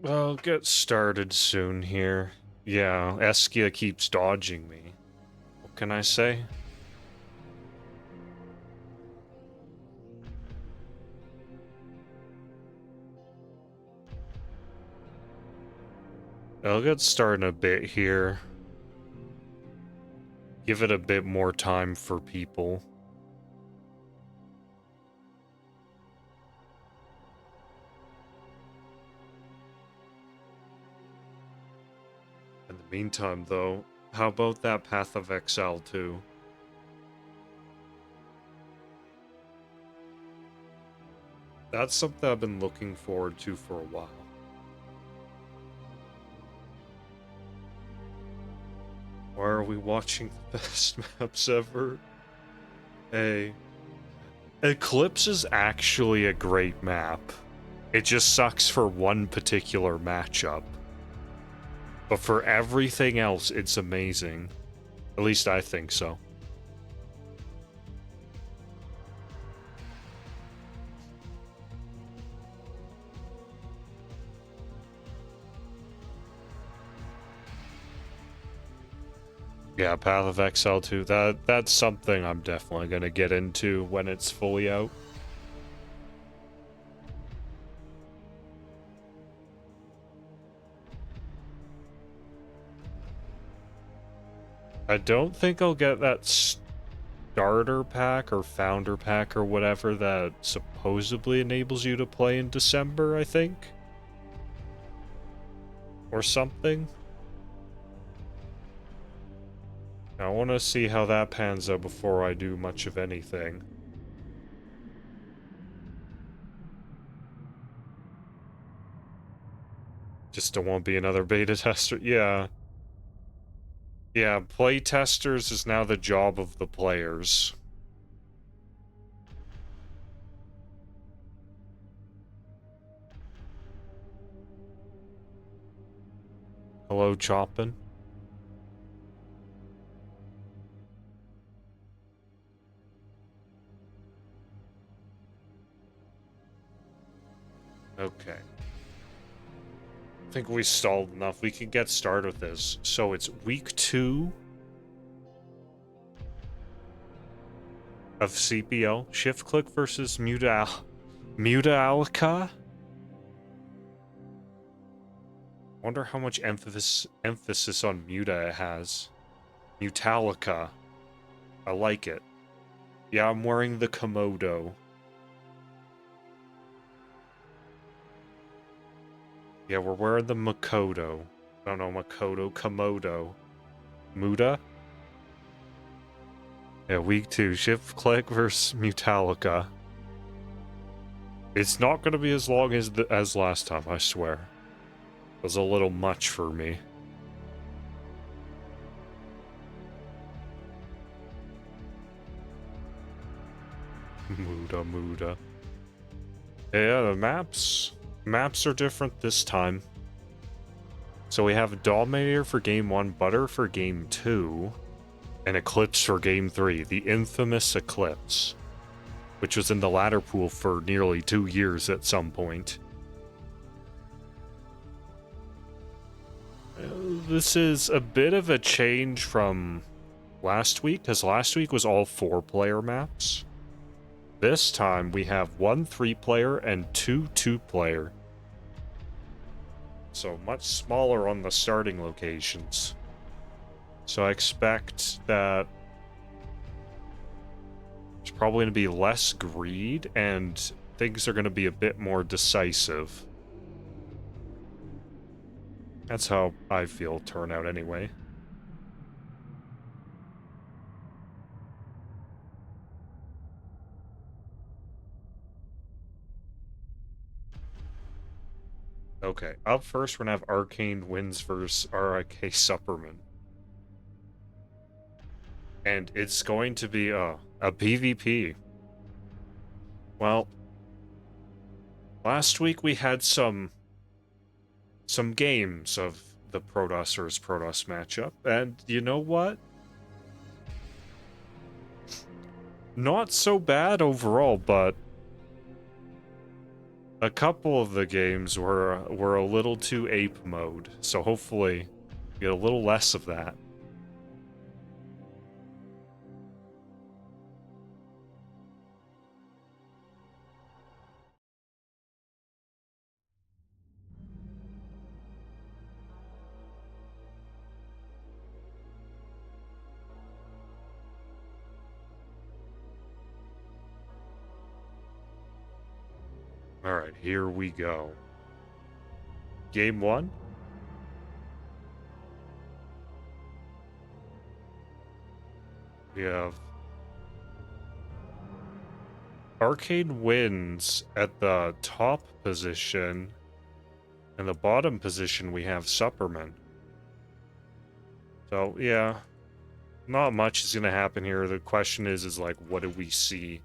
Well, get started soon here. Yeah, Eskia keeps dodging me. What can I say? I'll get started in a bit here. Give it a bit more time for people. In the meantime, though, how about that Path of Exile too? That's something I've been looking forward to for a while. Why are we watching the best maps ever? Hey. Eclipse is actually a great map. It just sucks for one particular matchup. But for everything else, it's amazing. At least I think so. Yeah, Path of Exile 2. That's something I'm definitely gonna get into when it's fully out. I don't think I'll get that starter pack or founder pack or whatever that supposedly enables you to play in December, I think. Or something. I want to see how that pans out before I do much of anything. Just don't want to be another beta tester. Yeah. Yeah, play testers is now the job of the players. Hello, Choppin'. Okay. I think we stalled enough. We can get started with this. So it's week 2 of CPL. Shift click versus Mutallica. Wonder how much emphasis on Muta it has. Mutallica. I like it. Yeah, I'm wearing the Komodo. Yeah, we're wearing the Makoto. I don't know, Makoto, Komodo. Muta? Yeah, week 2, shift click versus Mutallica. It's not gonna be as long as last time, I swear. It was a little much for me. Muta. Yeah, the maps are different this time. So we have Dominator for game 1, Butter for game 2, and Eclipse for game 3, the infamous Eclipse, which was in the ladder pool for nearly 2 years at some point. This is a bit of a change from last week, because last week was all 4-player maps. This time we have 1 3-player and 2 2-player. So much smaller on the starting locations. So I expect that there's probably going to be less greed and things are going to be a bit more decisive. That's how I feel turn out anyway. Okay, up first we're gonna have Arcanewinds versus iRk-Supperman. And it's going to be a PvP. Well, last week we had some games of the Protoss versus Protoss matchup, and you know what? Not so bad overall, but a couple of the games were a little too ape mode, so hopefully we get a little less of that. Alright, here we go. Game 1. We have Arcanewinds at the top position. In the bottom position, we have Supperman. So, yeah. Not much is going to happen here. The question is like, what do we see?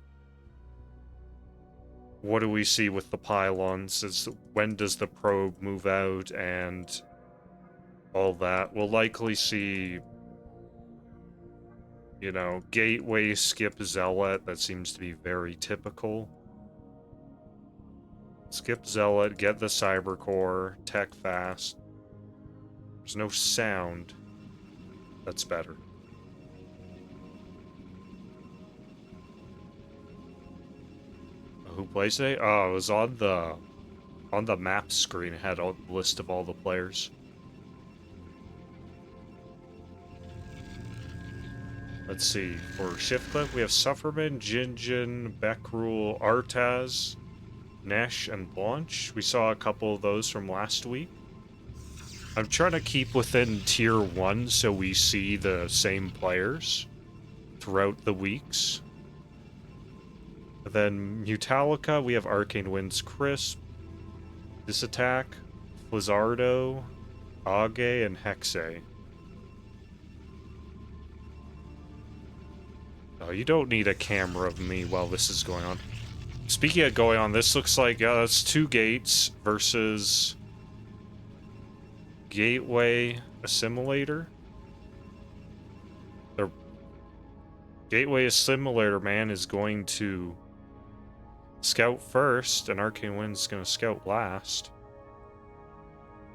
What do we see with the pylons? When does the probe move out and all that? We'll likely see, you know, Gateway skip Zealot. That seems to be very typical. Skip Zealot, get the Cyber Core, tech fast. There's no sound. That's better. Who plays today? Oh, it was on the map screen. It had a list of all the players. Let's see. For Shift Clip, we have Supperman, Jinjin, Bekrul, Arttaaz, Nesh, and Launch. We saw a couple of those from last week. I'm trying to keep within tier 1 so we see the same players throughout the weeks. And then Mutallica, we have Arcanewinds, Crisp, Disitak, Flizzardo, AgGe, and Hexe. Oh, you don't need a camera of me while this is going on. Speaking of going on, this looks like that's 2 gates versus Gateway Assimilator. The Gateway Assimilator man is going to scout first, and Arcanewinds is going to scout last.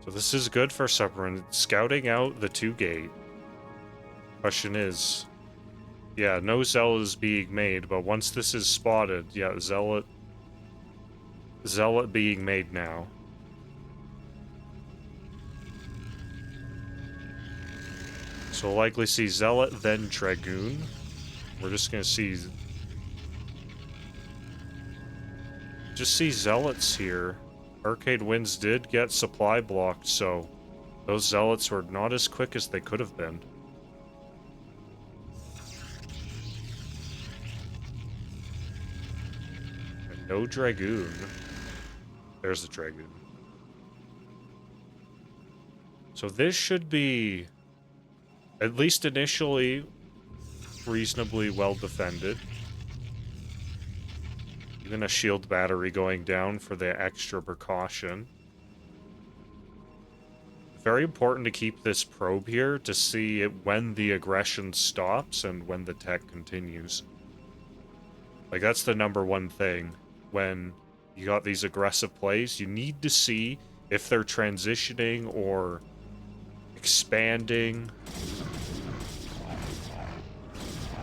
So this is good for Supperman. Scouting out the 2 gate. Question is, yeah, no Zealot is being made, but once this is spotted, yeah, Zealot being made now. So we'll likely see Zealot, then Dragoon. We're just gonna see Zealots here. Arcanewinds did get supply blocked, so those Zealots were not as quick as they could have been. And no Dragoon. There's the Dragoon. So this should be, at least initially, reasonably well defended. Even a shield battery going down for the extra precaution. Very important to keep this probe here to see when the aggression stops and when the tech continues. Like, that's the #1 thing. When you got these aggressive plays, you need to see if they're transitioning or expanding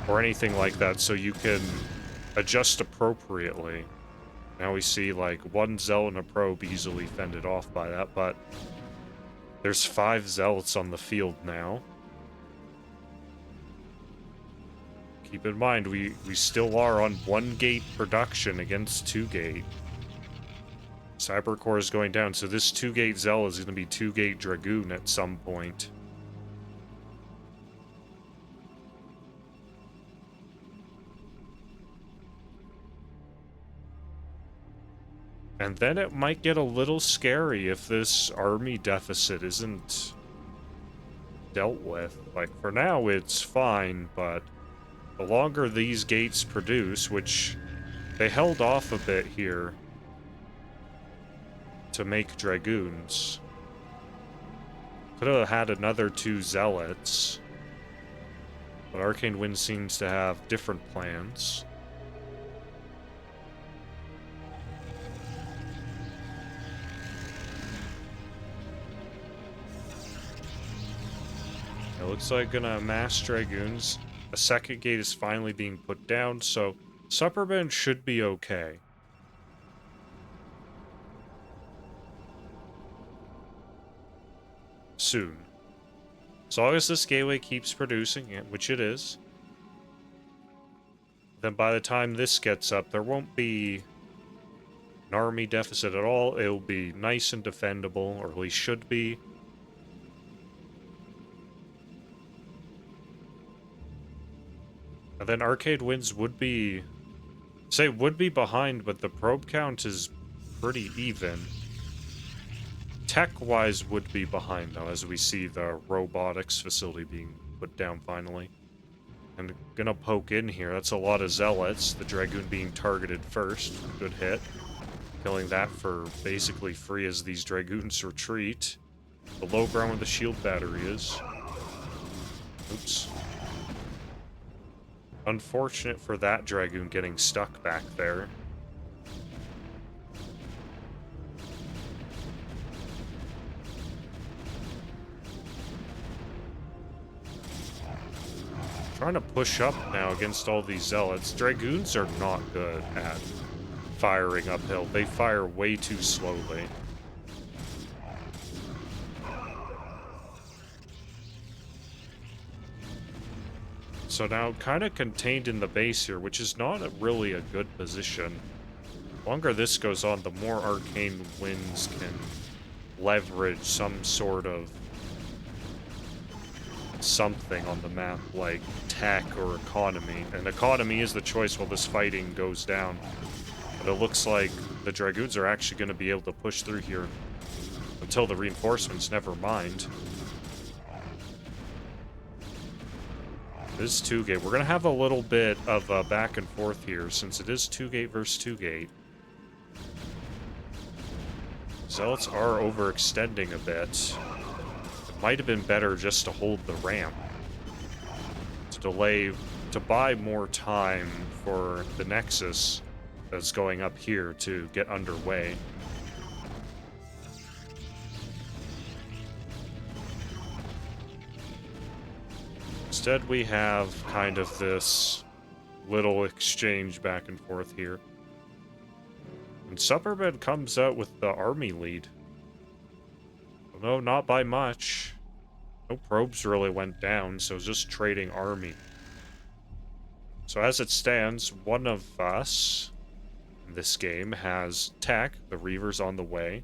or anything like that, so you can adjust appropriately. Now we see like 1 Zealot and a probe easily fended off by that, but there's 5 Zealots on the field now. Keep in mind, we still are on 1 gate production against 2 gate. Cyber Core is going down, so this 2 gate Zealot is going to be 2 gate Dragoon at some point. And then it might get a little scary if this army deficit isn't dealt with. Like, for now, it's fine, but the longer these gates produce, which they held off a bit here to make Dragoons. Could have had another 2 Zealots, but Arcanewinds seems to have different plans. looks like gonna mass Dragoons. A second gate is finally being put down, so Supperman should be okay. Soon. As long as this gateway keeps producing, which it is, then by the time this gets up, there won't be an army deficit at all. It'll be nice and defendable, or at least should be. And then Arcanewinds would be behind, but the probe count is pretty even. Tech-wise would be behind, though, as we see the robotics facility being put down finally. And gonna poke in here. That's a lot of zealots. The Dragoon being targeted first. Good hit. Killing that for basically free as these Dragoons retreat. The low ground where the shield battery is. Oops. Unfortunate for that Dragoon getting stuck back there. Trying to push up now against all these zealots. Dragoons are not good at firing uphill. They fire way too slowly. So now kind of contained in the base here, which is not really a good position. The longer this goes on, the more Arcanewinds can leverage some sort of something on the map, like tech or economy. And economy is the choice while this fighting goes down. But it looks like the Dragoons are actually going to be able to push through here until the reinforcements, never mind. This is 2-gate. We're going to have a little bit of a back and forth here, since it is 2-gate versus 2-gate. Zealots are overextending a bit. It might have been better just to hold the ramp. To buy more time for the Nexus that's going up here to get underway. Instead, we have kind of this little exchange back and forth here. And Supperman comes out with the army lead. No, not by much. No probes really went down, so just trading army. So as it stands, one of us in this game has tech. The Reaver's on the way.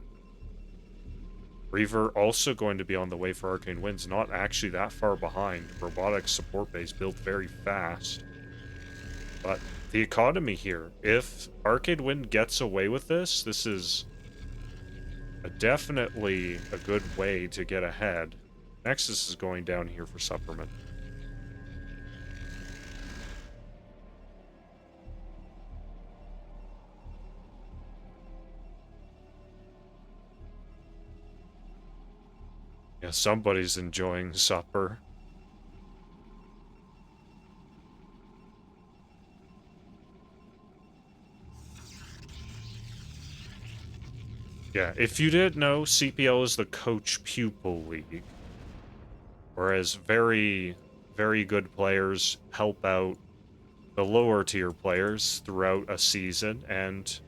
Reaver also going to be on the way for Arcanewinds, not actually that far behind. Robotics support base built very fast. But the economy here, if Arcanewind gets away with this, this is definitely a good way to get ahead. Nexus is going down here for Supperman. Yeah, somebody's enjoying supper. Yeah, if you didn't know, CPL is the Coach-Pupil League. Whereas very, very good players help out the lower tier players throughout a season, and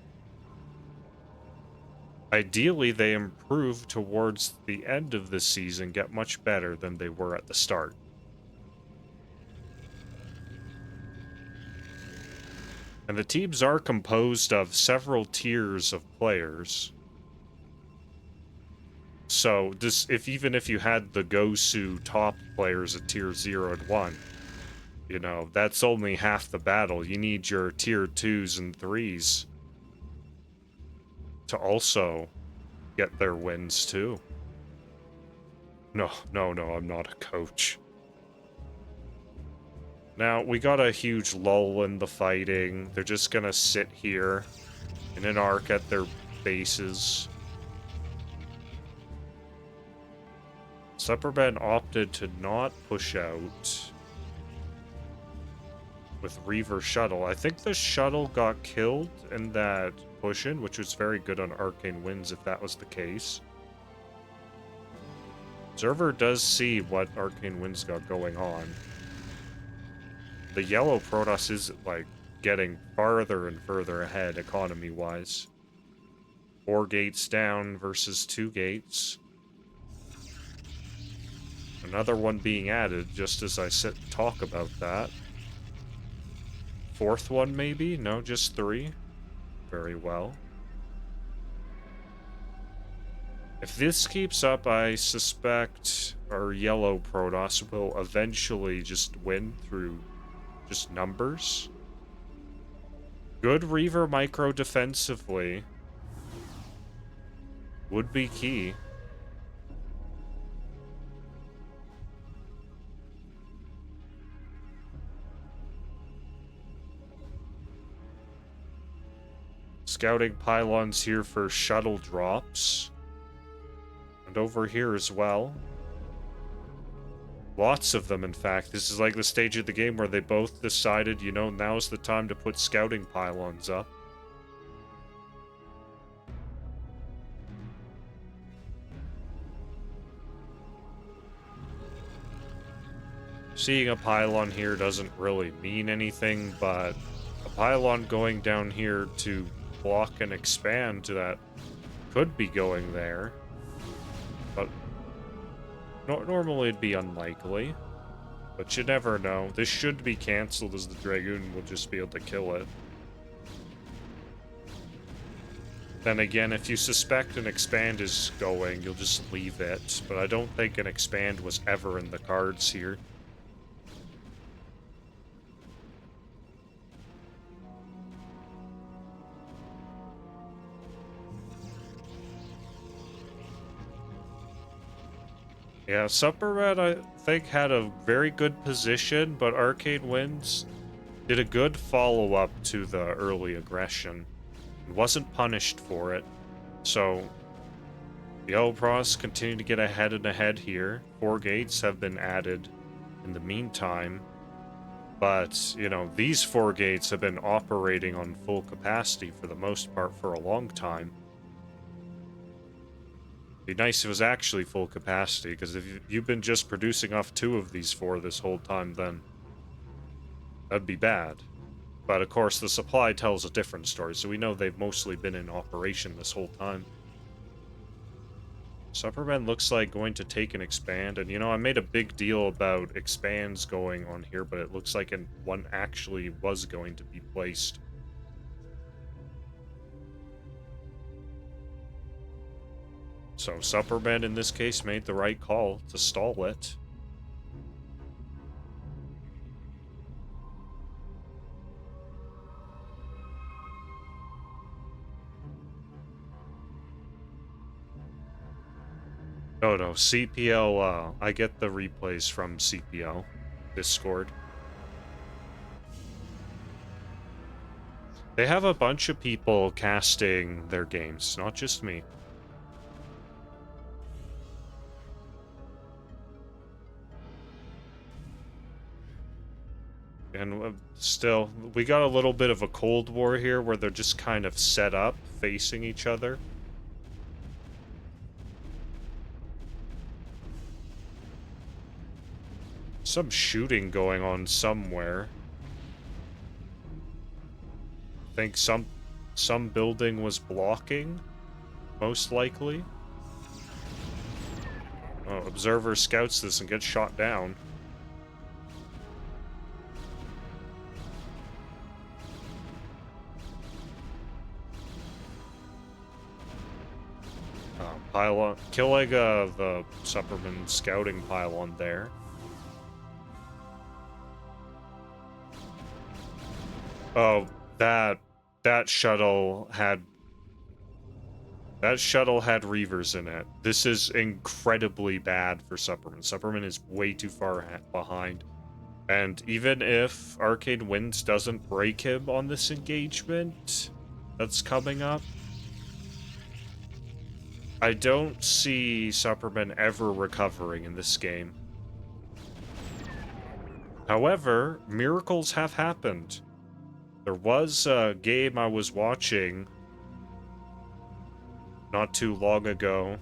ideally they improve towards the end of the season, get much better than they were at the start. And the teams are composed of several tiers of players. So, even if you had the Gosu top players at tier 0 and 1, you know, that's only half the battle. You need your tier 2s and 3s to also get their wins too. No, I'm not a coach. Now, we got a huge lull in the fighting. They're just gonna sit here in an arc at their bases. Supperman opted to not push out with Reaver Shuttle. I think the shuttle got killed in that push-in, which was very good on Arcanewinds if that was the case. Observer does see what Arcanewinds got going on. The yellow Protoss is, like, getting farther and further ahead economy-wise. 4 gates down versus 2 gates. Another one being added, just as I talk about that. 4th one, maybe? No, just 3. Very well. If this keeps up, I suspect our yellow Protoss will eventually just win through just numbers. Good Reaver micro defensively would be key. Scouting pylons here for shuttle drops. And over here as well. Lots of them, in fact. This is like the stage of the game where they both decided, you know, now's the time to put scouting pylons up. Seeing a pylon here doesn't really mean anything, but a pylon going down here to block and expand that could be going there. But normally it'd be unlikely. But you never know. This should be cancelled as the Dragoon will just be able to kill it. Then again, if you suspect an expand is going, you'll just leave it. But I don't think an expand was ever in the cards here. Yeah, Supperman, I think, had a very good position, but Arcanewinds did a good follow-up to the early aggression. And wasn't punished for it. So, the Elbros continue to get ahead and ahead here. 4 gates have been added in the meantime. But, you know, these 4 gates have been operating on full capacity for the most part for a long time. Be nice if it was actually full capacity, because if you've been just producing off 2 of these 4 this whole time, then that'd be bad. But of course, the supply tells a different story, so we know they've mostly been in operation this whole time. Supperman looks like going to take an expand, and you know, I made a big deal about expands going on here, but it looks like one actually was going to be placed. So Supperman in this case made the right call to stall it. Oh no, CPL, I get the replays from CPL Discord. They have a bunch of people casting their games, not just me. And still, we got a little bit of a Cold War here where they're just kind of set up, facing each other. Some shooting going on somewhere. I think some building was blocking, most likely. Oh, Observer scouts this and gets shot down. Pylon, killing the Supperman scouting pylon there. Oh, that shuttle had Reavers in it. This is incredibly bad for Supperman. Supperman is way too far behind. And even if Arcanewinds doesn't break him on this engagement that's coming up, I don't see Supperman ever recovering in this game. However, miracles have happened. There was a game I was watching not too long ago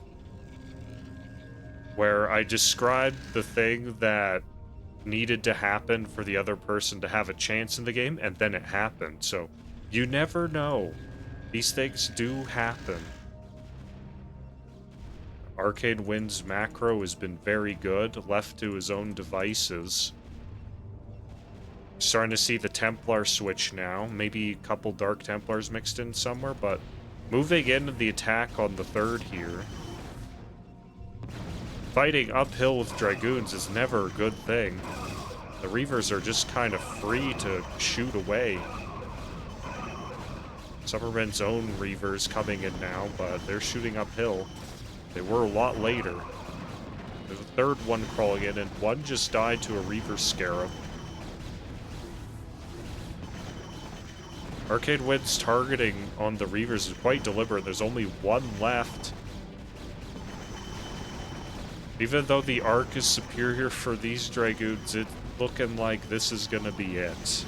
where I described the thing that needed to happen for the other person to have a chance in the game, and then it happened. So you never know. These things do happen. Arcanewinds macro has been very good, left to his own devices. Starting to see the Templar switch now. Maybe a couple Dark Templars mixed in somewhere, but moving into the attack on the third here. Fighting uphill with Dragoons is never a good thing. The Reavers are just kind of free to shoot away. Supperman's own Reavers coming in now, but they're shooting uphill. They were a lot later. There's a third one crawling in, and one just died to a Reaver Scarab. Arcanewinds targeting on the Reavers is quite deliberate. There's only one left. Even though the Arc is superior for these Dragoons, it's looking like this is gonna be it.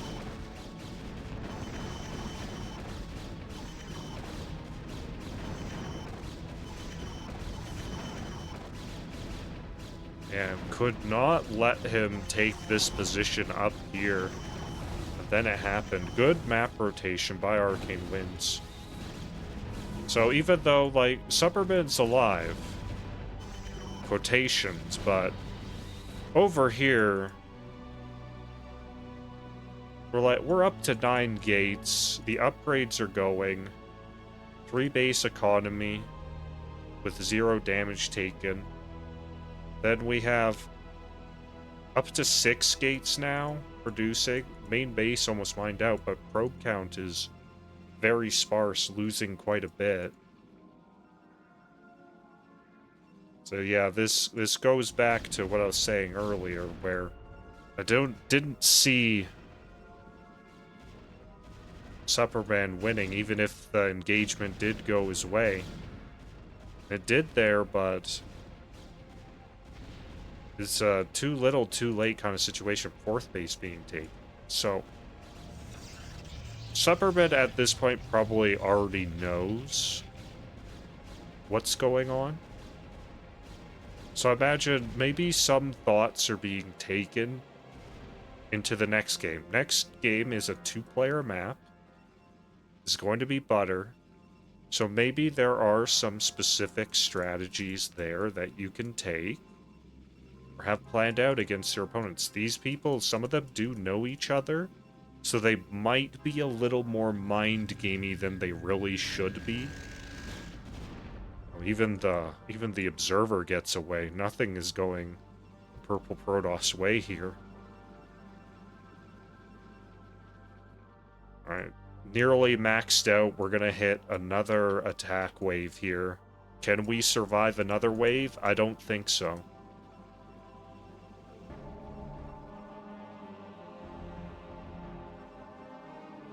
And could not let him take this position up here. And then it happened. Good map rotation by Arcanewinds. So even though, like, Supperman's alive, quotations, but over here, we're up to 9 gates. The upgrades are going. 3 base economy with 0 damage taken. Then we have up to 6 gates now producing. Main base almost mined out, but probe count is very sparse, losing quite a bit. So yeah, this goes back to what I was saying earlier, where I didn't see Supperman winning, even if the engagement did go his way. It did there, but it's a too little, too late kind of situation. 4th base being taken. So Supperman at this point probably already knows what's going on. So I imagine maybe some thoughts are being taken into the next game. Next game is a 2-player map. It's going to be Butter. So maybe there are some specific strategies there that you can take or have planned out against your opponents. These people, some of them do know each other, so they might be a little more mind-gamey than they really should be. Even the observer gets away. Nothing is going Purple Protoss' way here. Alright. Nearly maxed out. We're gonna hit another attack wave here. Can we survive another wave? I don't think so.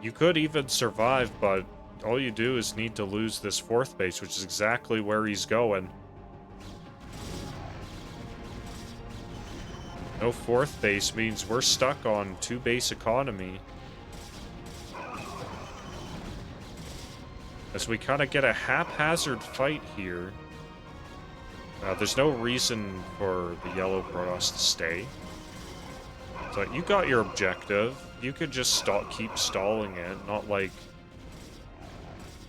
You could even survive, but all you do is need to lose this 4th base, which is exactly where he's going. No 4th base means we're stuck on 2 base economy. As we kind of get a haphazard fight here. There's no reason for the yellow Protoss to stay. So you got your objective. You could just keep stalling it, not like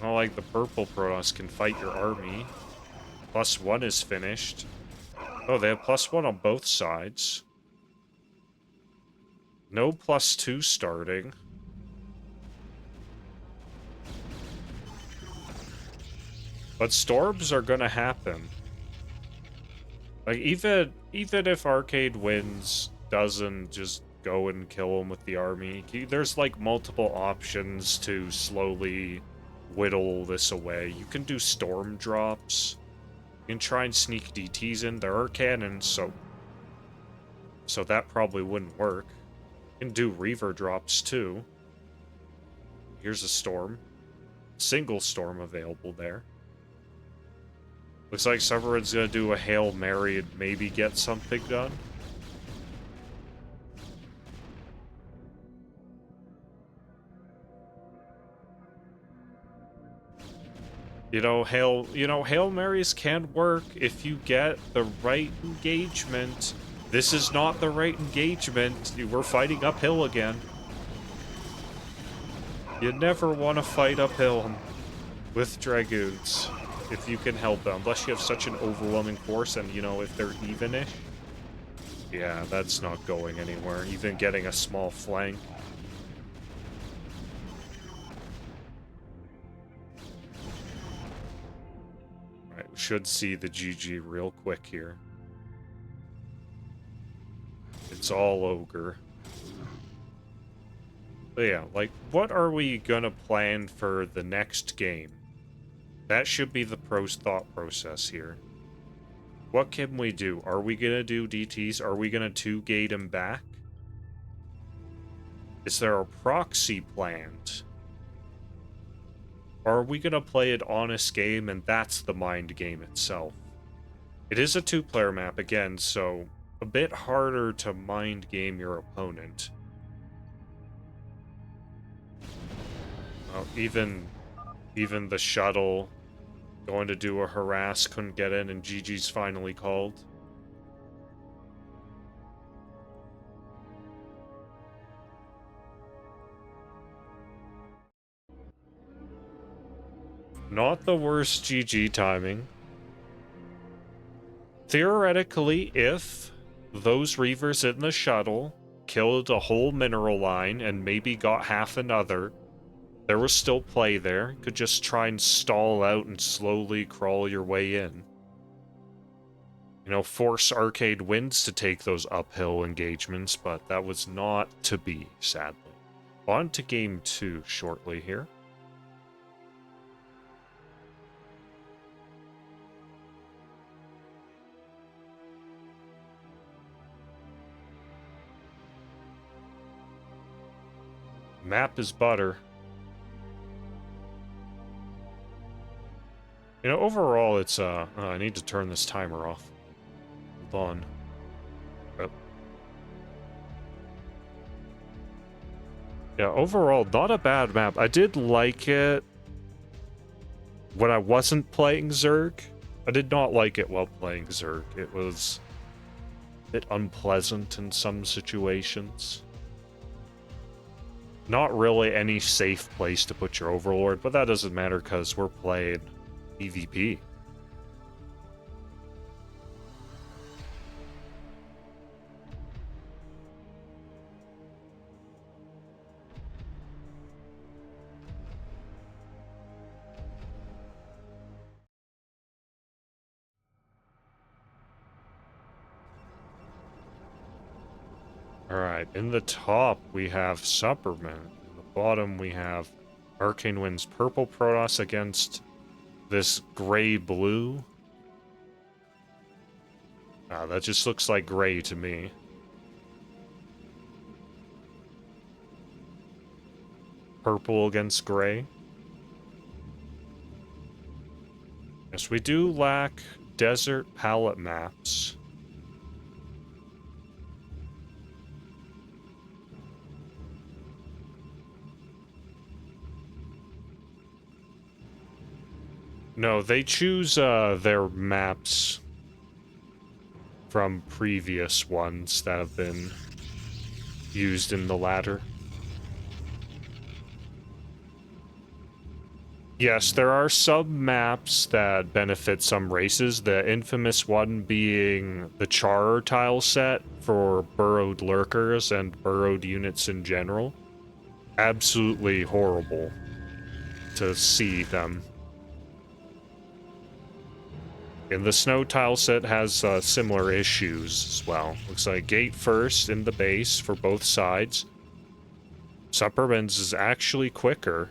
the purple Protoss can fight your army. +1 is finished. Oh, they have +1 on both sides. No +2 starting. But storms are gonna happen. Like, even if Arcanewinds doesn't just go and kill him with the army, there's like multiple options to slowly whittle this away. You can do storm drops. You can try and sneak DTs in. There are cannons, so that probably wouldn't work. You can do Reaver drops too. Here's a storm. Single storm available there. Looks like Supperman's gonna do a Hail Mary and maybe get something done. Hail Marys can work if you get the right engagement. This is not the right engagement. We're fighting uphill again. You never want to fight uphill with Dragoons if you can help it, unless you have such an overwhelming force and, if they're evenish. Yeah, that's not going anywhere, even getting a small flank. Alright, we should see the GG real quick here. It's all ogre. But yeah, like, what are we gonna plan for the next game? That should be the pro's thought process here. What can we do? Are we gonna do DTs? Are we gonna 2-gate him back? Is there a proxy planned? Or are we gonna play an honest game and that's the mind game itself? It is a 2-player map again, so a bit harder to mind game your opponent. Well, even the shuttle going to do a harass, couldn't get in, and GG's finally called. Not the worst GG timing. Theoretically, if those Reavers in the shuttle killed a whole mineral line and maybe got half another, there was still play there. Could just try and stall out and slowly crawl your way in. Force Arcanewinds to take those uphill engagements, but that was not to be, sadly. On to game 2 shortly here. Map is butter. Overall, it's, I need to turn this timer off. Hold on. Oh. Yeah, overall, not a bad map. I did like it when I wasn't playing Zerg. I did not like it while playing Zerg. It was a bit unpleasant in some situations. Not really any safe place to put your Overlord, but that doesn't matter because we're playing PvP. Alright, in the top we have Supperman. In the bottom we have Arcanewinds Purple Protoss against this gray-blue. That just looks like gray to me. Purple against gray. Yes, we do lack desert palette maps. No, they choose their maps from previous ones that have been used in the ladder. Yes, there are some maps that benefit some races, the infamous one being the Char tile set for burrowed lurkers and burrowed units in general. Absolutely horrible to see them. And the snow tile set has similar issues as well. Looks like gate first in the base for both sides. Supperman's is actually quicker.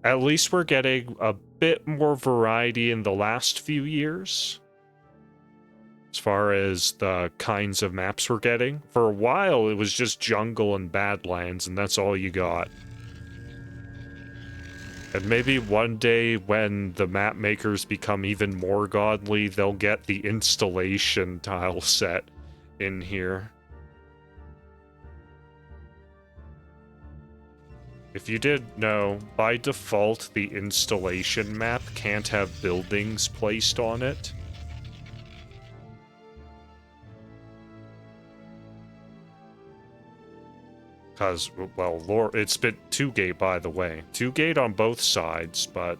At least we're getting a bit more variety in the last few years, as far as the kinds of maps we're getting. For a while, it was just jungle and badlands, and that's all you got. And maybe one day when the map makers become even more godly, they'll get the installation tile set in here. If you did know, by default, the installation map can't have buildings placed on it. Because, well, it's been 2-gate, by the way. 2-gate on both sides, but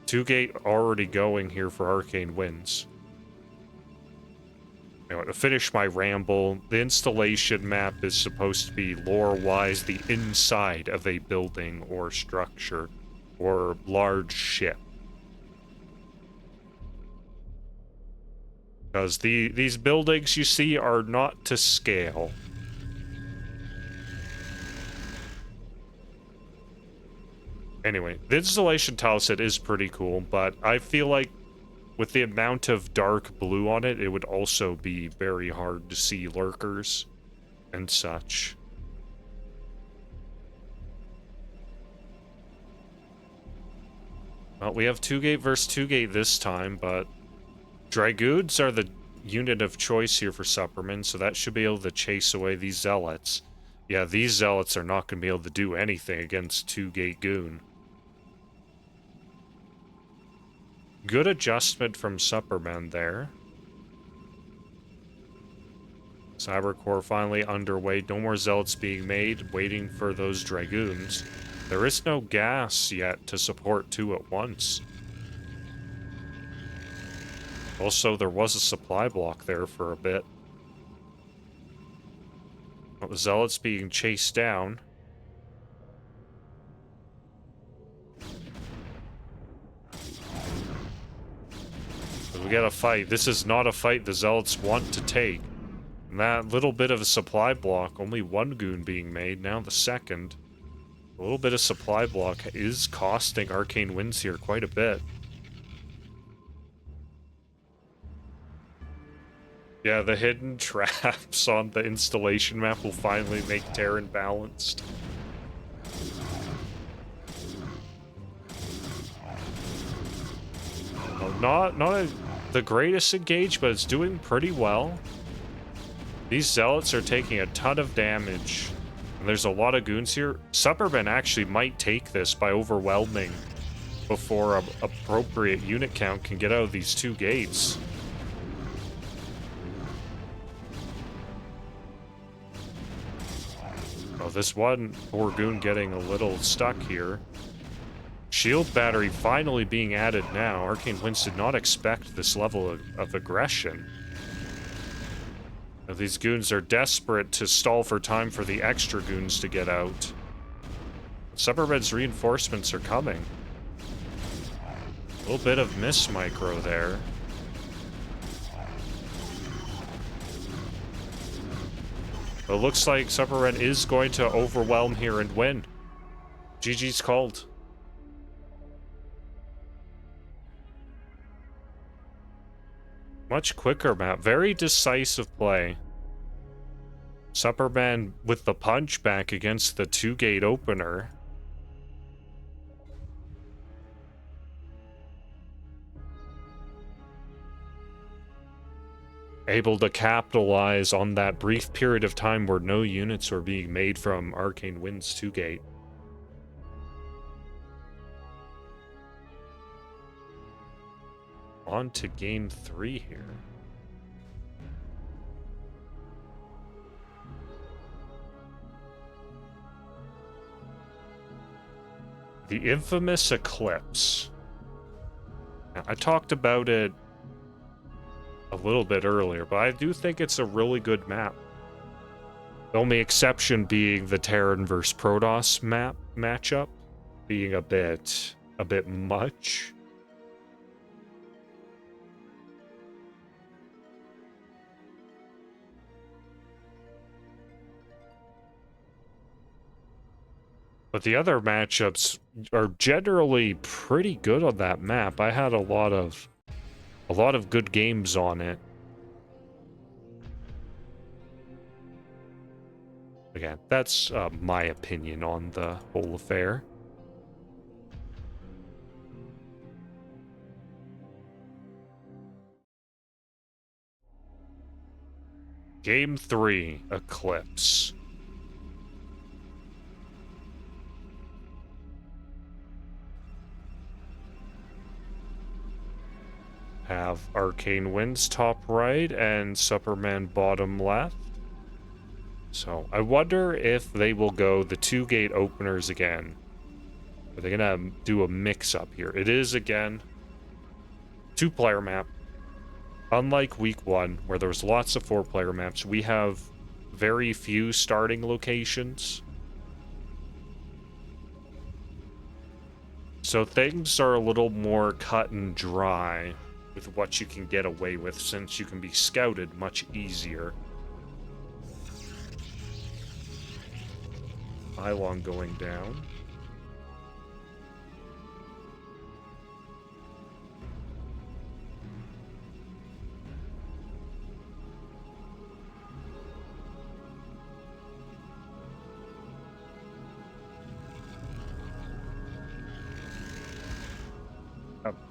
2-gate already going here for Arcanewinds. Anyway, to finish my ramble, the installation map is supposed to be lore-wise the inside of a building or structure or large ship. Because these buildings you see are not to scale. Anyway, the installation tile set is pretty cool, but I feel like with the amount of dark blue on it, it would also be very hard to see lurkers and such. Well, we have 2-gate versus 2-gate this time, but Dragoons are the unit of choice here for Supperman, so that should be able to chase away these Zealots. Yeah, these Zealots are not going to be able to do anything against 2-gate Goon. Good adjustment from Supperman there. Cybercore finally underway. No more Zealots being made, waiting for those Dragoons. There is no gas yet to support 2 at once. Also, there was a supply block there for a bit. Well, the Zealots being chased down. We got a fight. This is not a fight the Zealots want to take. And that little bit of a supply block, only 1 Goon being made, now the second. A little bit of supply block is costing Arcanewinds here quite a bit. Yeah, the hidden traps on the installation map will finally make Terran balanced. Oh, not the greatest engage, but it's doing pretty well. These Zealots are taking a ton of damage. And there's a lot of Goons here. Supperman actually might take this by overwhelming before an appropriate unit count can get out of these 2 gates. Oh, this one poor Goon getting a little stuck here. Shield battery finally being added now. Arcanewinds did not expect this level of aggression. Now, these Goons are desperate to stall for time for the extra Goons to get out. Supperman's reinforcements are coming. A little bit of miss micro there. But it looks like Supperman is going to overwhelm here and win. GG's called. Much quicker map. Very decisive play. Supperman with the punch back against the 2-gate opener. Able to capitalize on that brief period of time where no units were being made from Arcanewinds 2-gate. On to game 3 here. The infamous Eclipse. Now, I talked about it a little bit earlier, but I do think it's a really good map. The only exception being the Terran versus Protoss matchup being a bit much. But the other matchups are generally pretty good on that map. I had a lot of good games on it. Again, that's my opinion on the whole affair. Game 3, Eclipse. Have Arcanewinds top right and Supperman bottom left. So I wonder if they will go the 2-gate openers again. Are they gonna do a mix-up here? It is, again, 2-player map. Unlike week 1, where there was lots of 4-player maps, we have very few starting locations. So things are a little more cut and dry with what you can get away with, since you can be scouted much easier. Pylon going down.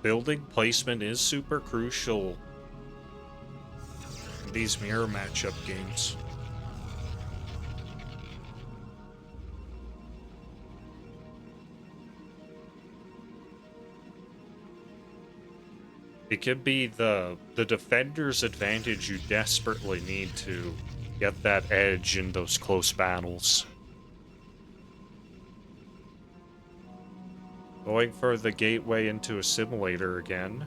Building placement is super crucial in these mirror matchup games. It could be the defender's advantage you desperately need to get that edge in those close battles. Going for the gateway into a simulator again.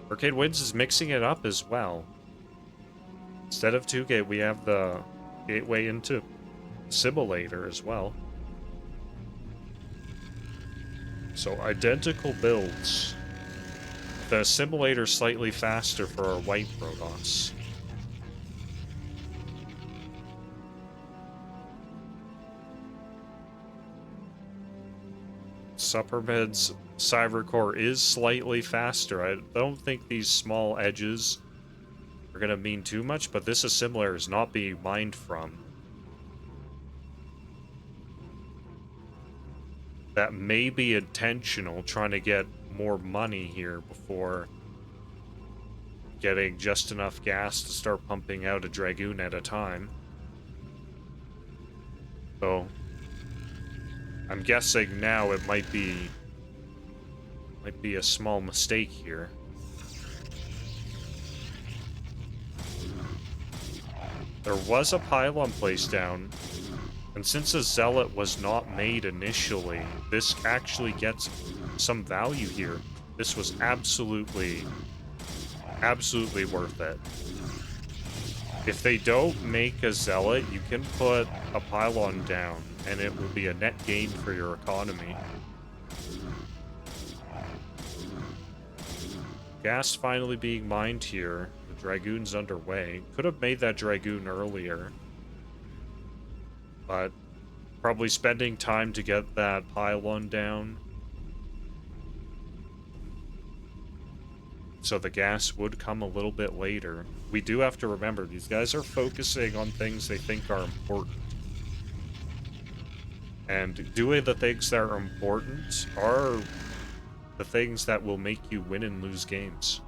Arcanewinds is mixing it up as well. Instead of 2-gate, we have the gateway into simulator as well. So identical builds. The simulator slightly faster for our white Protoss. Supperman's Cyber Core is slightly faster. I don't think these small edges are going to mean too much, but this assimilator is not being mined from. That may be intentional, trying to get more money here before getting just enough gas to start pumping out a Dragoon at a time. So I'm guessing now it might be a small mistake here. There was a pylon placed down, and since a Zealot was not made initially, this actually gets some value here. This was absolutely worth it. If they don't make a Zealot, you can put a pylon down, and it will be a net gain for your economy. Gas finally being mined here. The Dragoon's underway. Could have made that Dragoon earlier, but probably spending time to get that pylon down. So the gas would come a little bit later. We do have to remember, these guys are focusing on things they think are important. And doing the things that are important are the things that will make you win and lose games.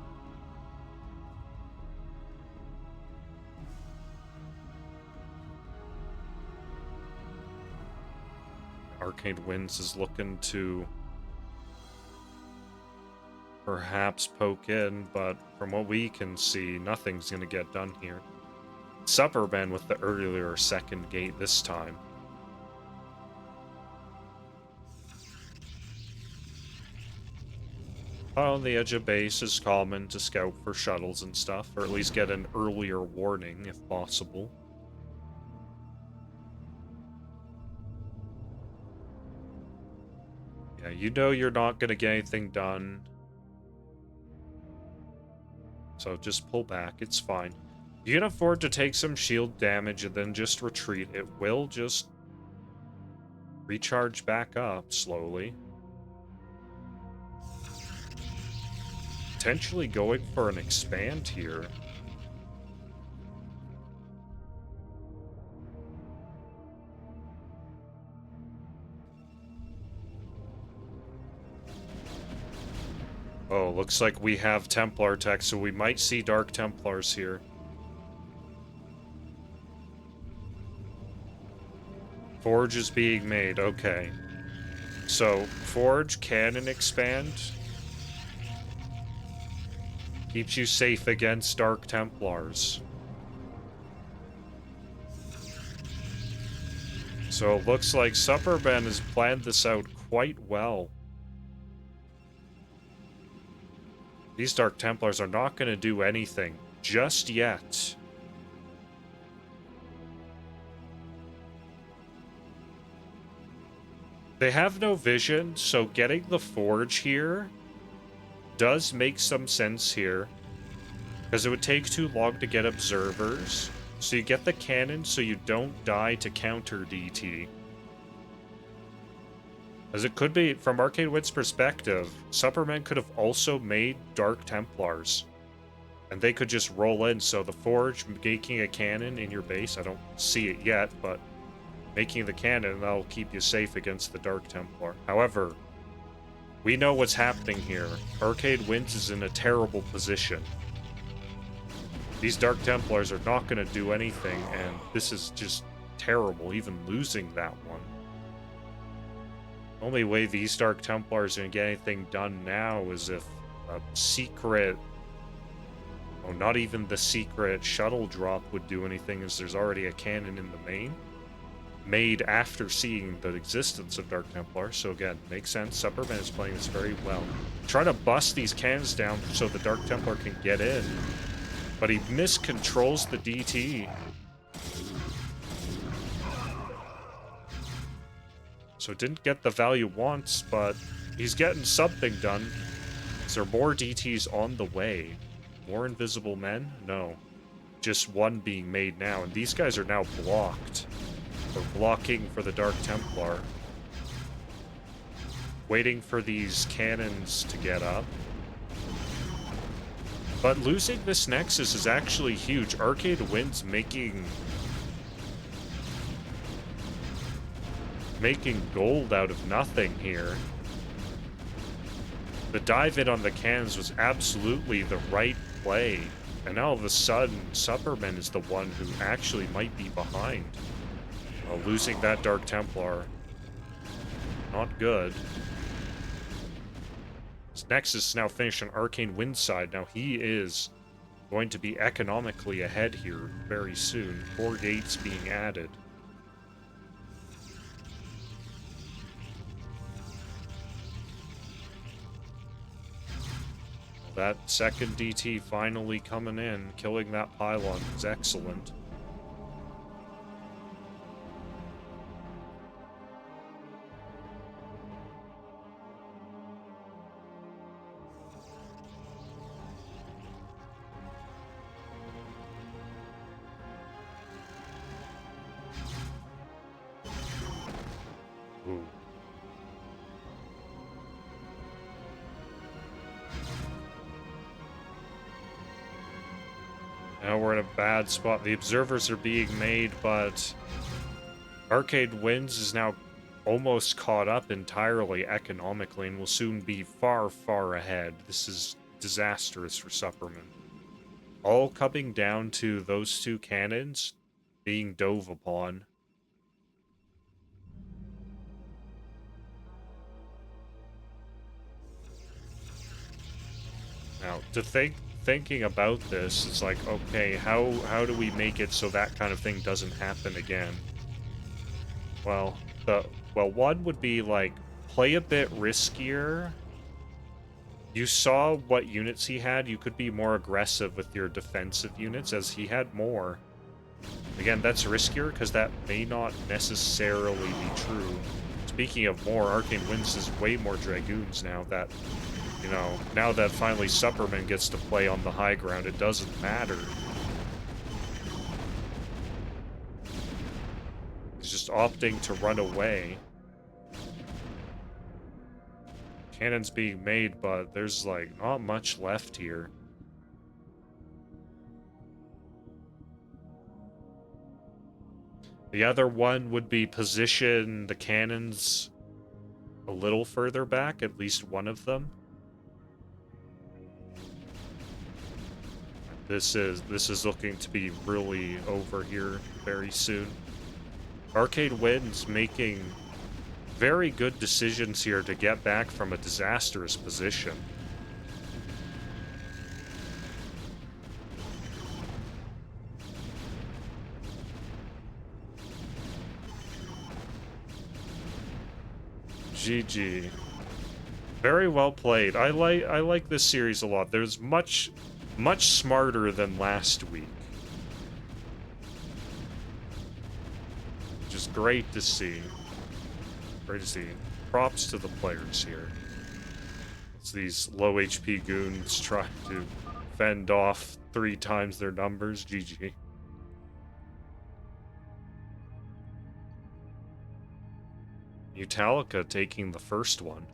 Arcanewinds is looking to perhaps poke in, but from what we can see, nothing's going to get done here. Supperman with the earlier second gate this time. On the edge of base is common to scout for shuttles and stuff, or at least get an earlier warning if possible. Yeah, you know you're not going to get anything done, so just pull back, it's fine. You can afford to take some shield damage and then just retreat. It will just recharge back up slowly. Potentially going for an expand here. Oh, looks like we have Templar tech, so we might see Dark Templars here. Forge is being made, okay. So, Forge, Cannon expand. Keeps you safe against Dark Templars. So it looks like Supperman has planned this out quite well. These Dark Templars are not going to do anything just yet. They have no vision, so getting the Forge here does make some sense here. Because it would take too long to get observers. So you get the cannon so you don't die to counter DT. As it could be, from Arcanewinds' perspective, Supperman could have also made Dark Templars. And they could just roll in, so the Forge making a cannon in your base, I don't see it yet, but making the cannon, that'll keep you safe against the Dark Templar. However, we know what's happening here. Arcanewinds is in a terrible position. These Dark Templars are not going to do anything, and this is just terrible, even losing that one. The only way these Dark Templars are going to get anything done now is if a secret... Oh, not even the secret shuttle drop would do anything, as there's already a cannon in the main. Made after seeing the existence of Dark Templar, so again, makes sense. Supperman is playing this very well. Trying to bust these cannons down so the Dark Templar can get in. But he miscontrols the DT. So didn't get the value once, but he's getting something done. Is there more DTs on the way? More invisible men? No. Just one being made now, and these guys are now blocked. They're blocking for the Dark Templar. Waiting for these cannons to get up. But losing this Nexus is actually huge. Arcanewinds making gold out of nothing here. The dive in on the cannons was absolutely the right play. And now all of a sudden, Supperman is the one who actually might be behind. Losing that Dark Templar. Not good. This Nexus is now finished on Arcanewinds' side. Now he is going to be economically ahead here very soon. 4 gates being added. That second DT finally coming in, killing that pylon is excellent. Ooh. Now we're in a bad spot. The observers are being made, but Arcanewinds is now almost caught up entirely economically and will soon be far, far ahead. This is disastrous for Supperman. All coming down to those two cannons being dove upon. Now, thinking about this, it's like, okay, how do we make it so that kind of thing doesn't happen again? Well, one would be like, play a bit riskier. You saw what units he had. You could be more aggressive with your defensive units, as he had more. Again, that's riskier because that may not necessarily be true. Speaking of more, Arcanewinds is way more Dragoons now that, you know, now that finally Supperman gets to play on the high ground, it doesn't matter. He's just opting to run away. Cannons being made, but there's, like, not much left here. The other one would be position the cannons a little further back, at least one of them. This is looking to be really over here very soon. Arcanewinds making very good decisions here to get back from a disastrous position. GG. Very well played. I like this series a lot. There's much smarter than last week. Which is great to see. Great to see. Props to the players here. As these low HP goons try to fend off 3 times their numbers. GG. Mutallica taking the first one.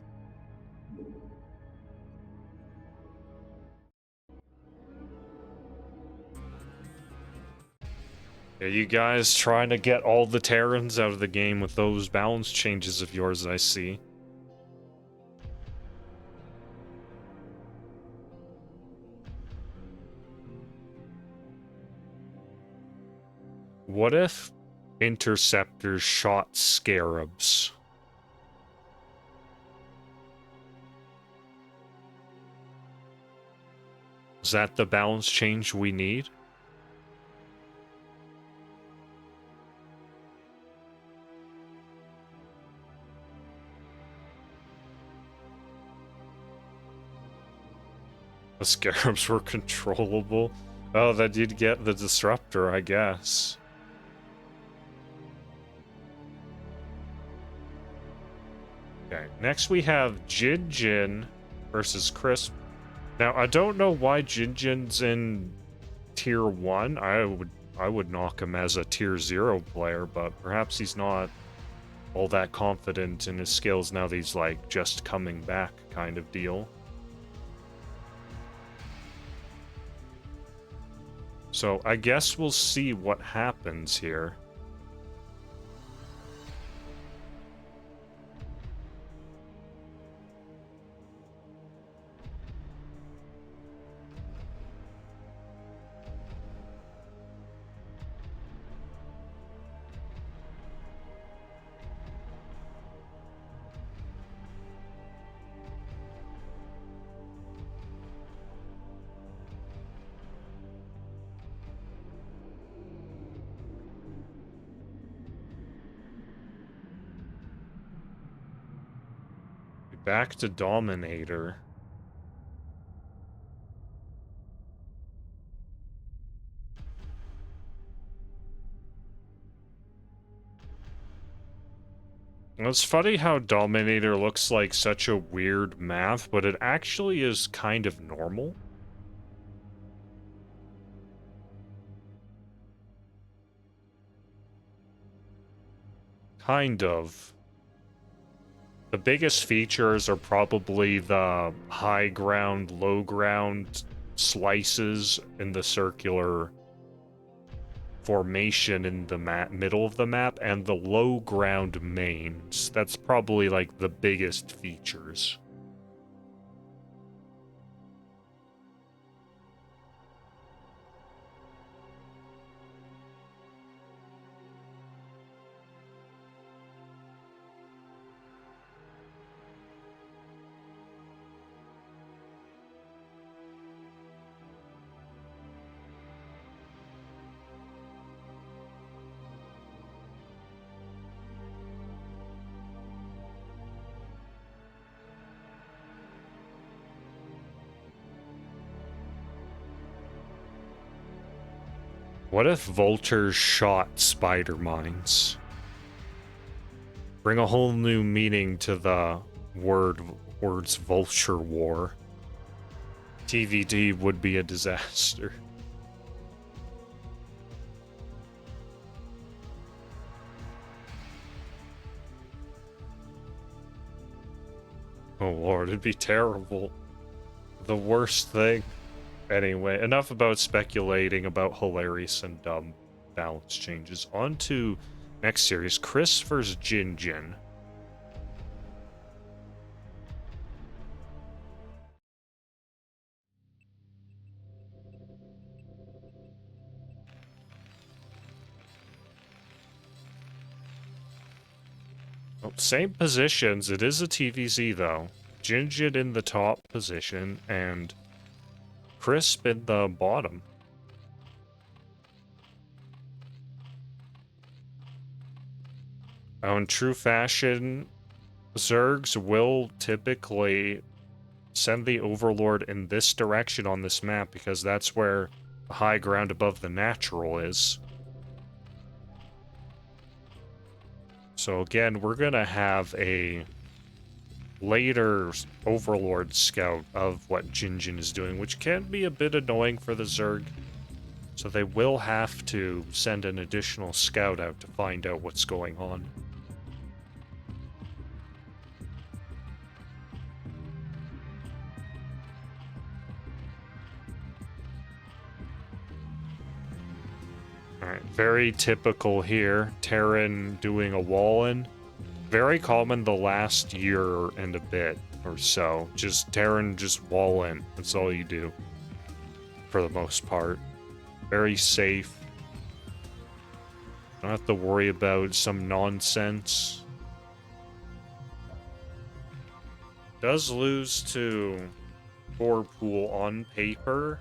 Yeah, you guys trying to get all the Terrans out of the game with those balance changes of yours, I see. What if interceptors shot scarabs? Is that the balance change we need? The scarabs were controllable? Oh, that you'd get the disruptor, I guess. Okay, next we have Jinjin versus Crisp. Now, I don't know why Jinjin's in tier 1. I would knock him as a tier 0 player, but perhaps he's not all that confident in his skills now that he's like just coming back kind of deal. So I guess we'll see what happens here. Back to Dominator. It's funny how Dominator looks like such a weird map, but it actually is kind of normal. Kind of. The biggest features are probably the high ground, low ground slices in the circular formation in the middle of the map, and the low ground mains. That's probably like the biggest features. What if vultures shot spider mines? Bring a whole new meaning to the words vulture war. TVD would be a disaster. Oh lord, it'd be terrible. The worst thing. Anyway, enough about speculating about hilarious and dumb balance changes. On to next series, Chris vs. Jinjin. Well, same positions. It is a TVZ, though. Jinjin in the top position, and Crisp in the bottom. Now, in true fashion, Zergs will typically send the Overlord in this direction on this map, because that's where the high ground above the natural is. So again, we're gonna have a later Overlord scout of what Jinjin is doing, which can be a bit annoying for the Zerg. So they will have to send an additional scout out to find out what's going on. Alright, very typical here. Terran doing a wall-in. Very common the last year and a bit or so. Just Terran just wall-in. That's all you do. For the most part. Very safe. Don't have to worry about some nonsense. Does lose to Coach-Pupil on paper.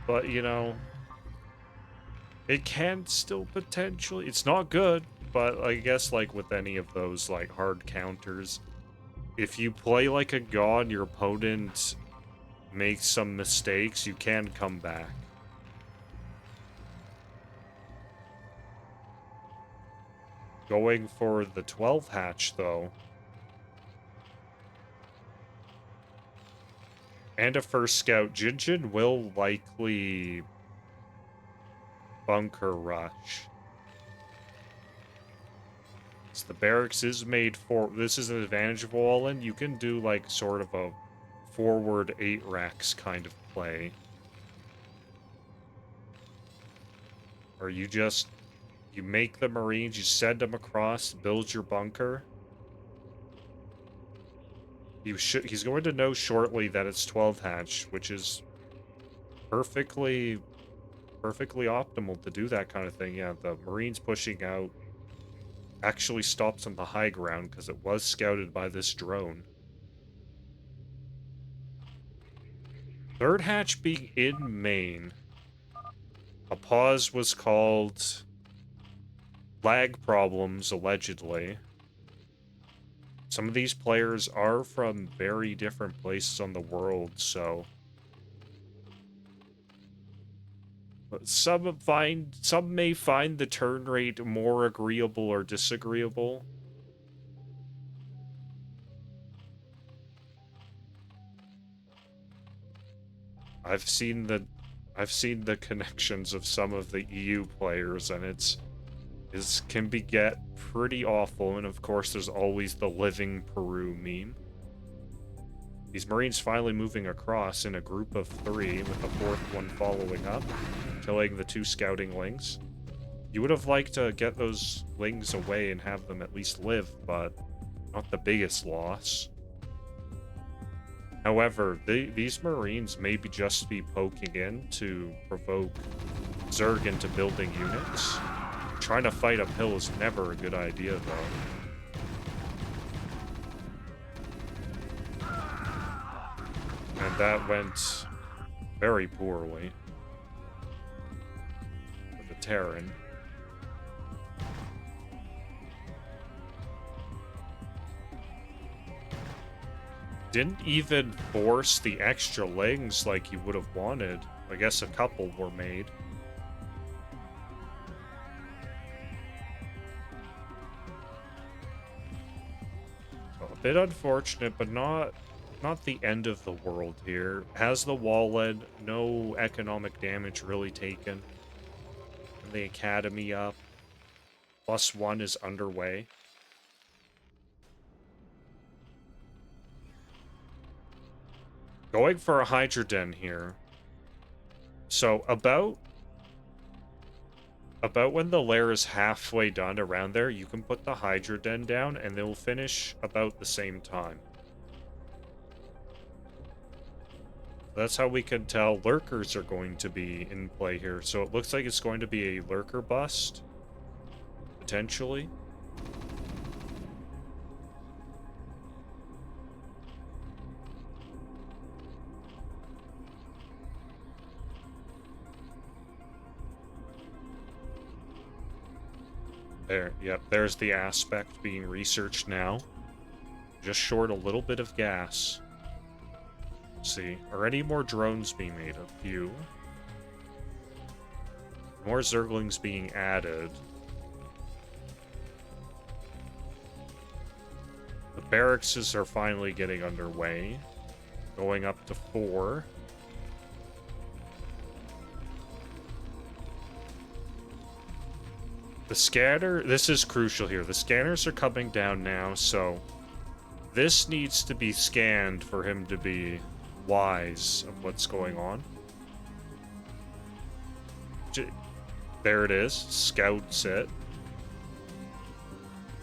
But, you know, it can still potentially... It's not good, but I guess, like, with any of those, like, hard counters, if you play like a god, your opponent makes some mistakes, you can come back. Going for the 12 hatch, though. And a first scout. Jinjin will likely bunker rush. So the barracks is made for... This is an advantage of all-in. You can do, like, sort of a forward 8 racks kind of play. Or you just... You make the Marines, you send them across, build your bunker. He's going to know shortly that it's 12 hatch, which is perfectly optimal to do that kind of thing. Yeah, the Marines pushing out actually stops on the high ground because it was scouted by this drone. Third hatch being in main. A pause was called lag problems, allegedly. Some of these players are from very different places on the world, so... Some may find the turn rate more agreeable or disagreeable. I've seen the connections of some of the EU players, and it can get pretty awful. And of course, there's always the living Peru meme. These Marines finally moving across in a group of 3, with the 4th one following up, killing the 2 scouting lings. You would have liked to get those lings away and have them at least live, but not the biggest loss. However, these Marines may just be poking in to provoke Zerg into building units. Trying to fight uphill is never a good idea, though. And that went very poorly for the Terran. Didn't even force the extra lings like you would have wanted. I guess a couple were made. So a bit unfortunate, but not the end of the world here. Has the wall led, no economic damage really taken. And the academy up. +1 is underway. Going for a Hydra Den here. So about when the lair is halfway done around there, you can put the Hydra Den down and they'll finish about the same time. That's how we can tell lurkers are going to be in play here. So it looks like it's going to be a lurker bust. Potentially. There, yep, there's the aspect being researched now. Just short a little bit of gas. Let's see, are any more drones being made? A few. More Zerglings being added. The barracks are finally getting underway. Going up to 4. The scanner, this is crucial here. The scanners are coming down now, so this needs to be scanned for him to be wise of what's going on. There it is. Scouts it.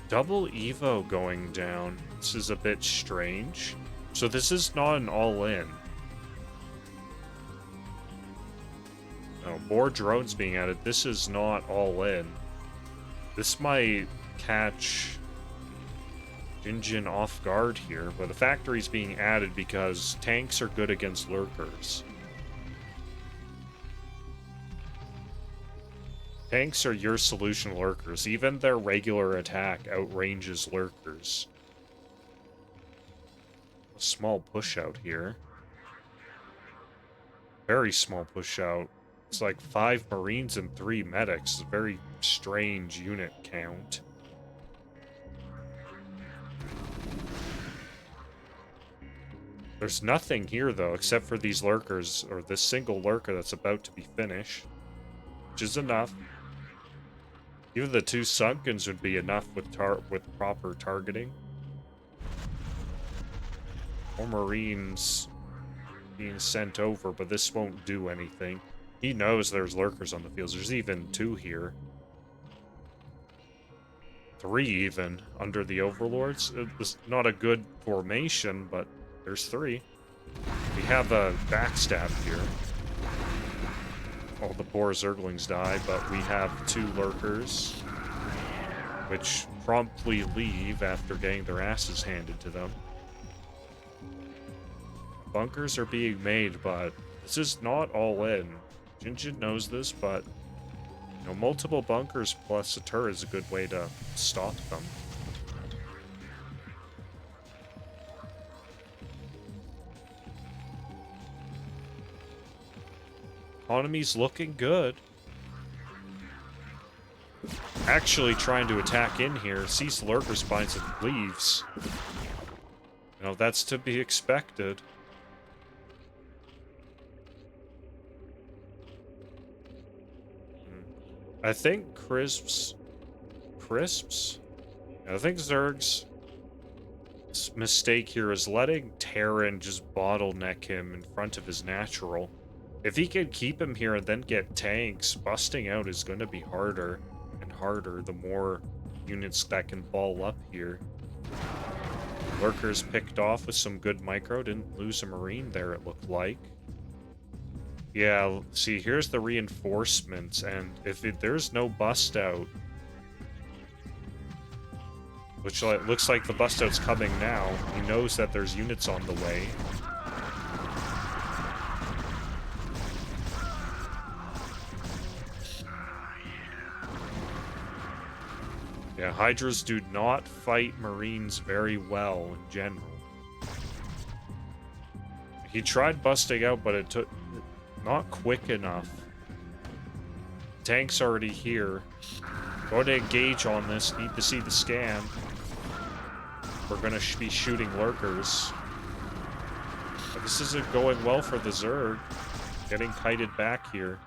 Double Evo going down. This is a bit strange. So this is not an all-in. No, more drones being added. This is not all-in. This might catch Jinjin off guard here, but the factory's being added because tanks are good against lurkers. Tanks are your solution to lurkers. Even their regular attack outranges lurkers. A small push out here. Very small push out. It's like 5 Marines and 3 medics. It's a very strange unit count. There's nothing here, though, except for these lurkers, or this single lurker that's about to be finished. Which is enough. Even the 2 Sunkens would be enough with proper targeting. More Marines being sent over, but this won't do anything. He knows there's lurkers on the field. There's even 2 here. 3 even, under the Overlords. It's not a good formation, but there's 3. We have a backstab here. All the poor Zerglings die, but we have 2 lurkers, which promptly leave after getting their asses handed to them. Bunkers are being made, but this is not all in. Jinjin knows this, but you know, multiple bunkers plus a turret is a good way to stop them. Economy's looking good. Actually trying to attack in here, sees the lurker spines and leaves. You know, that's to be expected. I think Crisps? I think Zerg's mistake here is letting Terran just bottleneck him in front of his natural. If he can keep him here and then get tanks, busting out is going to be harder and harder the more units that can ball up here. Lurkers picked off with some good micro, didn't lose a Marine there, it looked like. Yeah, see, here's the reinforcements, and if there's no bust out, which looks like the bust out's coming now, he knows that there's units on the way. Yeah, Hydras do not fight Marines very well in general. He tried busting out, but it took not quick enough. Tank's already here. Going to engage on this. Need to see the scan. We're going to be shooting lurkers. But this isn't going well for the Zerg. Getting kited back here.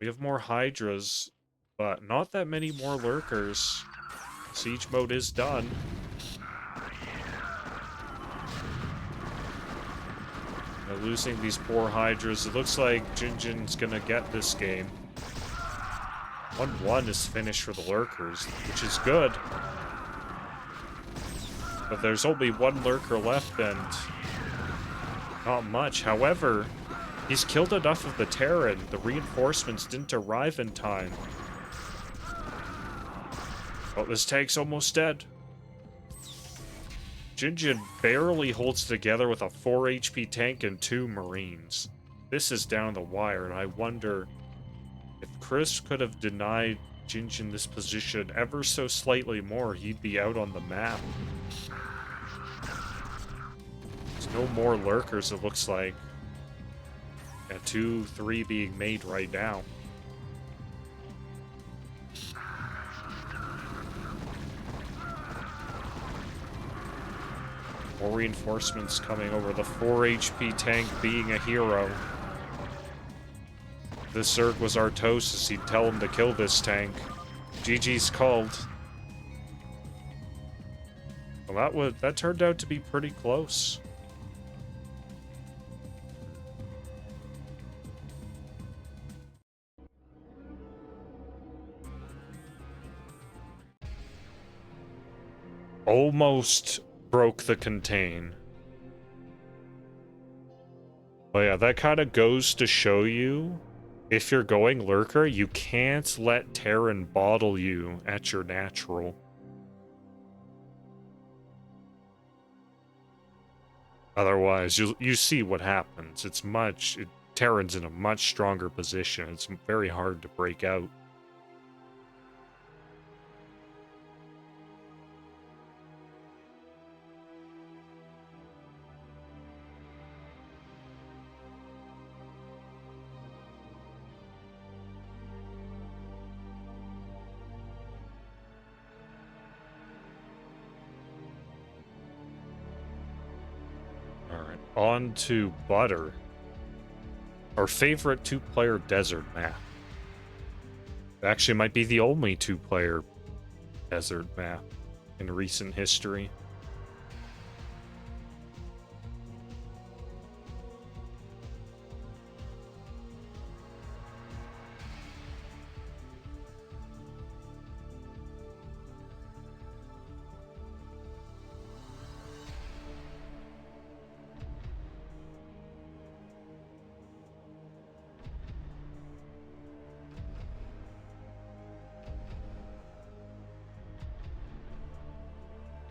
We have more Hydras, but not that many more lurkers. Siege mode is done. Losing these poor Hydras. It looks like Jinjin's gonna get this game. 1-1 is finished for the lurkers, which is good. But there's only one lurker left and not much. However, he's killed enough of the Terran. The reinforcements didn't arrive in time. Oh, this tank's almost dead. Jinjin barely holds together with a 4 HP tank and 2 Marines. This is down the wire, and I wonder if Chris could have denied Jinjin this position ever so slightly more, he'd be out on the map. There's no more lurkers, it looks like. Yeah, 2, 3 being made right now. More reinforcements coming over, the 4 HP tank being a hero. If this Zerg was Arttaaz, he'd tell him to kill this tank. GG's called. Well, that turned out to be pretty close. Almost broke the contain. But yeah, that kind of goes to show you, if you're going lurker, you can't let Terran bottle you at your natural. Otherwise, you see what happens. Terran's in a much stronger position. It's very hard to break out. On to Butter. Our favorite 2-player desert map. It actually might be the only 2-player desert map in recent history.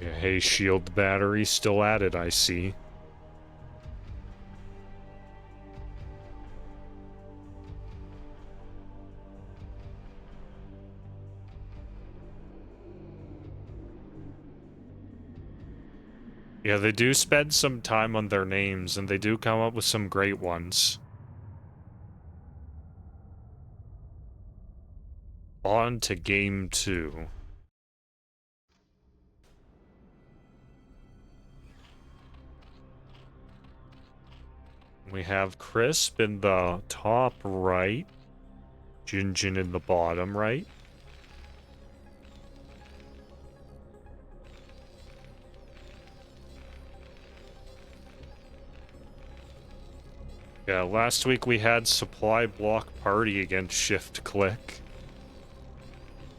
Yeah, hey, shield battery still at it, I see. Yeah, they do spend some time on their names, and they do come up with some great ones. On to game 2. We have Crisp in the top right, Jinjin in the bottom right. Yeah, last week we had Supply Block Party against Shift Clique.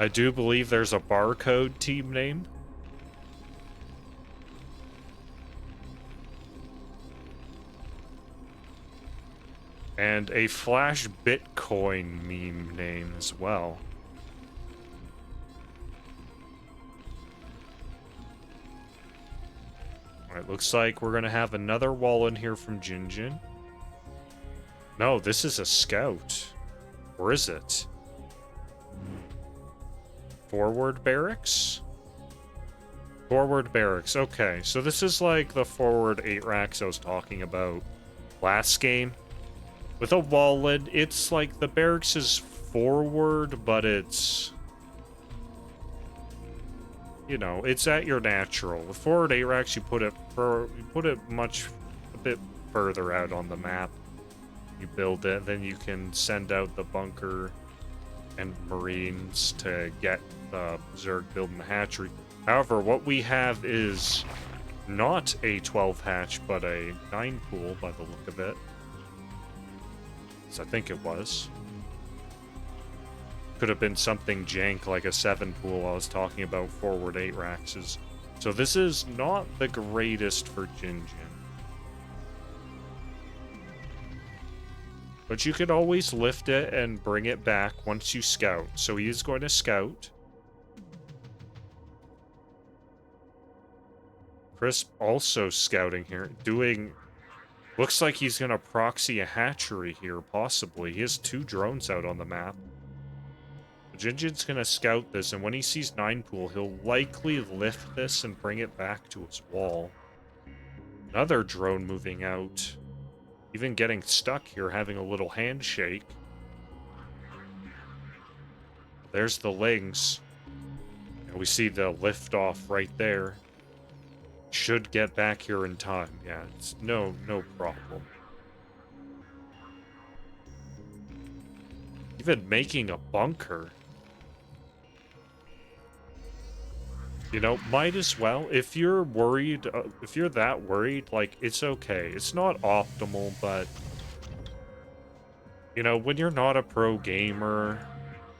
I do believe there's a barcode team name. And a Flash Bitcoin meme name as well. Alright, looks like we're gonna have another wall in here from Jinjin. No, this is a scout. Or is it? Forward barracks? Forward barracks, okay. So this is like the forward 8 racks I was talking about last game. With a wall lid, it's like the barracks is forward, but it's... You know, it's at your natural. With forward 8 racks, you put it a bit further out on the map. You build it, then you can send out the bunker and Marines to get the Zerg building the hatchery. However, what we have is not a 12 hatch, but a 9 pool by the look of it. So I think it was. Could have been something jank like a 7 pool I was talking about. Forward 8 racks is So this is not the greatest for Jinjin. But you can always lift it and bring it back once you scout. So he is going to scout. Crisp also scouting here. Looks like he's going to proxy a hatchery here, possibly. He has 2 drones out on the map. Jinjin's going to scout this, and when he sees 9 pool, he'll likely lift this and bring it back to his wall. Another drone moving out. Even getting stuck here, having a little handshake. There's the Lings. And we see the lift-off right there. Should get back here in time. Yeah, it's no problem. Even making a bunker. You know, might as well. If you're worried, if you're that worried, like, it's okay. It's not optimal, but... You know, when you're not a pro gamer,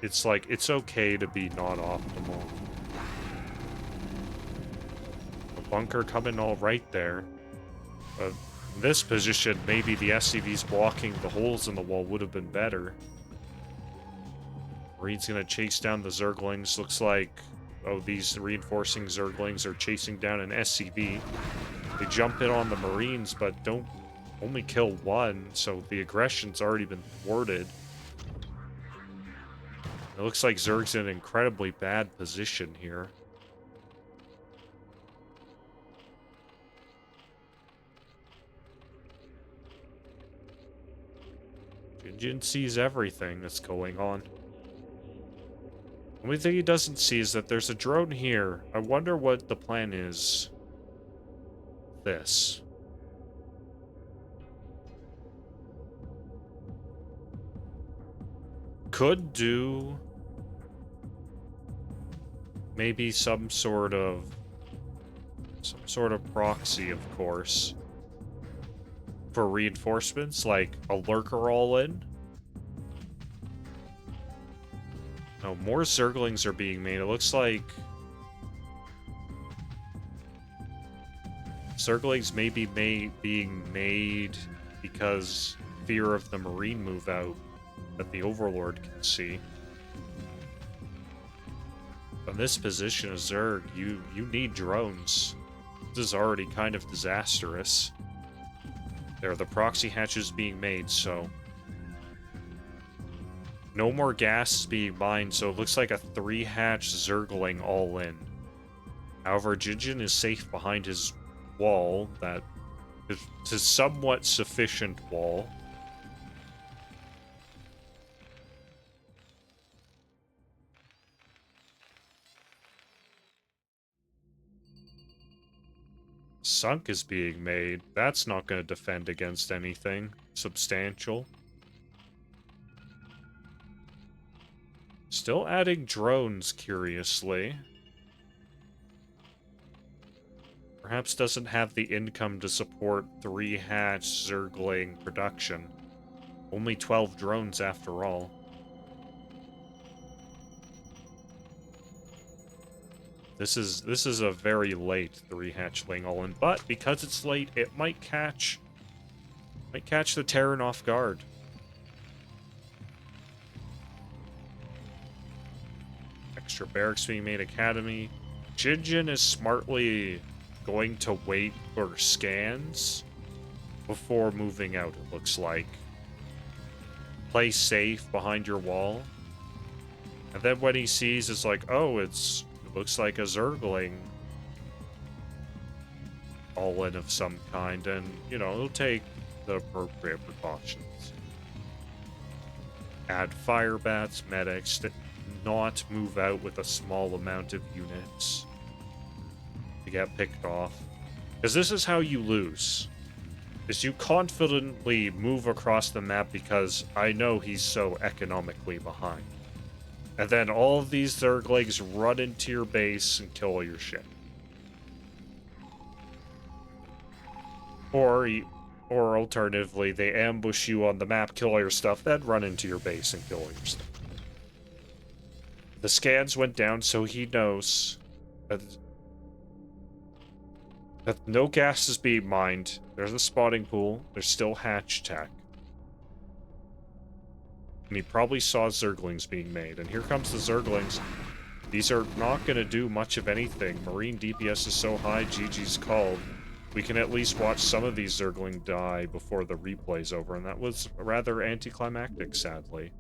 it's like, it's okay to be not optimal. A bunker coming all right there. In this position, maybe the SCVs blocking the holes in the wall would have been better. Marine's gonna chase down the Zerglings. Looks like... Oh, these reinforcing Zerglings are chasing down an SCV. They jump in on the Marines, but don't only kill 1, so the aggression's already been thwarted. It looks like Zerg's in an incredibly bad position here. Jinjin sees everything that's going on. The only thing he doesn't see is that there's a drone here. I wonder what the plan is. This. Could do... maybe some sort of proxy, of course. For reinforcements, like a lurker all in. No, more Zerglings are being made. It looks like... Zerglings may be being made because fear of the Marine move out that the Overlord can see. In this position of Zerg, you need drones. This is already kind of disastrous. There are the proxy hatches being made, so... No more gas being mined, so it looks like a 3-hatch Zergling all in. However, Jinjin is safe behind his wall, that is a somewhat sufficient wall. Sunk is being made. That's not going to defend against anything substantial. Still adding drones, curiously. Perhaps doesn't have the income to support 3-hatch Zergling production. Only 12 drones after all. This is a very late 3-hatchling all-in, but because it's late, it might catch the Terran off guard. Extra barracks being made academy. Jinjin is smartly going to wait for scans before moving out, it looks like. Play safe behind your wall. And then when he sees, it's like, oh, it looks like a Zergling all-in of some kind, and, you know, he'll take the appropriate precautions. Add fire bats, medics, to not move out with a small amount of units to get picked off. Because this is how you lose. Is you confidently move across the map because I know he's so economically behind. And then all of these Zerglings run into your base and kill all your shit. Or alternatively, they ambush you on the map, kill all your stuff, then run into your base and kill all your stuff. The scans went down, so he knows that That no gas is being mined. There's a spotting pool. There's still hatch tech. And he probably saw Zerglings being made. And here comes the Zerglings. These are not going to do much of anything. Marine DPS is so high, GG's called. We can at least watch some of these Zergling die before the replay's over, and that was rather anticlimactic, sadly.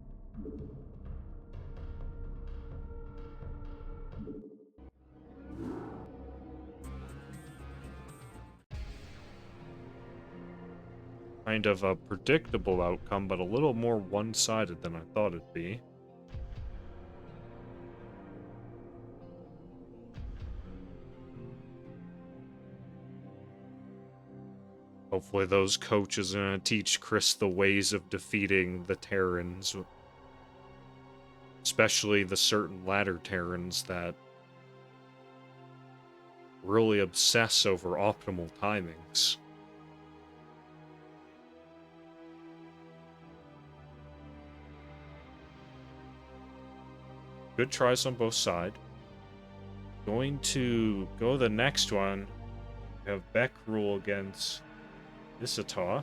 Kind of a predictable outcome, but a little more one-sided than I thought it'd be. Hopefully those coaches are going to teach Chris the ways of defeating the Terrans. Especially the certain ladder Terrans that really obsess over optimal timings. Good tries on both sides. Going to go the next one. We have Bekrul against Disitak.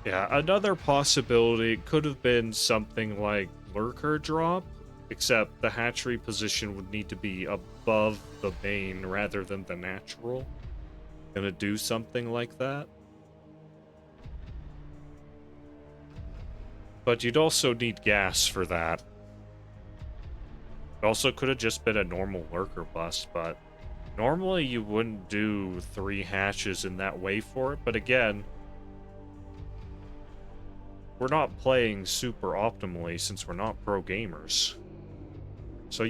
Yeah, another possibility could have been something like Lurker drop, except the hatchery position would need to be above the main rather than the natural. Gonna do something like that. But you'd also need gas for that. It also could have just been a normal Lurker bust, but normally you wouldn't do 3 hatches in that way for it, but again, we're not playing super optimally since we're not pro gamers. So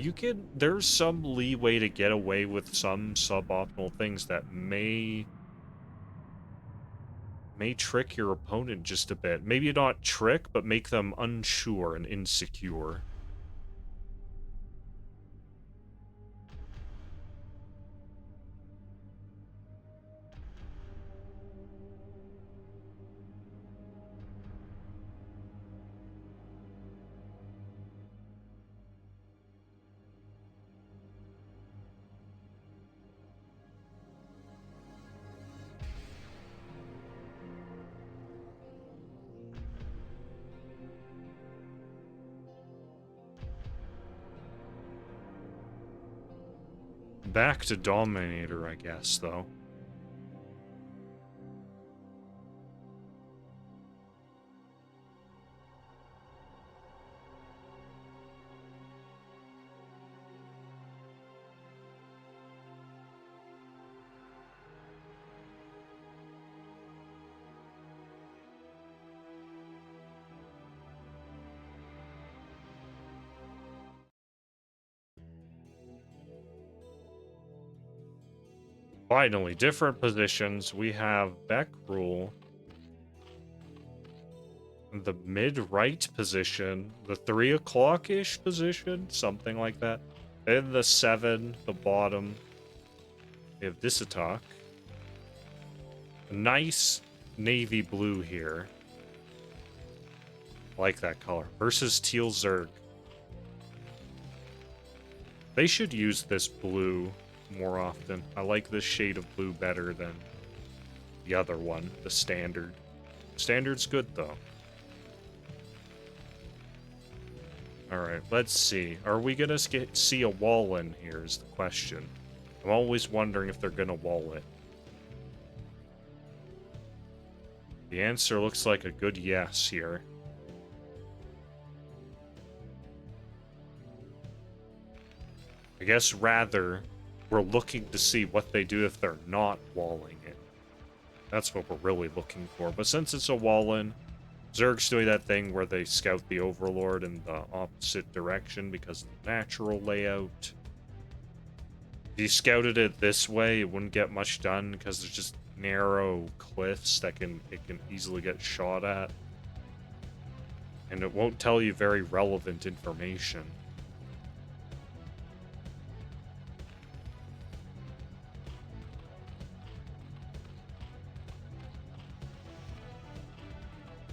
there's some leeway to get away with some suboptimal things that may trick your opponent just a bit. Maybe not trick, but make them unsure and insecure. Back to Dominator, I guess, though. Finally, different positions. We have Bekrul in the mid-right position, the 3 o'clock-ish position, something like that. In the 7, the bottom, we have Disitak. Nice navy blue here. Like that color. Versus Teal Zerg. They should use this blue more often. I like this shade of blue better than the other one, the standard. Standard's good, though. Alright, let's see. Are we gonna see a wall in here is the question. I'm always wondering if they're gonna wall it. The answer looks like a good yes here. I guess rather, we're looking to see what they do if they're not walling it. That's what we're really looking for. But since it's a wall-in, Zerg's doing that thing where they scout the Overlord in the opposite direction because of the natural layout. If you scouted it this way, it wouldn't get much done because there's just narrow cliffs that it can easily get shot at. And it won't tell you very relevant information.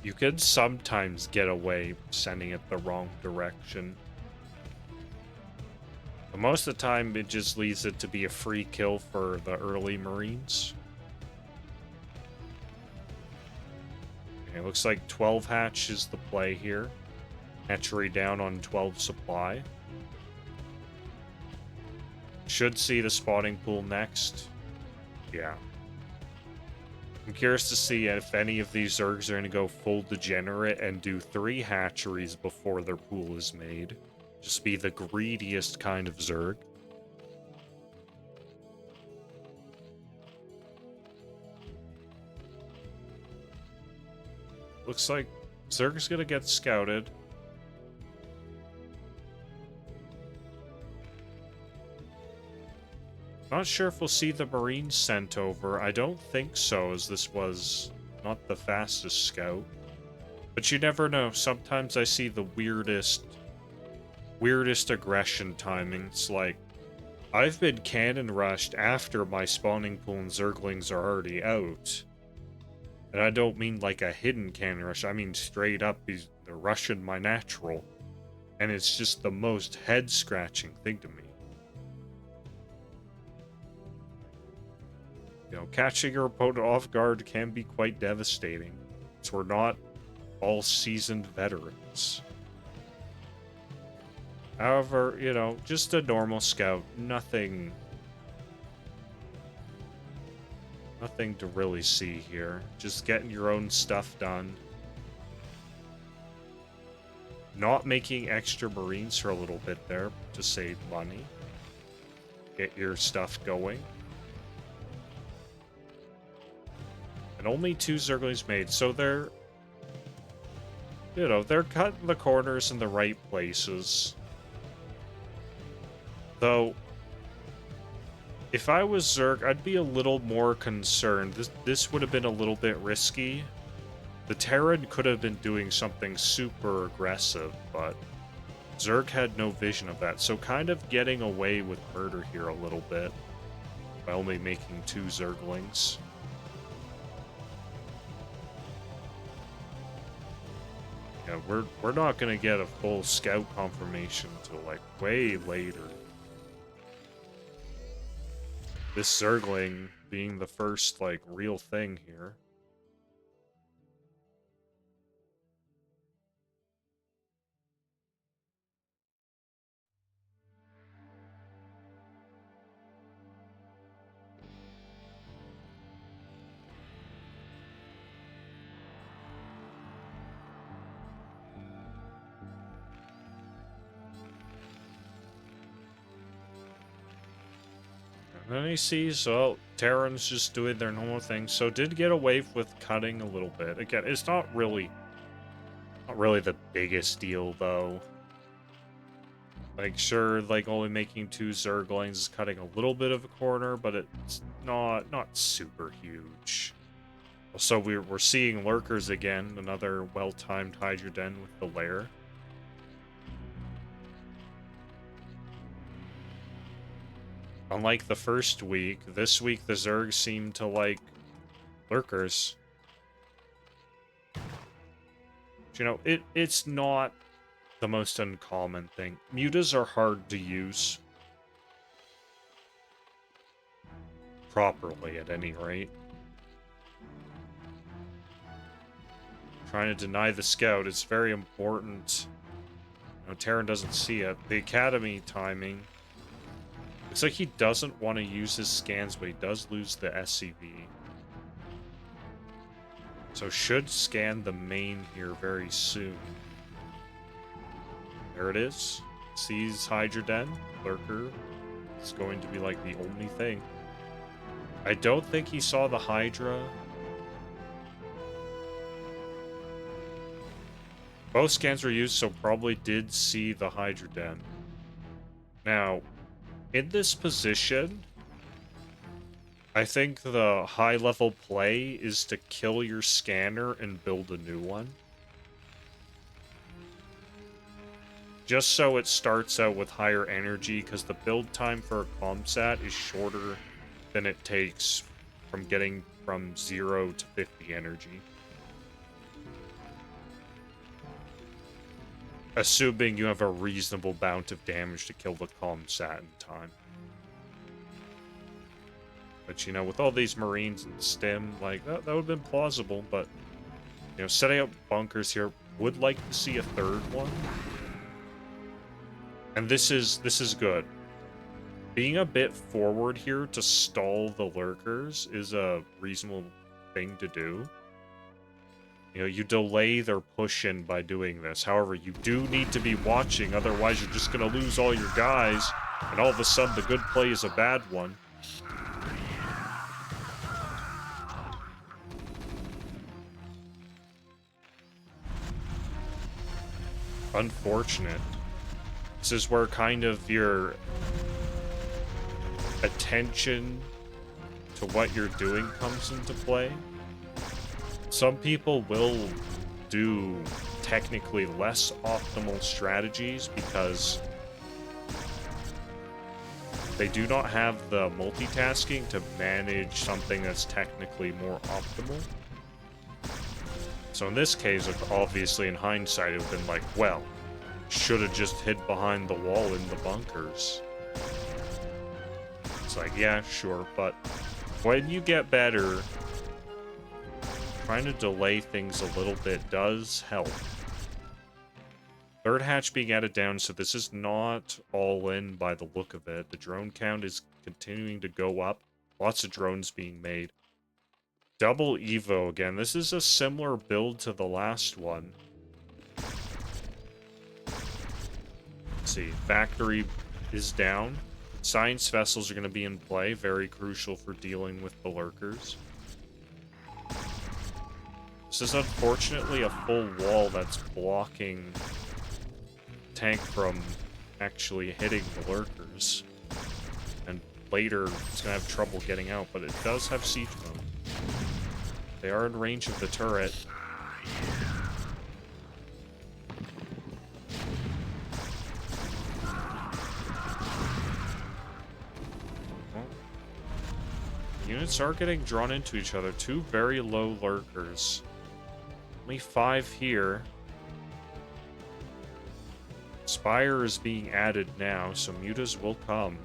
You can sometimes get away sending it the wrong direction. But most of the time, it just leaves it to be a free kill for the early Marines. Okay, it looks like 12 hatch is the play here. Hatchery down on 12 supply. Should see the spawning pool next. Yeah. I'm curious to see if any of these Zergs are going to go full degenerate and do 3 hatcheries before their pool is made. Just be the greediest kind of Zerg. Looks like Zerg's going to get scouted. Not sure if we'll see the Marines sent over. I don't think so, as this was not the fastest scout. But you never know. Sometimes I see the weirdest aggression timings. Like, I've been cannon rushed after my spawning pool and Zerglings are already out. And I don't mean like a hidden cannon rush. I mean straight up, they're rushing my natural. And it's just the most head-scratching thing to me. You know, catching your opponent off guard can be quite devastating. So we're not all seasoned veterans. However, you know, just a normal scout. Nothing to really see here. Just getting your own stuff done. Not making extra Marines for a little bit there to save money. Get your stuff going. And only 2 Zerglings made, so they're... You know, they're cutting the corners in the right places. Though, if I was Zerg, I'd be a little more concerned. This would have been a little bit risky. The Terran could have been doing something super aggressive, but Zerg had no vision of that. So kind of getting away with murder here a little bit by only making 2 Zerglings. Yeah, we're not gonna get a full scout confirmation until like way later. This Zergling being the first like real thing here. And then he sees, oh, Terran's just doing their normal thing, so did get away with cutting a little bit. Again, it's not really the biggest deal, though. Like, sure, like, only making 2 Zerglings is cutting a little bit of a corner, but it's not super huge. So we're seeing Lurkers again, another well-timed Hydra Den with the lair. Unlike the first week, this week the Zergs seem to like Lurkers. You know, it's not the most uncommon thing. Mutas are hard to use. Properly, at any rate. Trying to deny the scout is very important. You know, Terran doesn't see it. The Academy timing. Looks like he doesn't want to use his scans, but he does lose the SCV. So should scan the main here very soon. There it is. Sees Hydra Den. Lurker. It's going to be like the only thing. I don't think he saw the Hydra. Both scans were used, so probably did see the Hydra Den. Now, in this position, I think the high-level play is to kill your scanner and build a new one. Just so it starts out with higher energy, because the build time for a comsat is shorter than it takes from getting from 0 to 50 energy. Assuming you have a reasonable amount of damage to kill the comsat in time. But, you know, with all these Marines and Stim, like, that would have been plausible, but, you know, setting up bunkers here, would like to see a third one. And this is good. Being a bit forward here to stall the lurkers is a reasonable thing to do. You know, you delay their push-in by doing this. However, you do need to be watching, otherwise you're just going to lose all your guys, and all of a sudden the good play is a bad one. Unfortunate. This is where kind of your attention to what you're doing comes into play. Some people will do technically less optimal strategies because they do not have the multitasking to manage something that's technically more optimal. So in this case, obviously in hindsight, it would have been like, well, should have just hid behind the wall in the bunkers. It's like, yeah, sure, but when you get better, trying to delay things a little bit does help. Third hatch being added down, so this is not all in by the look of it. The drone count is continuing to go up. Lots of drones being made. Double Evo again. This is a similar build to the last one. Let's see. Factory is down. Science vessels are going to be in play. Very crucial for dealing with the lurkers. This is unfortunately a full wall that's blocking tank from actually hitting the lurkers. And later, it's going to have trouble getting out, but it does have siege mode. They are in range of the turret. Well, units are getting drawn into each other. Two very low lurkers. Only 5 here. Spire is being added now, so mutas will come.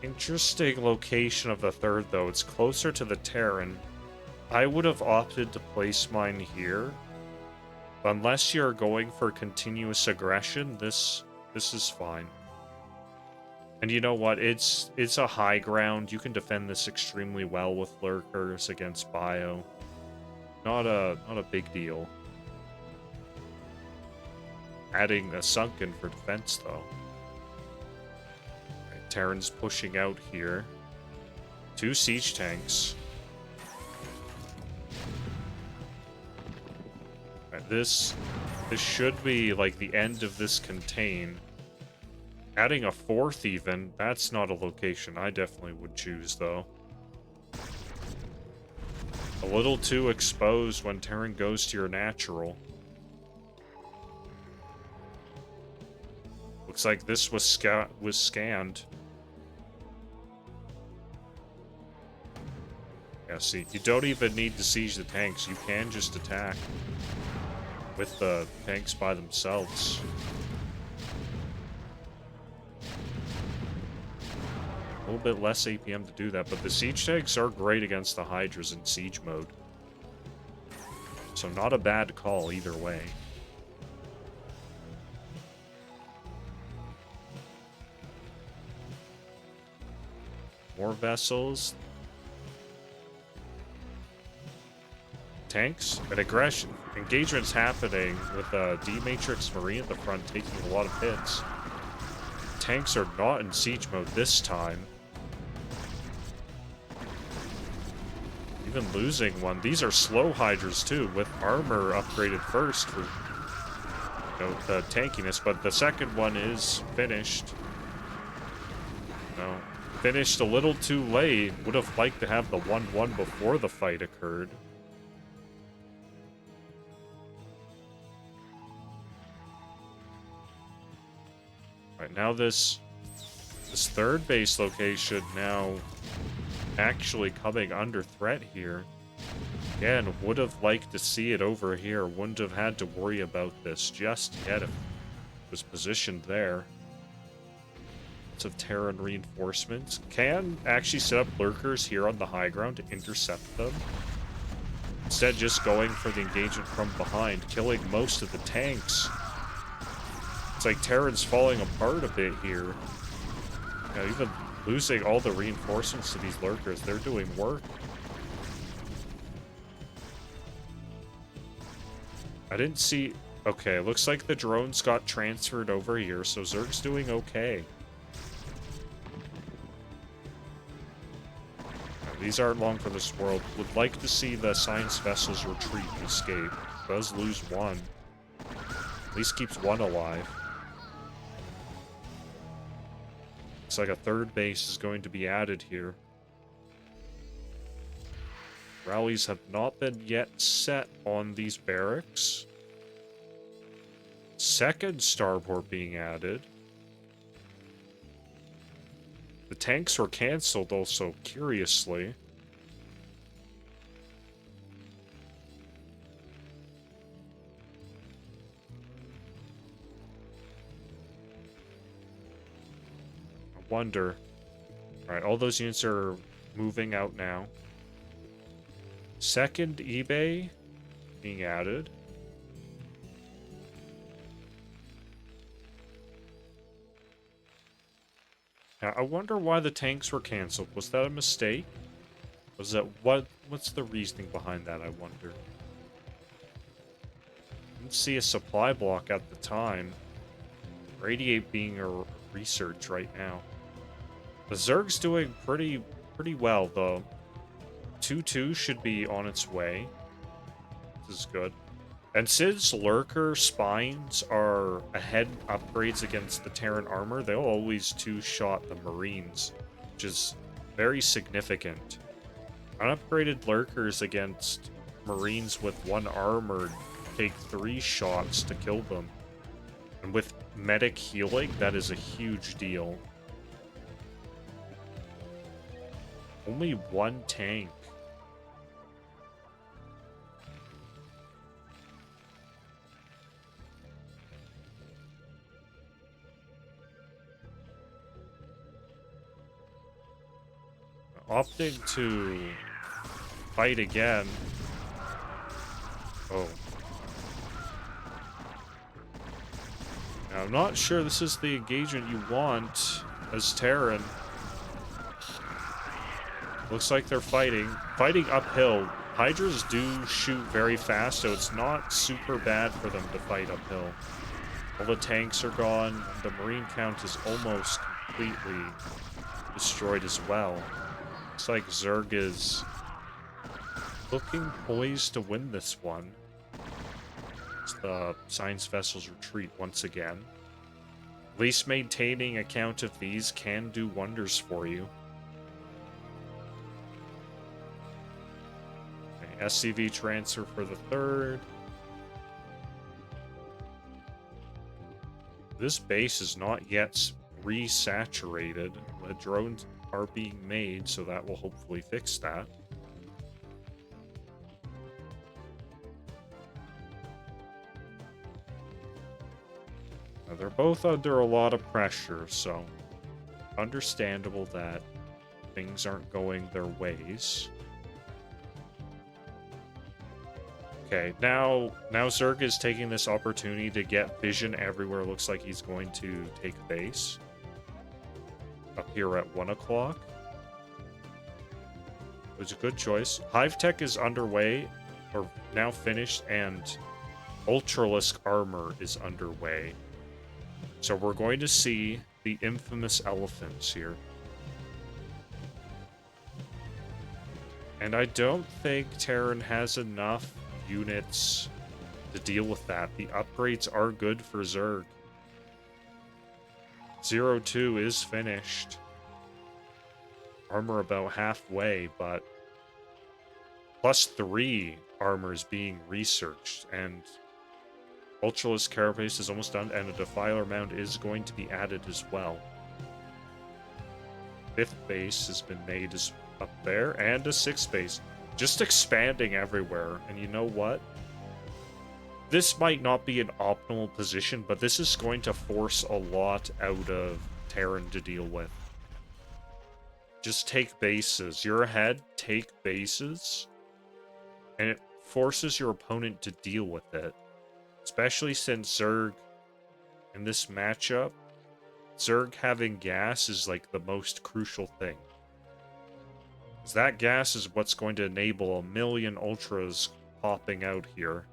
Interesting location of the third, though. It's closer to the Terran. I would have opted to place mine here. But unless you're going for continuous aggression, this is fine. And you know what? It's a high ground. You can defend this extremely well with lurkers against bio. Not a big deal. Adding a sunken for defense, though. Right, Terran's pushing out here. 2 siege tanks. Right, this should be like the end of this contain. Adding a 4th even, that's not a location I definitely would choose, though. A little too exposed when Terran goes to your natural. Looks like this was scanned. Yeah, see, you don't even need to siege the tanks. You can just attack with the tanks by themselves. A little bit less APM to do that, but the siege tanks are great against the Hydras in siege mode. So not a bad call either way. More vessels. Tanks and aggression. Engagements happening with a D-Matrix Marine at the front taking a lot of hits. Tanks are not in siege mode this time. Even losing one. These are slow Hydras too, with armor upgraded first for, you know, the tankiness, but the second one is finished. No. Finished a little too late. Would have liked to have the 1-1 before the fight occurred. now this third base location now actually coming under threat here. Again, would have liked to see it over here. Wouldn't have had to worry about this just yet if it was positioned there. Lots of Terran reinforcements. Can actually set up lurkers here on the high ground to intercept them. Instead, just going for the engagement from behind, killing most of the tanks. It's like Terran's falling apart a bit here. Even losing all the reinforcements to these lurkers, they're doing work. I didn't see... Okay, looks like the drones got transferred over here, so Zerg's doing okay. Now, these aren't long for this world. Would like to see the science vessels retreat and escape. Does lose one. At least keeps one alive. Looks like a third base is going to be added here. Rallies have not been yet set on these barracks. Second starport being added. The tanks were cancelled also, curiously. I wonder. Alright, all those units are moving out now. Second eBay being added. Now, I wonder why the tanks were cancelled. Was that a mistake? Was that what's the reasoning behind that, I wonder? Didn't see a supply block at the time. Radiate being a research right now. The Zerg's doing pretty well though. 2-2 should be on its way. This is good. And since Lurker Spines are ahead upgrades against the Terran armor, they'll always two-shot the Marines, which is very significant. Unupgraded Lurkers against Marines with one armor take 3 shots to kill them. And with medic healing, that is a huge deal. Only one tank. Opting to fight again. Oh. Now, I'm not sure this is the engagement you want as Terran. Looks like they're fighting uphill. Hydras do shoot very fast, so it's not super bad for them to fight uphill. All the tanks are gone. The Marine count is almost completely destroyed as well. Looks like Zerg is looking poised to win this one. It's the science vessels retreat once again. At least maintaining a count of these can do wonders for you. Okay, SCV transfer for the third. This base is not yet resaturated. The drones are being made, so that will hopefully fix that. Now, they're both under a lot of pressure, so understandable that things aren't going their ways. Okay, now Zerg is taking this opportunity to get vision everywhere. Looks like he's going to take base. Up here at 1 o'clock. It was a good choice. Hive Tech is underway, or now finished, and Ultralisk Armor is underway. So we're going to see the infamous elephants here. And I don't think Terran has enough units to deal with that. The upgrades are good for Zerg. 0-2 is finished. Armor about halfway, but +3 armor is being researched, and Ultralisk Carapace is almost done, and a Defiler Mound is going to be added as well. 5th base has been made as up there, and a 6th base. Just expanding everywhere, and you know what? This might not be an optimal position, but this is going to force a lot out of Terran to deal with. Just take bases. You're ahead, take bases, and it forces your opponent to deal with it. Especially since Zerg, in this matchup, Zerg having gas is like the most crucial thing. Because that gas is what's going to enable a million Ultras popping out here.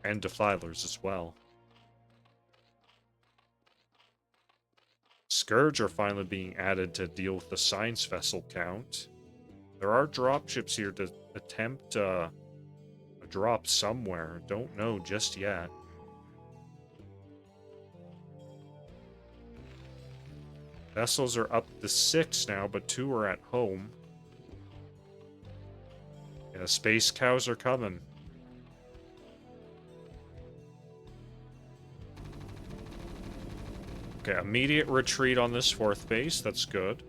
And Defilers as well. Scourge are finally being added to deal with the Science Vessel count. There are dropships here to attempt a drop somewhere. Don't know just yet. Vessels are up to 6 now, but 2 are at home. Yeah, space cows are coming. Okay, immediate retreat on this 4th base. That's good.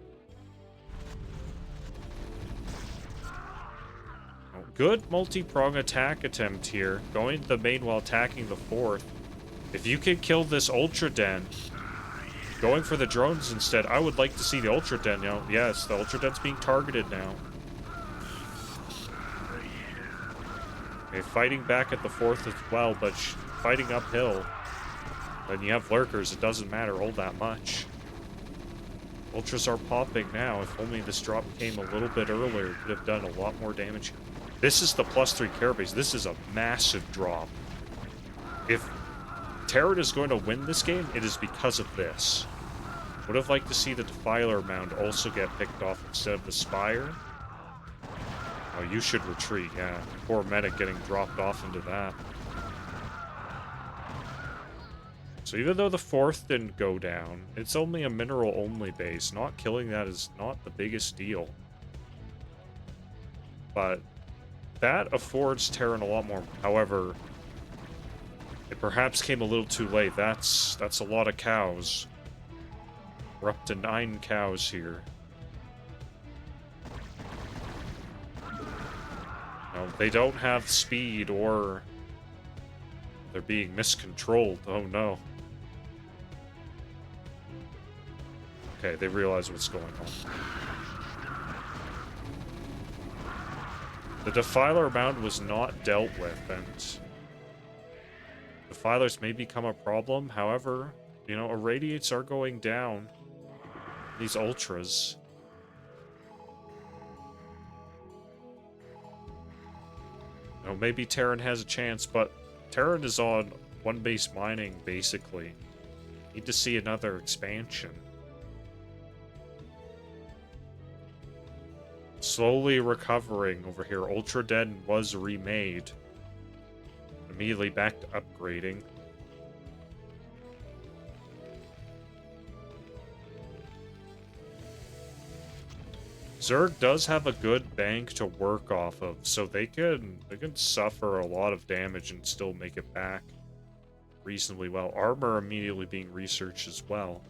Oh, good multi-prong attack attempt here. Going to the main while attacking the 4th. If you could kill this Ultra Den, going for the drones instead, I would like to see the Ultra Den now. Yes, the Ultra Den's being targeted now. Okay, fighting back at the 4th as well, but fighting uphill. When you have lurkers, it doesn't matter all that much. Ultras are popping now. If only this drop came a little bit earlier, it could have done a lot more damage. This is the +3 Carapace. This is a massive drop. If Terran is going to win this game, it is because of this. Would have liked to see the Defiler Mound also get picked off instead of the Spire. Oh, you should retreat, yeah. Poor medic getting dropped off into that. So even though the 4th didn't go down, it's only a mineral-only base. Not killing that is not the biggest deal. But that affords Terran a lot more. However, it perhaps came a little too late. That's a lot of cows. We're up to 9 cows here. No, they don't have speed, or they're being miscontrolled. Oh no. Okay, they realize what's going on. The Defiler Mound was not dealt with, and Defilers may become a problem. However, you know, Irradiates are going down. These Ultras. You know, maybe Terran has a chance, but Terran is on 1 base mining, basically. Need to see another expansion. Slowly recovering over here. Ultra Den was remade. Immediately back to upgrading. Zerg does have a good bank to work off of, so they can suffer a lot of damage and still make it back reasonably well. Armor immediately being researched as well.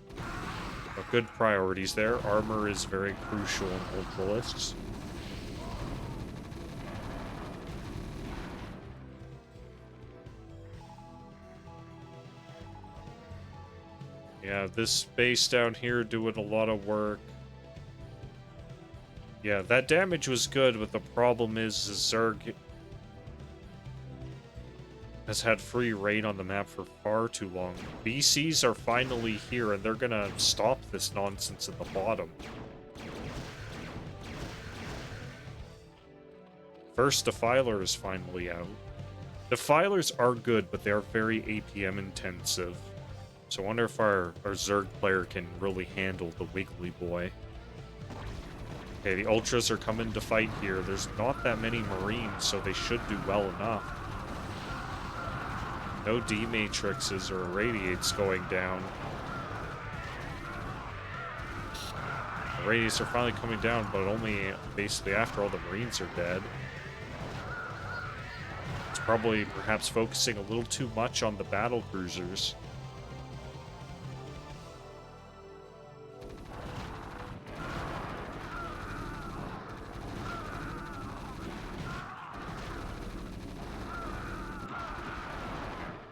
But good priorities there. Armor is very crucial in Ultralisks. Yeah, this base down here doing a lot of work. Yeah, that damage was good, but the problem is Zerg has had free reign on the map for far too long. BCs are finally here, and they're gonna stop this nonsense at the bottom. First Defiler is finally out. Defilers are good, but they are very APM intensive. So I wonder if our Zerg player can really handle the Wiggly Boy. Okay, the Ultras are coming to fight here. There's not that many Marines, so they should do well enough. No D-Matrixes or Irradiates going down. Irradiates are finally coming down, but only basically after all the Marines are dead. It's Probably perhaps focusing a little too much on the battle cruisers.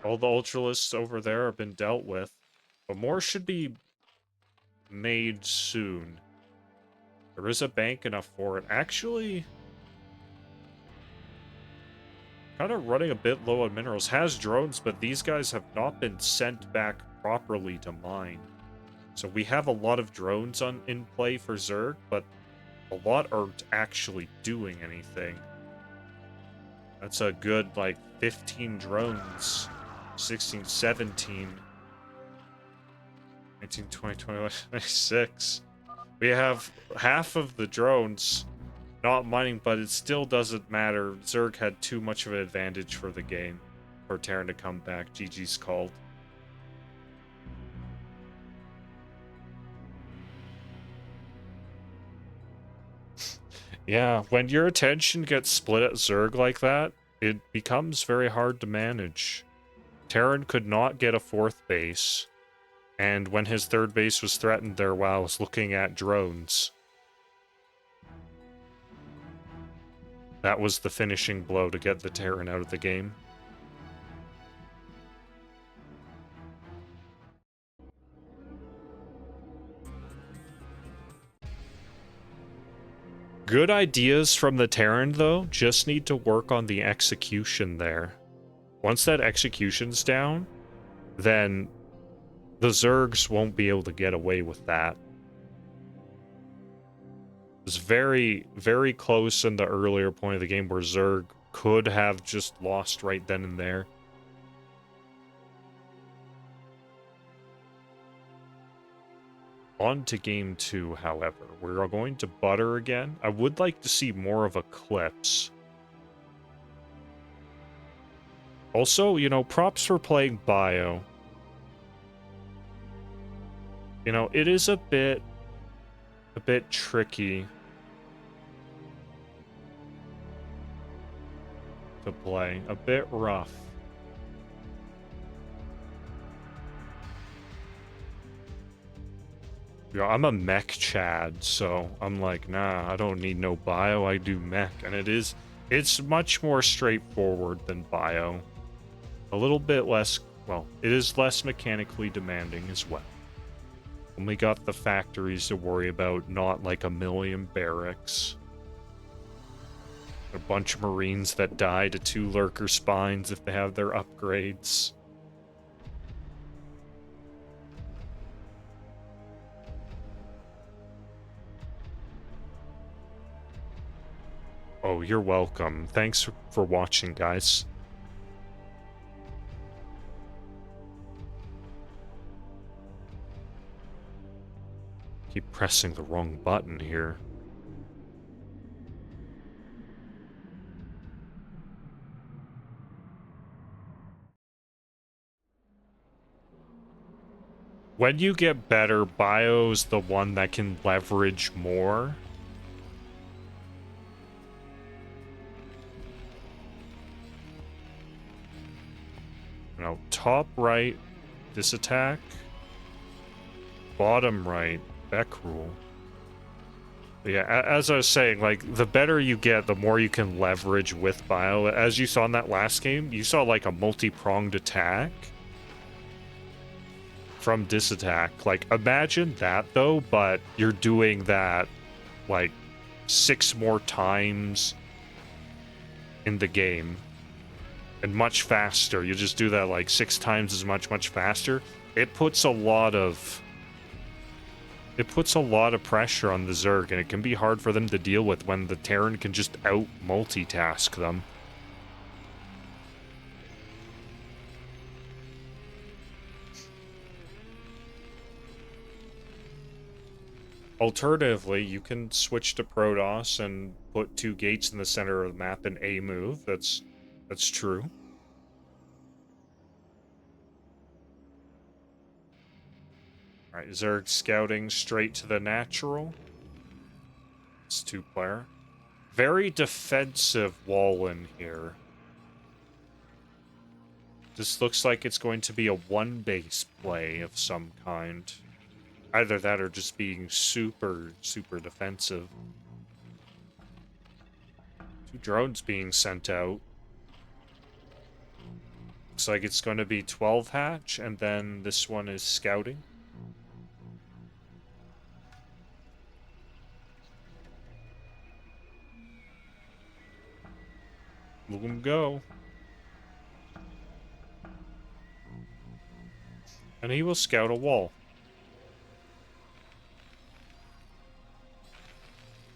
All the Ultralists over there have been dealt with, but more should be made soon. There is a bank enough for it. Actually, kind of running a bit low on minerals. Has drones, but these guys have not been sent back properly to mine. So we have a lot of drones in play for Zerg, but a lot aren't actually doing anything. That's a good, like, 15 drones. 16, 17. 19, 20, 21, 26. We have half of the drones not mining, but it still doesn't matter. Zerg had too much of an advantage for the game. For Terran to come back. GG's called. Yeah, when your attention gets split at Zerg like that, it becomes very hard to manage. Terran could not get a 4th base, and when his 3rd base was threatened there while I was looking at drones. That was the finishing blow to get the Terran out of the game. Good ideas from the Terran, though, just need to work on the execution there. Once that execution's down, then the Zergs won't be able to get away with that. It was very, very close in the earlier point of the game where Zerg could have just lost right then and there. On to game 2, however. We're going to butter again. I would like to see more of Eclipse. Also, you know, props for playing Bio. You know, it is a bit tricky to play. A bit rough. Yeah, I'm a mech Chad, so I'm like, nah, I don't need no bio, I do mech. And it's much more straightforward than bio. A little bit less, well, it is less mechanically demanding as well. Only got the factories to worry about, not like a million barracks. A bunch of Marines that die to 2 Lurker Spines if they have their upgrades. Oh, you're welcome. Thanks for watching, guys. Keep pressing the wrong button here. When you get better, bio's the one that can leverage more. You know, top right, Disitak. Bottom right, Bekrul. Yeah, as I was saying, like, the better you get, the more you can leverage with bio. As you saw in that last game, you saw, like, a multi-pronged attack from Disitak. Like, imagine that, though, but you're doing that, like, 6 more times in the game. And much faster. You just do that, like, 6 times as much faster. It puts a lot of pressure on the Zerg, and it can be hard for them to deal with when the Terran can just out-multitask them. Alternatively, you can switch to Protoss and put 2 gates in the center of the map in A move. That's true. Alright, Zerg scouting straight to the natural. It's 2-player. Very defensive wall in here. This looks like it's going to be a one base play of some kind. Either that or just being super, super defensive. 2 drones being sent out. Looks like it's going to be 12 hatch, and then this one is scouting. Let him go. And he will scout a wall.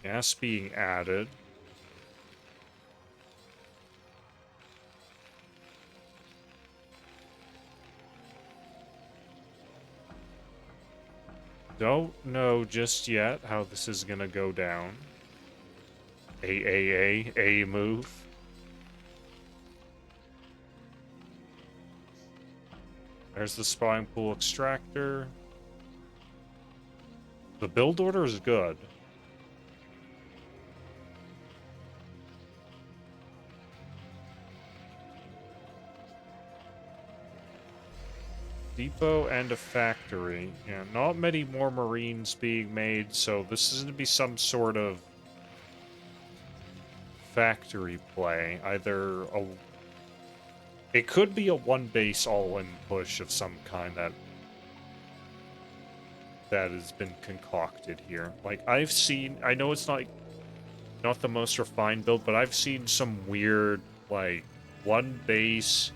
Gas being added. Don't know just yet how this is gonna go down. A move. There's the spawning pool extractor. The build order is good. Depot and a factory. Yeah, not many more marines being made, so this is going to be some sort of factory play. Either a... It could be a one base all-in push of some kind that has been concocted here. Like, I've seen... I know it's not the most refined build, but I've seen some weird, like, one base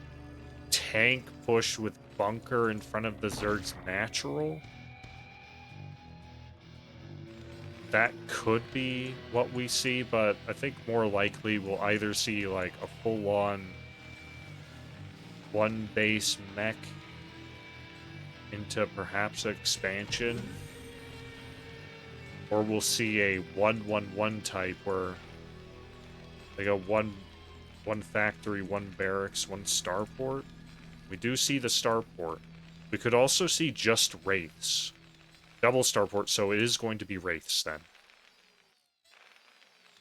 tank push with bunker in front of the Zerg's natural. That could be what we see, but I think more likely we'll either see like a full-on one base mech into perhaps expansion, or we'll see a 1-1-1 type where they go one factory, one barracks, one starport. We do see the starport. We could also see just wraiths. Double starport, so it is going to be wraiths then.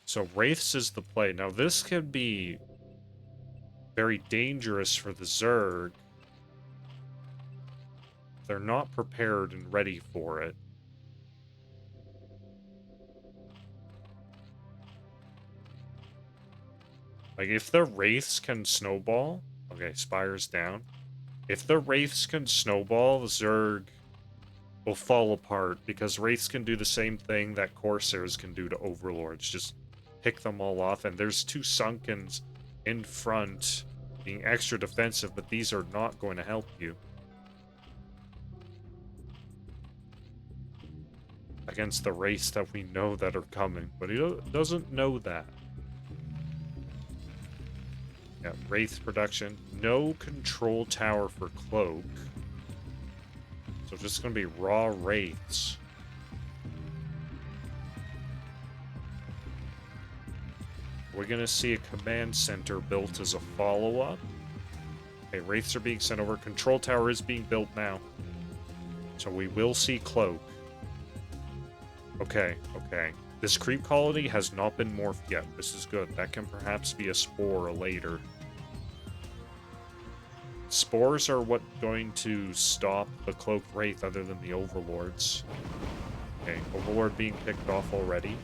So wraiths is the play. Now this can be very dangerous for the Zerg. They're not prepared and ready for it. Like, if the wraiths can snowball... Okay, Spire's down. If the wraiths can snowball, Zerg will fall apart, because wraiths can do the same thing that Corsairs can do to overlords. Just pick them all off, and there's 2 Sunkens in front being extra defensive, but these are not going to help you against the wraiths that we know that are coming, but he doesn't know that. Yeah, Wraith production. No control tower for Cloak. So just going to be raw Wraiths. We're going to see a command center built as a follow-up. Okay, Wraiths are being sent over. Control tower is being built now. So we will see Cloak. Okay, okay. This creep colony has not been morphed yet. This is good. That can perhaps be a spore later. Spores are what going to stop the Cloak Wraith other than the Overlords. Okay, Overlord being picked off already.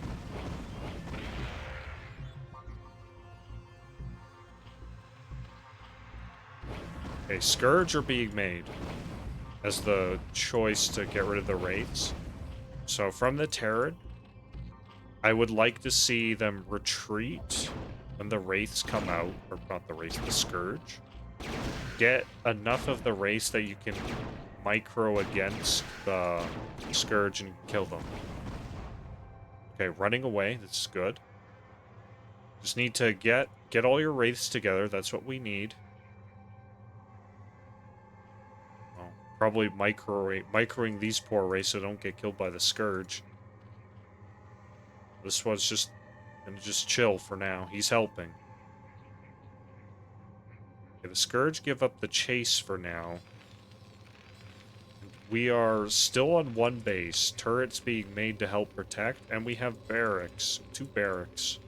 Okay, Scourge are being made as the choice to get rid of the Wraiths. So from the Terran, I would like to see them retreat when the Wraiths come out, or not the Wraiths, the Scourge. Get enough of the Wraiths that you can micro against the Scourge and kill them. Okay, running away, that's good. Just need to get all your Wraiths together, that's what we need. Well, probably microing these poor Wraiths so they don't get killed by the Scourge. This one's just gonna just chill for now. He's helping. Okay, the Scourge give up the chase for now. We are still on one base. Turrets being made to help protect, and we have barracks. 2 barracks.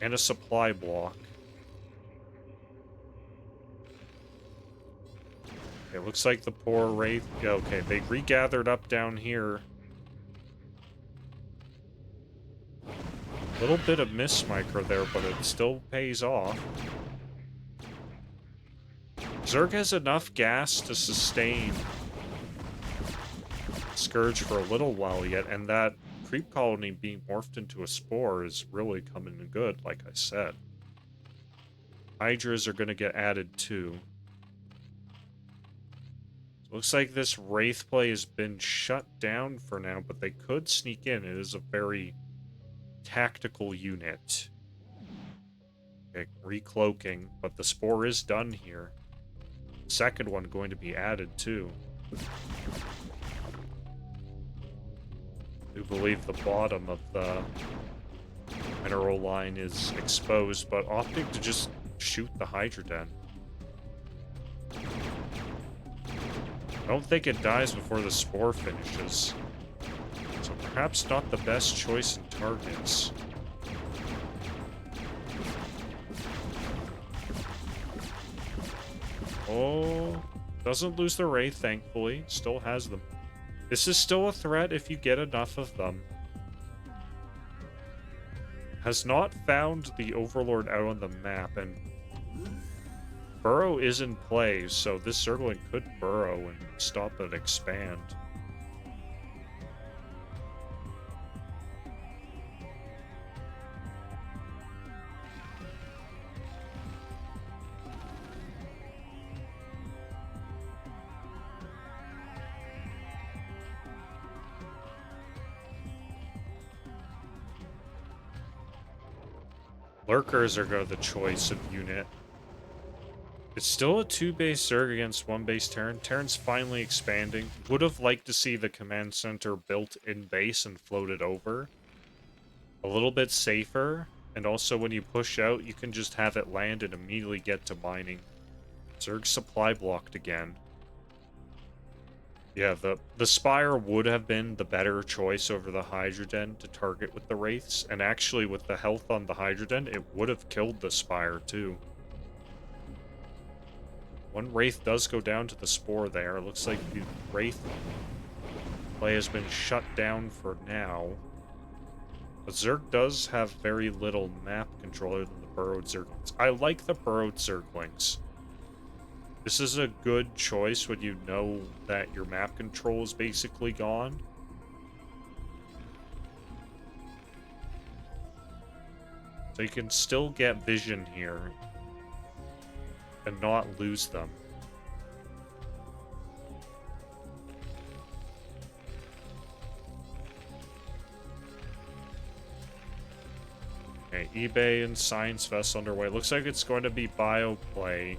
And a supply block. It looks like the poor Wraith... Yeah, okay, they regathered up down here. A little bit of miss micro there, but it still pays off. Zerg has enough gas to sustain Scourge for a little while yet, and that creep colony being morphed into a spore is really coming in good, like I said. Hydras are going to get added too. So looks like this Wraith play has been shut down for now, but they could sneak in. It is a very tactical unit. Okay, recloaking, but the spore is done here. Second one going to be added too. I do believe the bottom of the mineral line is exposed, but opting to just shoot the Hydra Den. I don't think it dies before the spore finishes. So perhaps not the best choice in targets. Oh, doesn't lose the Wraith, thankfully. Still has them. This is still a threat if you get enough of them. Has not found the Overlord out on the map, and Burrow is in play, so this Zergling could burrow and stop and expand. Lurkers are the choice of unit. It's still a 2-base Zerg against 1-base Terran. Terran's finally expanding. Would have liked to see the command center built in base and floated over. A little bit safer, and also when you push out, you can just have it land and immediately get to mining. Zerg supply blocked again. Yeah, the Spire would have been the better choice over the Hydra Den to target with the Wraiths, and actually with the health on the Hydra Den, it would have killed the Spire too. One Wraith does go down to the Spore there. It looks like the Wraith play has been shut down for now. But Zerg does have very little map control other than the burrowed Zerglings. I like the burrowed Zerglings. This is a good choice when you know that your map control is basically gone. So you can still get vision here and not lose them. Okay, eBay and Science Fest underway. Looks like it's going to be bio play.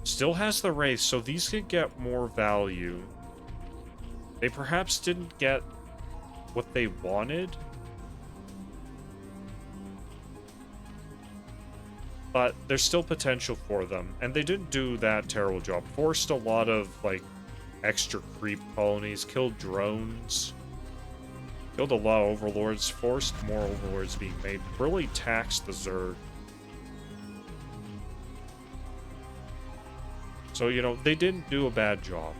Still has the Wraith, so these could get more value. They perhaps didn't get what they wanted, but there's still potential for them, and they didn't do that terrible job. Forced a lot of, like, extra creep colonies, killed drones, killed a lot of overlords, forced more overlords being made, really taxed the Zerg. So, you know, they didn't do a bad job.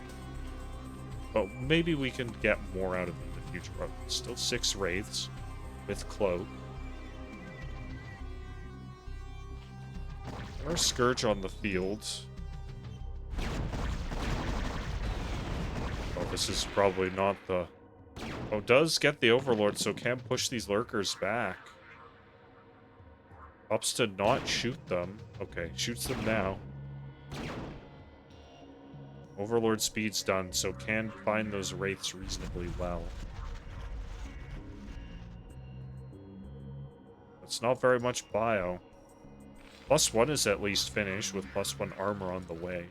But maybe we can get more out of them in the future. But still 6 Wraiths with Cloak. There's Scourge on the field. Oh, this is probably not the... Oh, does get the Overlord, so can push these Lurkers back. Opts to not shoot them. Okay, shoots them now. Overlord speed's done, so can find those Wraiths reasonably well. It's not very much bio. +1 is at least finished, with +1 armor on the way.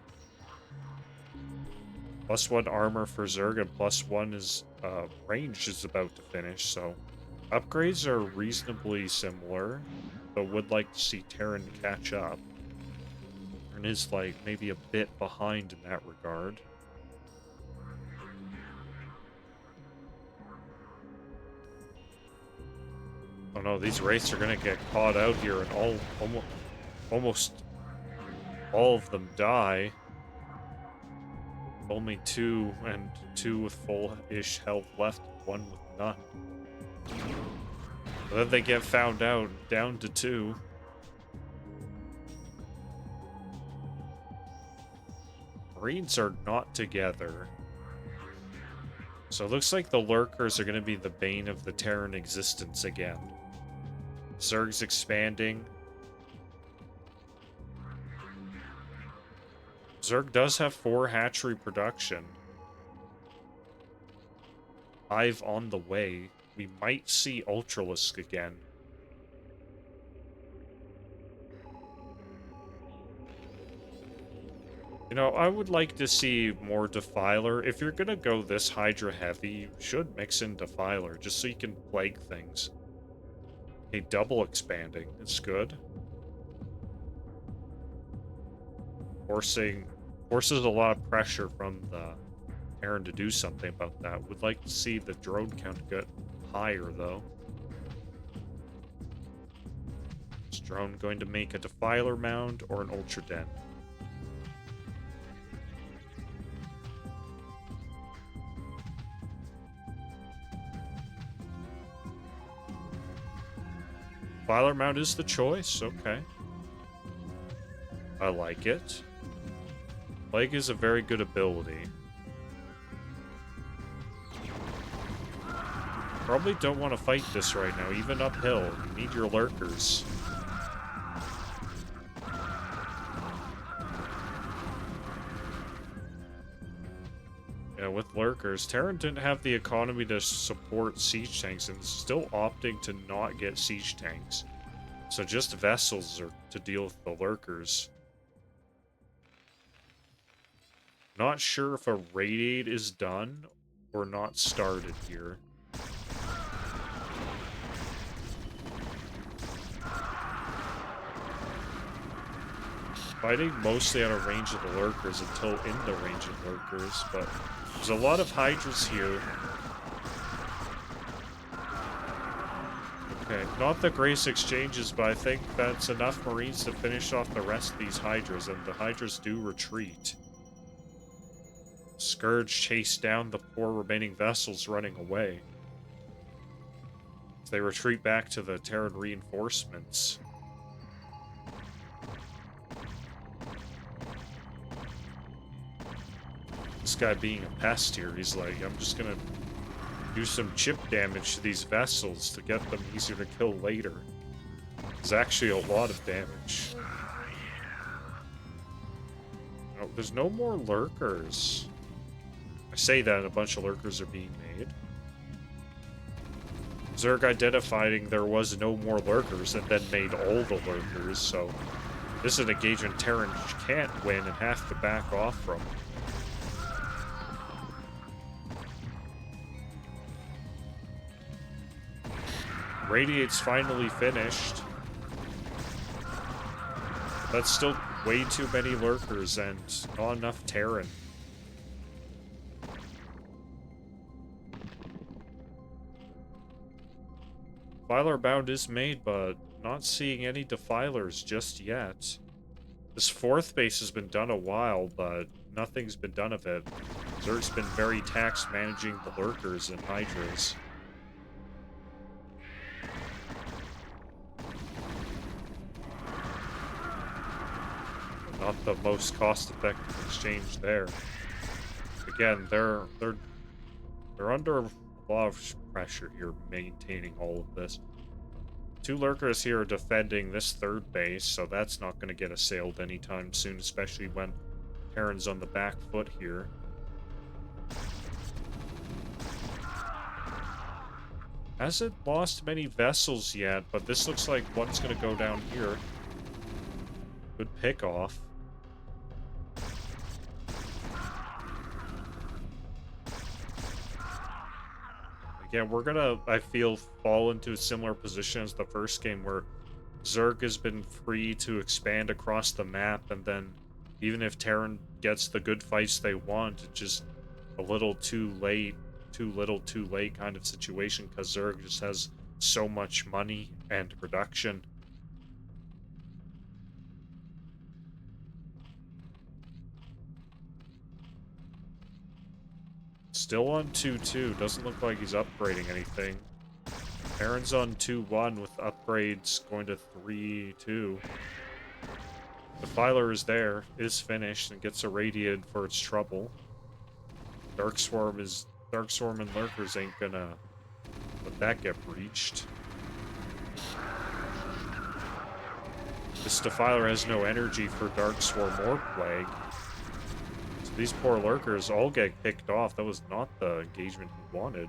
+1 armor for Zerg, and +1 is range is about to finish, so upgrades are reasonably similar, but would like to see Terran catch up. And is, like, maybe a bit behind in that regard. Oh no, these Wraiths are gonna get caught out here and almost all of them die. Only 2, and 2 with full-ish health left, 1 with none. But then they get found out, down to 2. Marines are not together. So it looks like the lurkers are going to be the bane of the Terran existence again. Zerg's expanding. Zerg does have 4 hatchery production. 5 on the way. We might see Ultralisk again. You know, I would like to see more Defiler. If you're gonna go this Hydra heavy, you should mix in Defiler, just so you can plague things. Okay, double expanding. It's good. Forces a lot of pressure from the Terran to do something about that. Would like to see the drone count get higher, though. Is drone going to make a Defiler mound or an Ultra Den? Defiler mound is the choice, okay. I like it. Plague is a very good ability. Probably don't want to fight this right now, even uphill. You need your lurkers. Yeah, with lurkers, Terran didn't have the economy to support siege tanks and is still opting to not get siege tanks. So just vessels are to deal with the lurkers. Not sure if a radiate is done or not started here. Fighting mostly out of range of the lurkers until in the range of lurkers, but there's a lot of hydras here. Okay, not the greatest exchanges, but I think that's enough marines to finish off the rest of these hydras, and the hydras do retreat. Scourge chased down the 4 remaining vessels running away. They retreat back to the Terran reinforcements. This guy being a pest here, he's like, I'm just gonna do some chip damage to these vessels to get them easier to kill later. There's actually a lot of damage. Oh, there's no more lurkers. I say that and a bunch of lurkers are being made. Zerg identifying there was no more lurkers and then made all the lurkers, so this is an engagement Terran can't win and have to back off from. Radiate's finally finished. That's still way too many lurkers and not enough Terran. Defiler bound is made, but not seeing any defilers just yet. This 4th base has been done a while, but nothing's been done of it. Zerg's been very taxed managing the lurkers and hydras. Not the most cost-effective exchange there. Again, they're under a lot of pressure here, maintaining all of this. 2 lurkers here are defending this 3rd base, so that's not going to get assailed anytime soon, especially when Terran's on the back foot here. Hasn't lost many vessels yet, but this looks like one's going to go down here. Good pick off. Again, we're gonna, I feel, fall into a similar position as the first game where Zerg has been free to expand across the map, and then even if Terran gets the good fights they want, it's just a little too late, too little too late kind of situation, because Zerg just has so much money and production. Still on 2-2. Doesn't look like he's upgrading anything. Terran's on 2-1 with upgrades going to 3-2. Defiler is there, is finished, and gets irradiated for its trouble. Dark Swarm and Lurkers ain't gonna let that get breached. This Defiler has no energy for Dark Swarm or Plague. So these poor Lurkers all get picked off. That was not the engagement he wanted.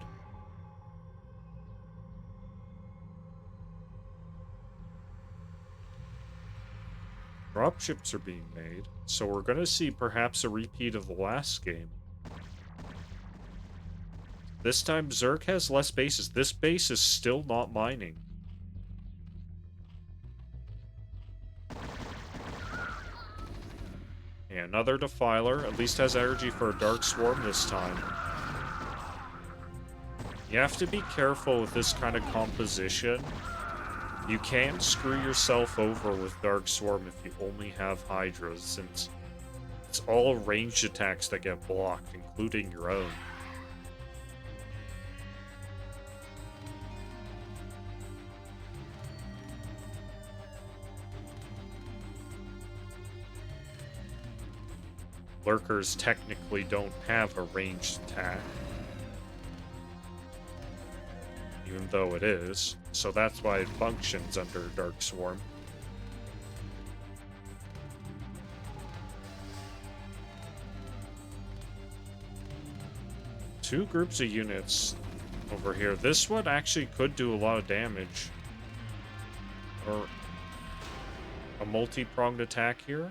Dropships are being made, so we're gonna see perhaps a repeat of the last game. This time Zerg has less bases. This base is still not mining. And another Defiler, at least has energy for a Dark Swarm this time. You have to be careful with this kind of composition. You can't screw yourself over with Dark Swarm if you only have Hydras, since it's all ranged attacks that get blocked, including your own. Lurkers technically don't have a ranged attack, even though it is, so that's why it functions under Dark Swarm. Two groups of units over here. This one actually could do a lot of damage. Or a multi-pronged attack here.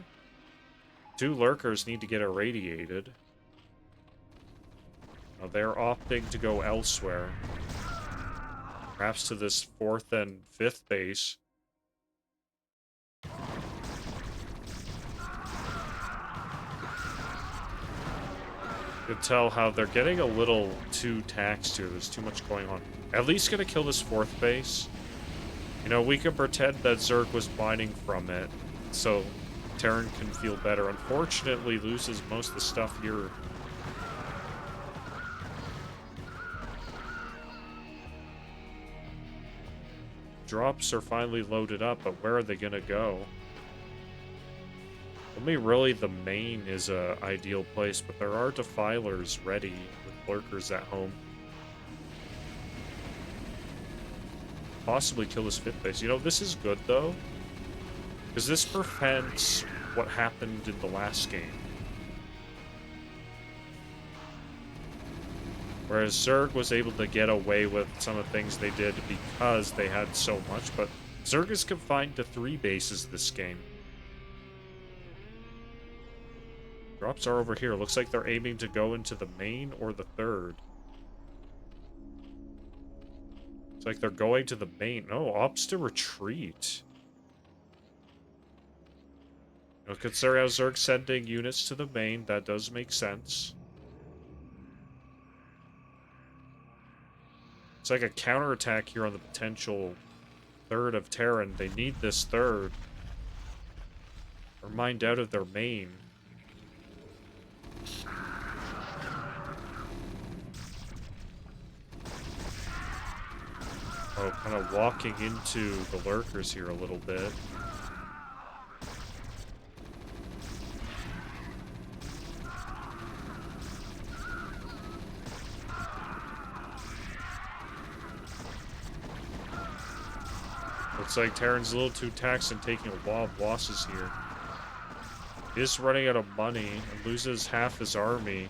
Two Lurkers need to get irradiated. Now they're opting to go elsewhere. Perhaps to this 4th and 5th base. You can tell how they're getting a little too taxed here. There's too much going on. At least gonna kill this 4th base. You know, we can pretend that Zerg was mining from it, so Terran can feel better. Unfortunately, loses most of the stuff here. Drops are finally loaded up, but where are they gonna go? Only really the main is a ideal place, but there are Defilers ready with Lurkers at home. Possibly kill this 5th base. You know, this is good though, because this prevents what happened in the last game. Whereas Zerg was able to get away with some of the things they did because they had so much, but Zerg is confined to 3 bases this game. Drops are over here. Looks like they're aiming to go into the main or the 3rd. It's like they're going to the main. No, opts to retreat. You know, consider how Zerg's sending units to the main. That does make sense. It's like a counterattack here on the potential 3rd of Terran. They need this 3rd. Or mined out of their main. Oh, kind of walking into the Lurkers here a little bit. Looks like Terran's a little too taxed and taking a lot of losses here. He is running out of money and loses half his army.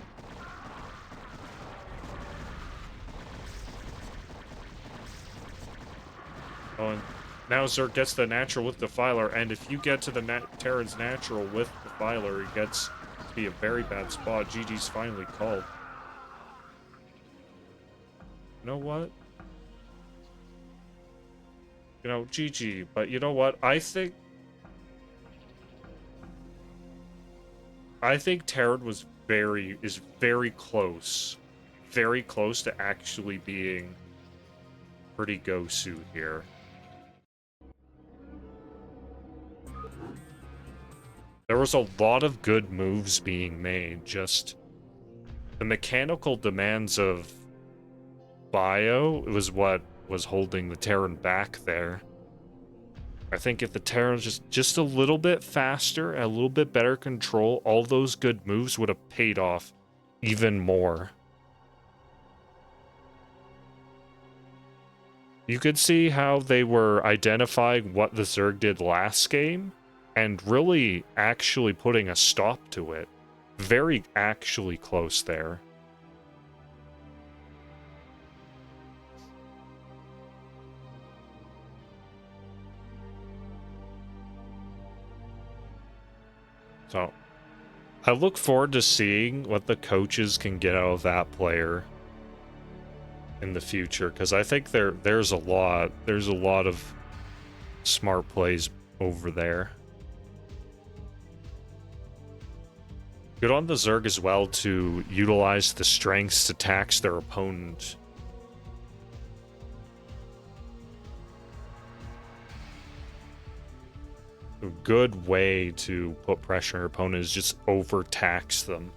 Oh, and now Zerg gets the natural with Defiler, and if you get to the Terran's natural with Defiler, it gets to be a very bad spot. GG's finally called. You know what? You know, GG, but you know what? I think Terran is very close to actually being pretty Gosu here. There was a lot of good moves being made, just the mechanical demands of Bio was what was holding the Terran back there. I think if the Terran was just a little bit faster, and a little bit better control, all those good moves would have paid off even more. You could see how they were identifying what the Zerg did last game and really actually putting a stop to it. Very actually close there. So, I look forward to seeing what the coaches can get out of that player in the future, because I think there's a lot of smart plays over there. Good on the Zerg as well to utilize the strengths to tax their opponent. A good way to put pressure on your opponent is just overtax them.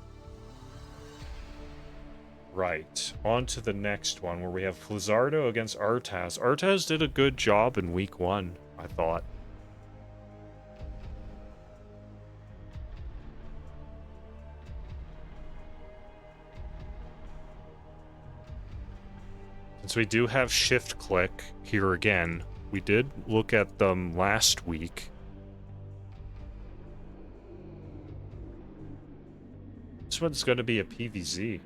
Right, on to the next one where we have Flizzardo against Arttaaz. Arttaaz did a good job in week 1, I thought. Since we do have Shift Clique here again, we did look at them last week. This one's going to be a PvZ.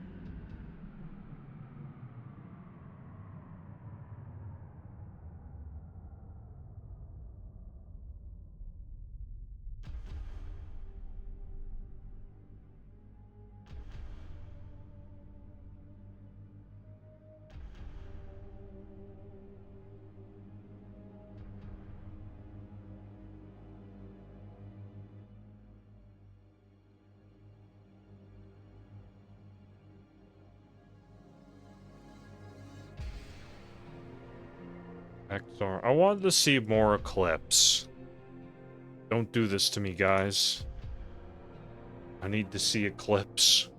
I wanted to see more Eclipse. Don't do this to me, guys. I need to see Eclipse.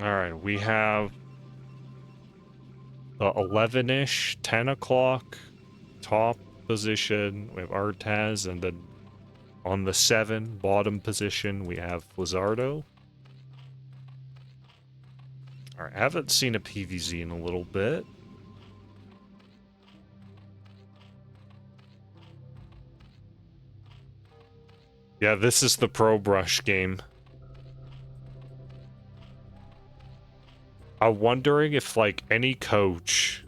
Alright, we have the 11-ish, 10 o'clock top position. We have Arttaaz, and then on the 7 bottom position, we have Flizzardo. Alright, I haven't seen a PvZ in a little bit. Yeah, this is the Pro Brush game. I'm wondering if, like, any coach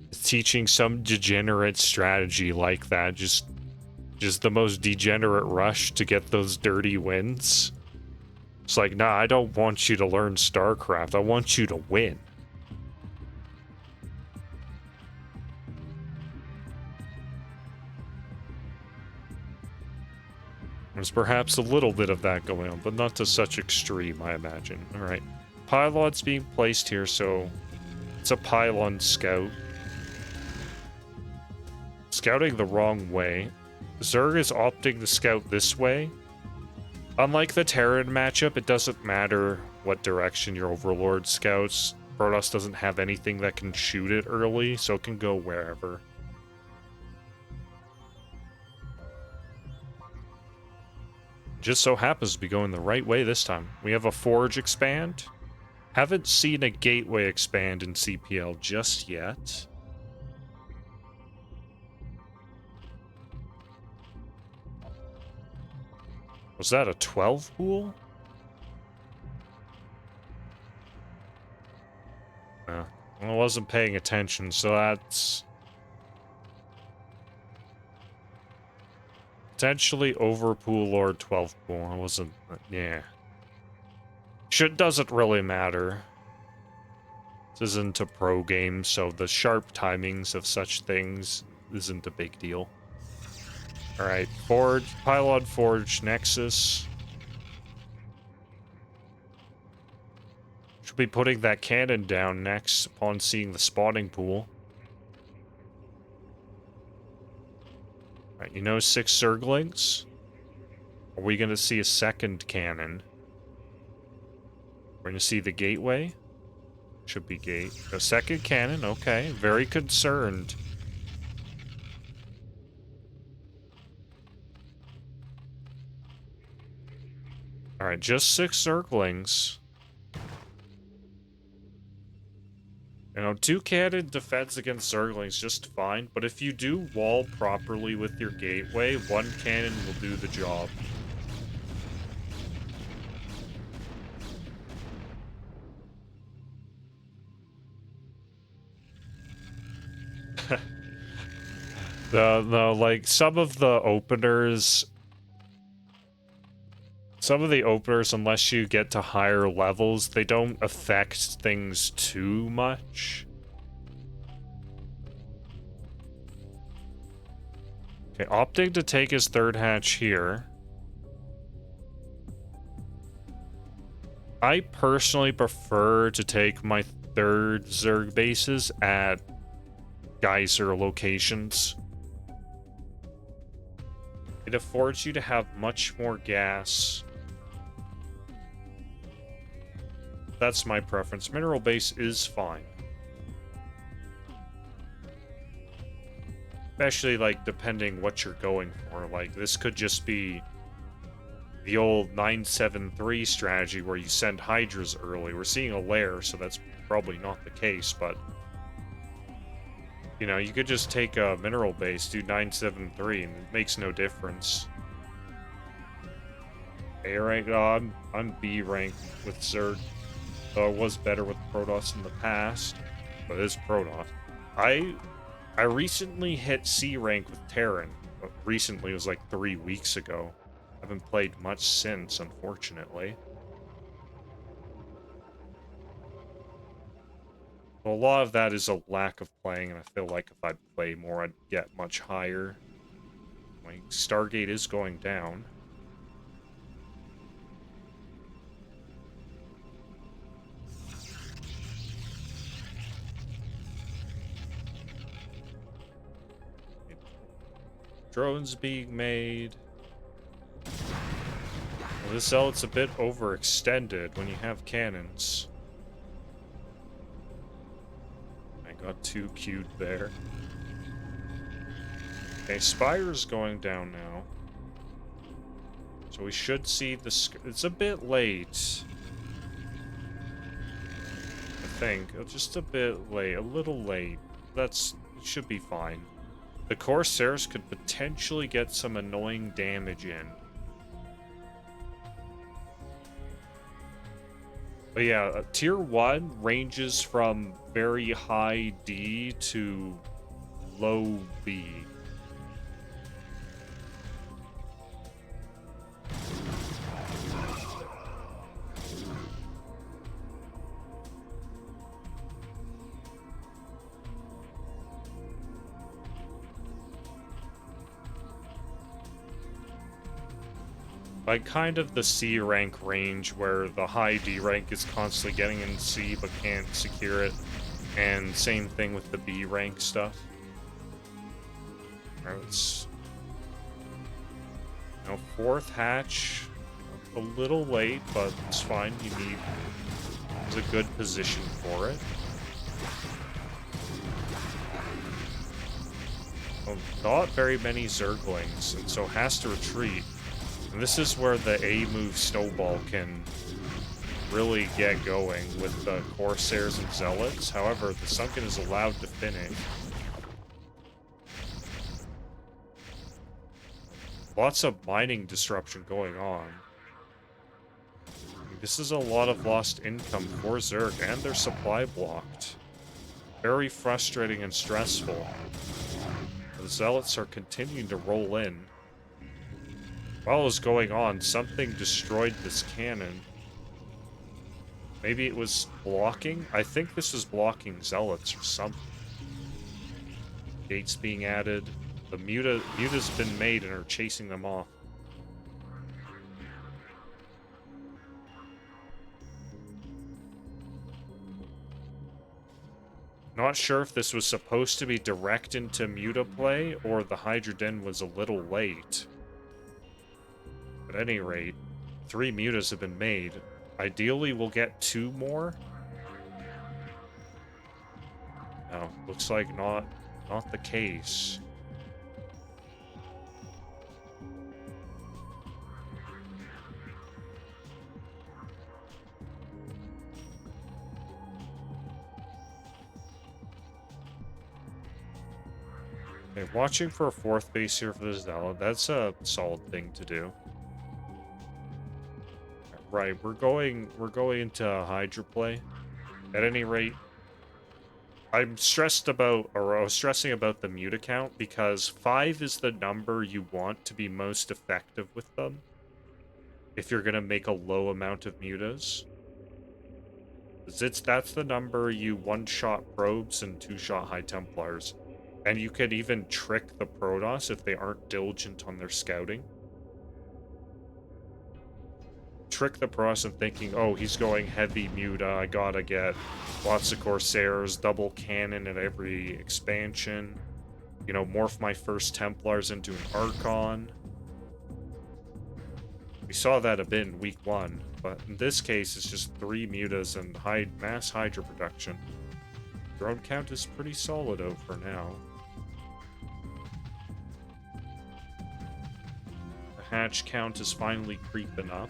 is teaching some degenerate strategy like that, just the most degenerate rush to get those dirty wins. It's like, nah, I don't want you to learn StarCraft. I want you to win. There's perhaps a little bit of that going on, but not to such extreme, I imagine. Alright. Pylon's being placed here, so it's a pylon scout. Scouting the wrong way. Zerg is opting to scout this way. Unlike the Terran matchup, it doesn't matter what direction your Overlord scouts. Protoss doesn't have anything that can shoot it early, so it can go wherever. Just so happens to be going the right way this time. We have a Forge expand. Haven't seen a Gateway expand in CPL just yet. Was that a 12 pool? I wasn't paying attention, so that's potentially over pool or 12 pool. I wasn't, yeah. Doesn't really matter. This isn't a pro game, so the sharp timings of such things isn't a big deal. Alright, Forge, Pylon Forge, Nexus. Should be putting that cannon down next upon seeing the spawning pool. Alright, you know 6 Zerglings? Are we gonna see a second cannon? We're gonna see the gateway? Should be gate. A second cannon, okay. Very concerned. Alright, just 6 Zerglings. You know, 2 cannon defense against Zerglings just fine, but if you do wall properly with your gateway, 1 cannon will do the job. Like, some of the openers, unless you get to higher levels, they don't affect things too much. Okay, opting to take his 3rd hatch here. I personally prefer to take my 3rd Zerg bases at geyser locations. It affords you to have much more gas. That's my preference. Mineral base is fine. Especially, like, depending what you're going for. Like, this could just be the old 973 strategy where you send Hydras early. We're seeing a lair, so that's probably not the case, but... You know, you could just take a mineral base, do 973, and it makes no difference. A rank, I'm B rank with Zerg. Though I was better with Protoss in the past, but it is Protoss. I recently hit C rank with Terran. Recently, it was like 3 weeks ago. I haven't played much since, unfortunately. Well, a lot of that is a lack of playing, and I feel like if I'd play more, I'd get much higher. My Stargate is going down. Drones being made. Well, this Zealot's a bit overextended when you have cannons. I got 2 queued there. Okay, Spire's going down now. So we should see the... It's a bit late. I think. Just a bit late. A little late. It should be fine. The Corsairs could potentially get some annoying damage in. But yeah, tier 1 ranges from very high D to low B. Like, kind of the C rank range where the high D rank is constantly getting in C but can't secure it. And same thing with the B rank stuff. Alright, let's... You know, 4th hatch. A little late, but it's fine. It's a good position for it. Well, not very many Zerglings, and so has to retreat. And this is where the A move snowball can really get going with the Corsairs and Zealots. However, the Sunken is allowed to finish. Lots of mining disruption going on. This is a lot of lost income for Zerg, and their supply blocked. Very frustrating and stressful. The Zealots are continuing to roll in. While it was going on, something destroyed this cannon. Maybe it was blocking? I think this was blocking Zealots or something. Gates being added. The muta's been made and are chasing them off. Not sure if this was supposed to be direct into Muta play, or the Hydra Den was a little late. At any rate, 3 Mutas have been made. Ideally, we'll get 2 more. No, looks like not the case. Okay, watching for a 4th base here for the Zealot. That's a solid thing to do. Right, we're going into Hydra play. At any rate, I was stressing about the Muta count because 5 is the number you want to be most effective with them. If you're gonna make a low amount of Mutas. That's the number you one-shot probes and 2-shot High Templars. And you could even trick the Protoss if they aren't diligent on their scouting. Trick the Protoss in thinking, oh, he's going heavy Muta, I gotta get lots of Corsairs, double cannon at every expansion. You know, morph my first Templars into an Archon. We saw that a bit in week 1, but in this case, it's just 3 Mutas and mass Hydra production. Drone count is pretty solid for now. The hatch count is finally creeping up.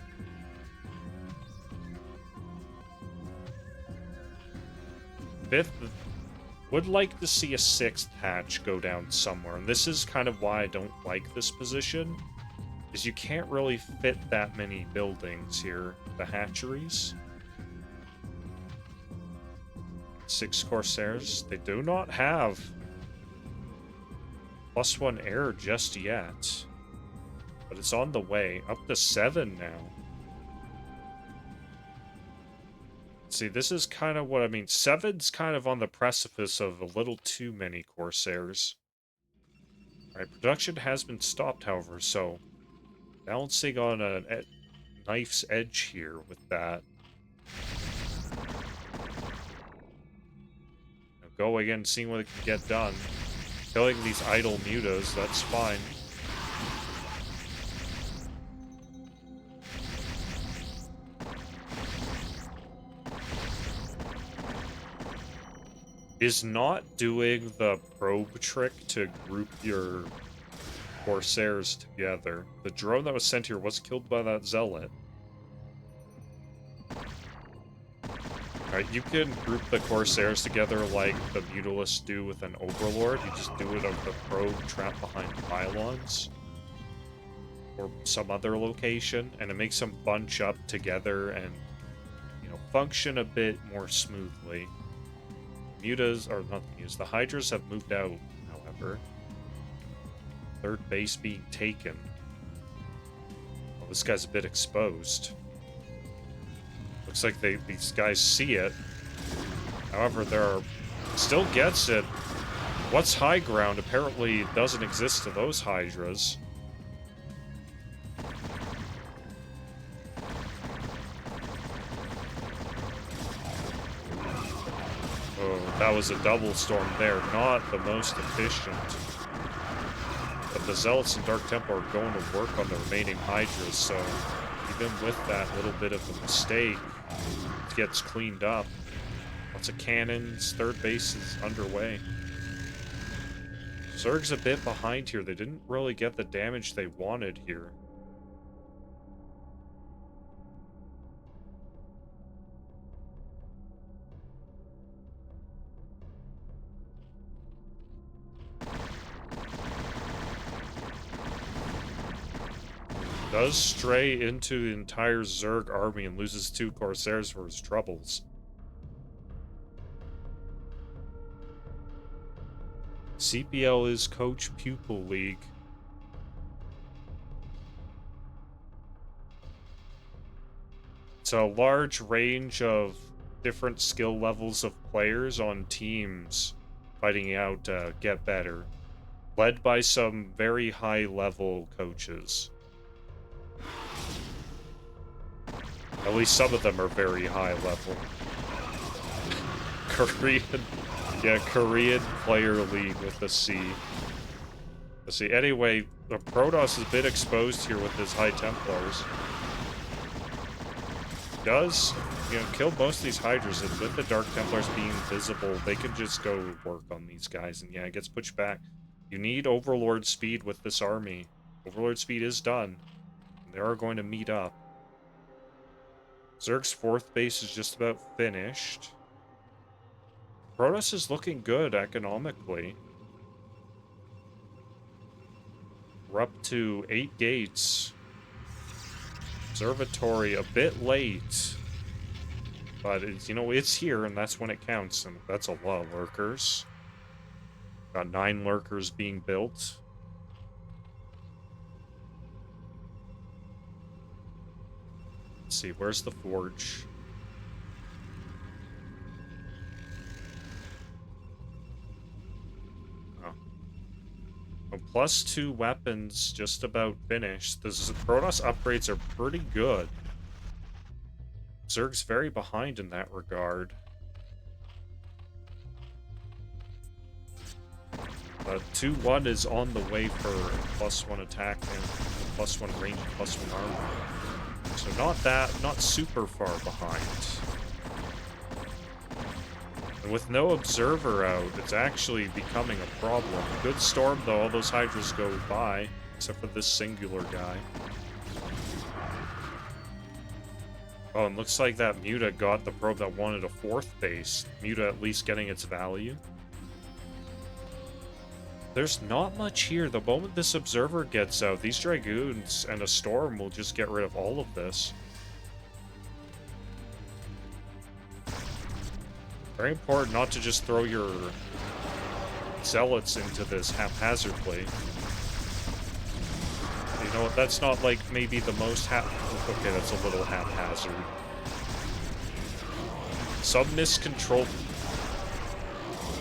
Fifth, would like to see a 6th hatch go down somewhere, and this is kind of why I don't like this position. Is you can't really fit that many buildings here, the hatcheries. 6 Corsairs. They do not have +1 air just yet. But it's on the way. Up to 7 now. See, this is kind of what I mean. 7's kind of on the precipice of a little too many Corsairs. Alright, production has been stopped, however, so balancing on a knife's edge here with that. Now go again, seeing what it can get done. Killing these idle Mutas, that's fine. Is not doing the probe trick to group your Corsairs together. The drone that was sent here was killed by that Zealot. Alright, you can group the Corsairs together like the Mutalists do with an Overlord. You just do it of the probe trapped behind pylons. Or some other location, and it makes them bunch up together and, you know, function a bit more smoothly. Mutas, or not the Mutas, the Hydras have moved out, however. 3rd base being taken. Well, this guy's a bit exposed. Looks like these guys see it. However, still gets it. What's high ground apparently doesn't exist to those Hydras. Oh, that was a double storm there. Not the most efficient. But the Zealots and Dark Temple are going to work on the remaining Hydras, so even with that little bit of a mistake, it gets cleaned up. Lots of cannons, 3rd base is underway. Zerg's a bit behind here. They didn't really get the damage they wanted here. Does stray into the entire Zerg army and loses 2 Corsairs for his troubles. CPL is Coach-Pupil League. It's a large range of different skill levels of players on teams fighting out to get better. Led by some very high-level coaches. At least some of them are very high-level. Korean... Yeah, Korean Player League with a C. Let's see, anyway, the Protoss has been exposed here with his High Templars. Does, you know, kill most of these Hydras, and with the Dark Templars being visible, they can just go work on these guys, and yeah, it gets pushed back. You need Overlord speed with this army. Overlord speed is done. They are going to meet up. Zerg's 4th base is just about finished. Protoss is looking good economically. We're up to 8 gates. Observatory a bit late. But it's, you know, it's here and that's when it counts, and that's a lot of lurkers. Got 9 lurkers being built. Let's see, where's the forge? +2 weapons, just about finished. The Protoss upgrades are pretty good. Zerg's very behind in that regard. 2-1 is on the way for +1 attack and +1 range and +1 armor. So not super far behind. And with no observer out, it's actually becoming a problem. Good storm though, all those Hydras go by, except for this singular guy. Oh, and looks like that Muta got the probe that wanted a 4th base. Muta at least getting its value. There's not much here. The moment this observer gets out, these Dragoons and a storm will just get rid of all of this. Very important not to just throw your zealots into this haphazardly. You know what, that's not like maybe the most okay, that's a little haphazard. Some miscontrol.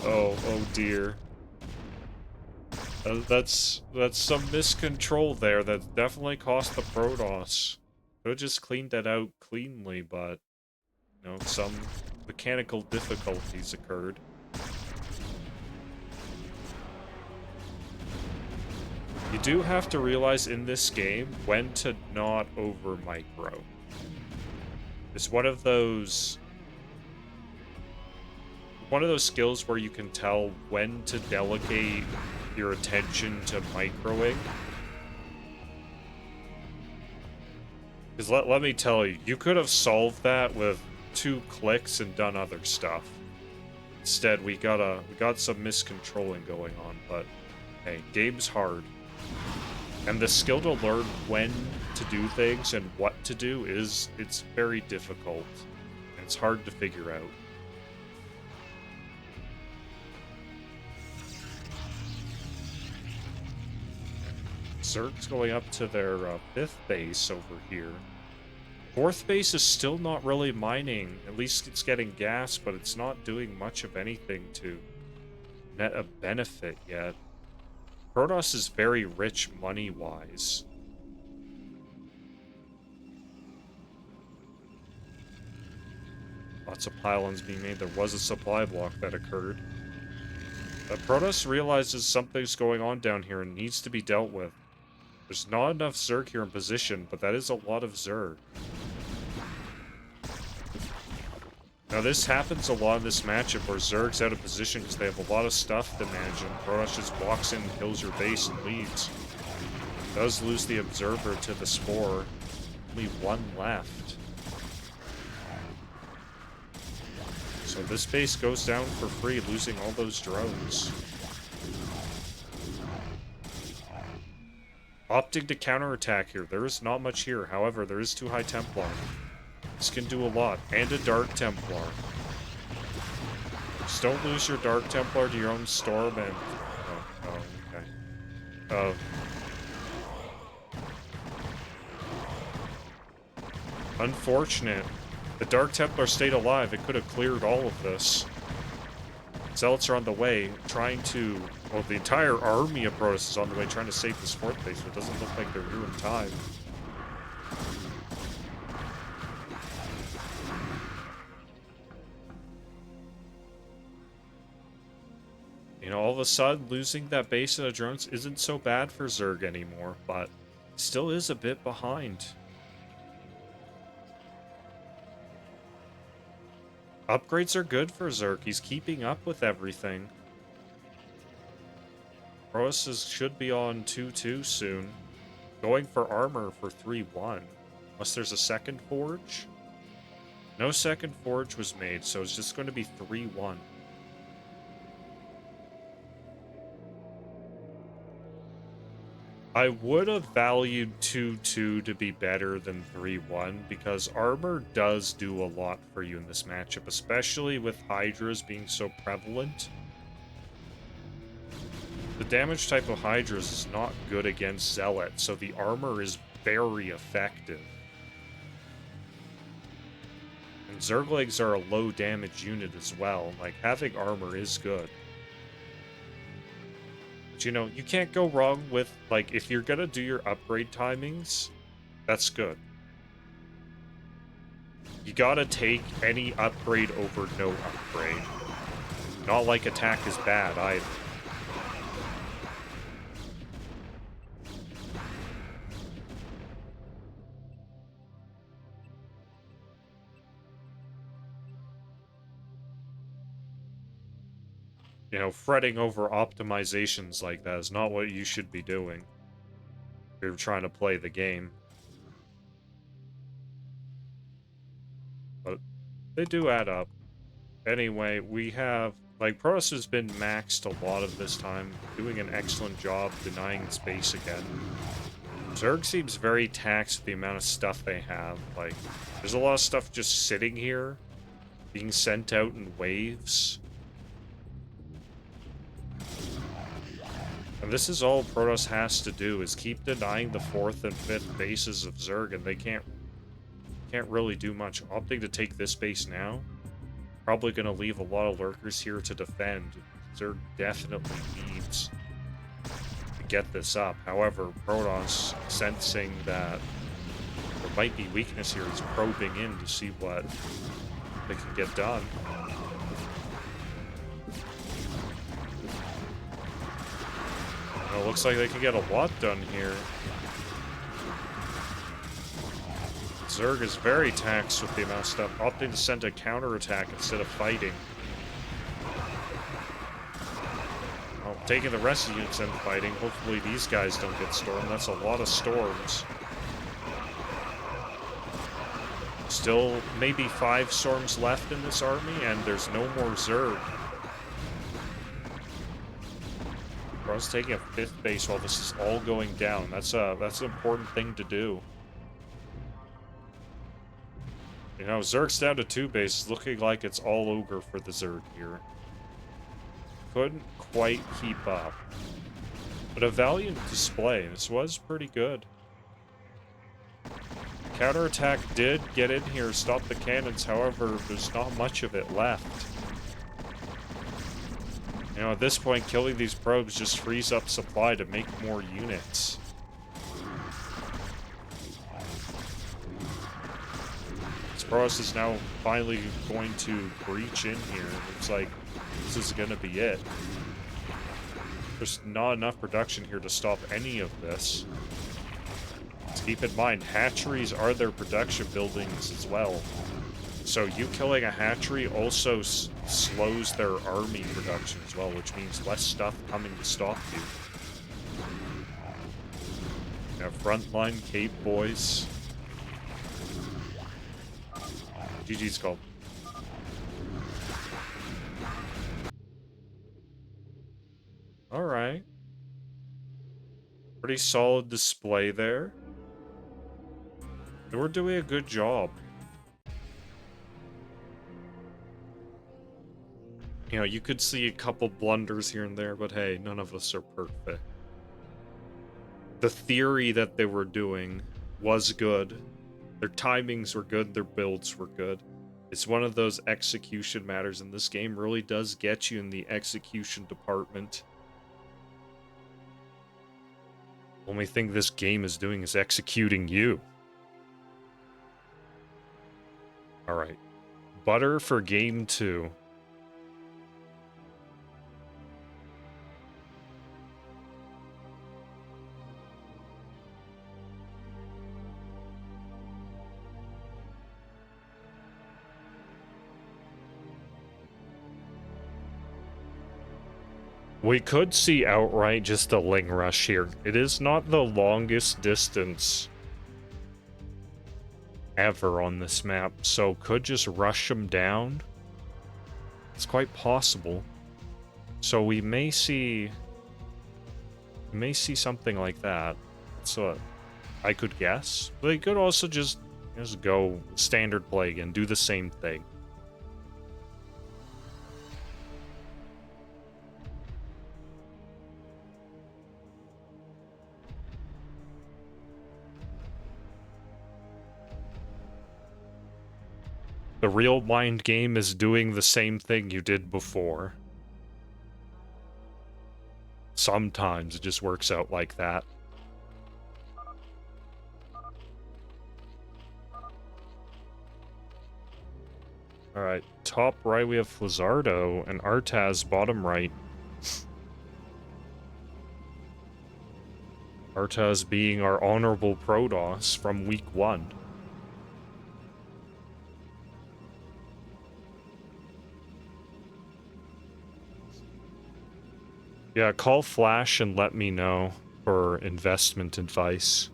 Oh dear. That's some miscontrol there that definitely cost the Protoss. Could have just cleaned that out cleanly, but you know, some mechanical difficulties occurred. You do have to realize in this game when to not over micro. It's one of those skills where you can tell when to delegate your attention to microing. Because let me tell you, you could have solved that with 2 clicks and done other stuff. Instead, we got some miscontrolling going on, but hey, game's hard. And the skill to learn when to do things and what to do it's very difficult. It's hard to figure out. Zerg's going up to their 5th base over here. 4th base is still not really mining. At least it's getting gas, but it's not doing much of anything to net a benefit yet. Protoss is very rich money-wise. Lots of pylons being made. There was a supply block that occurred. Protoss realizes something's going on down here and needs to be dealt with. There's not enough Zerg here in position, but that is a lot of Zerg. Now this happens a lot in this matchup where Zerg's out of position because they have a lot of stuff to manage, and Protoss just walks in, kills your base, and leaves. Does lose the Observer to the Spore. Only 1 left. So this base goes down for free, losing all those drones. Opting to counterattack here. There is not much here. However, there is 2 High Templar. This can do a lot. And a Dark Templar. Just don't lose your Dark Templar to your own Storm and... okay. Unfortunate. The Dark Templar stayed alive. It could have cleared all of this. Zealots are on the way, trying to... Well, the entire army of Protoss is on the way, trying to save this fort base, but it doesn't look like they're doing time. You know, all of a sudden, losing that base of the drones isn't so bad for Zerg anymore, but still is a bit behind. Upgrades are good for Zerg. He's keeping up with everything. Protoss should be on 2-2 soon. Going for armor for 3-1. Unless there's a second forge. No second forge was made, so it's just going to be 3-1. I would have valued 2-2 to be better than 3-1 because armor does do a lot for you in this matchup, especially with Hydras being so prevalent. The damage type of Hydras is not good against Zealot, so the armor is very effective. And Zerglings are a low damage unit as well, like having armor is good. But, you know, you can't go wrong with, like, if you're gonna do your upgrade timings, that's good. You gotta take any upgrade over no upgrade. Not like attack is bad either. You know, fretting over optimizations like that is not what you should be doing if you're trying to play the game. But they do add up. Anyway, we have... Like, Protoss has been maxed a lot of this time, doing an excellent job denying space again. Zerg seems very taxed with the amount of stuff they have. Like, there's a lot of stuff just sitting here, being sent out in waves. And this is all Protoss has to do, is keep denying the 4th and 5th bases of Zerg, and they can't really do much. Opting to take this base now, probably going to leave a lot of lurkers here to defend. Zerg definitely needs to get this up. However, Protoss, sensing that there might be weakness here, is probing in to see what they can get done. Well, looks like they can get a lot done here. Zerg is very taxed with the amount of stuff, opting to send a counterattack instead of fighting. Well, taking the rest of the units and fighting, hopefully these guys don't get stormed. That's a lot of storms. Still maybe 5 storms left in this army, and there's no more Zerg. Bro's taking a 5th base while this is all going down. That's an important thing to do. You know, Zerg's down to 2 bases, looking like it's all over for the Zerg here. Couldn't quite keep up. But a valiant display. This was pretty good. Counterattack did get in here, stop the cannons, however, there's not much of it left. You know, at this point, killing these probes just frees up supply to make more units. Protoss is now finally going to breach in here. Looks like this is going to be it. There's not enough production here to stop any of this. Let's keep in mind, hatcheries are their production buildings as well. So you killing a hatchery also slows their army production as well, which means less stuff coming to stop you. Now, frontline Cape boys. GG's called. Alright. Pretty solid display there. We're doing a good job. You know, you could see a couple blunders here and there, but hey, none of us are perfect. The theory that they were doing was good. Their timings were good, their builds were good. It's one of those execution matters, and this game really does get you in the execution department. Only thing this game is doing is executing you. Alright. Butter for game 2. We could see outright just a Ling Rush here. It is not the longest distance ever on this map, so could just rush them down. It's quite possible. So we may see something like that. So I could guess. But they could also just go standard play and do the same thing. The real mind game is doing the same thing you did before. Sometimes it just works out like that. Alright, top right we have Flizzardo and Arttaaz bottom right. Arttaaz being our honorable Protoss from week 1. Yeah, call Flash and let me know for investment advice.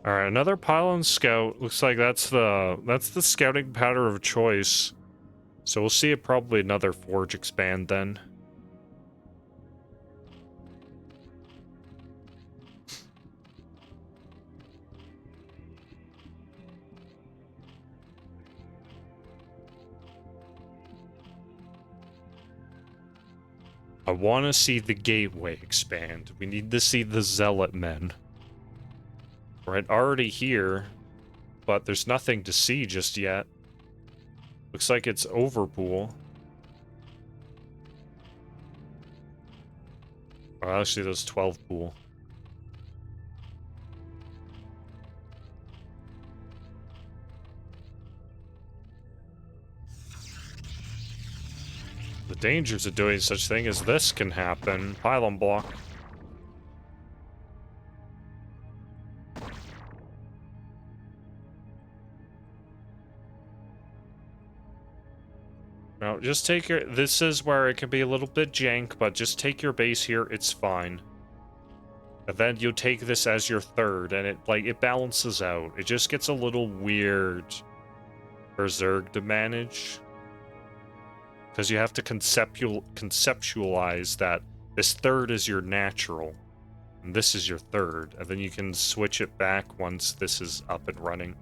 Alright, another pylon scout. Looks like that's the scouting pattern of choice. So we'll see probably another forge expand then. I want to see the gateway expand. We need to see the zealot men. Right, already here, but there's nothing to see just yet. Looks like it's overpool. Oh, actually, there's 12 pool. The dangers of doing such thing as this can happen. Pylon block. Now, just take your... This is where it can be a little bit jank, but just take your base here, it's fine. And then you take this as your third, and it balances out. It just gets a little weird for Zerg to manage. Because you have to conceptualize that this third is your natural, and this is your third, and then you can switch it back once this is up and running.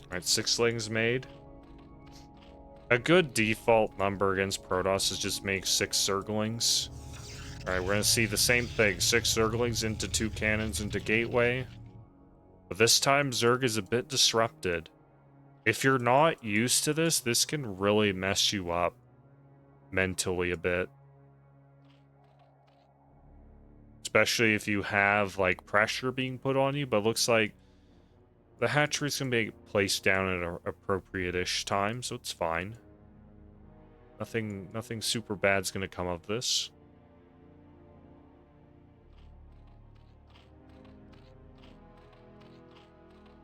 Alright, 6 slings made. A good default number against Protoss is just make 6 Zerglings. Alright, we're gonna see the same thing. 6 Zerglings into 2 cannons into Gateway. But this time, Zerg is a bit disrupted. If you're not used to this, this can really mess you up mentally a bit. Especially if you have, like, pressure being put on you, but it looks like the hatchery's gonna be placed down at an appropriate-ish time, so it's fine. Nothing super bad's gonna come of this.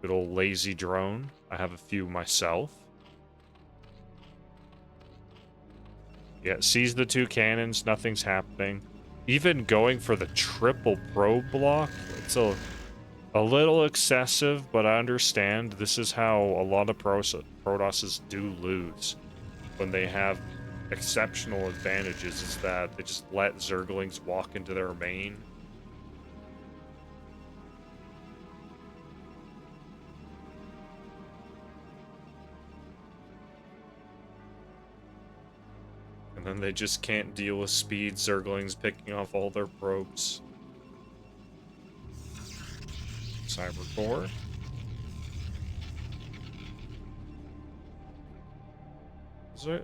Good old lazy drone. I have a few myself. Yeah, sees the 2 cannons, nothing's happening. Even going for the triple probe block, it's a A little excessive, but I understand this is how a lot of Protosses do lose when they have exceptional advantages, is that they just let Zerglings walk into their main. And then they just can't deal with speed Zerglings picking off all their probes. Cyber Core.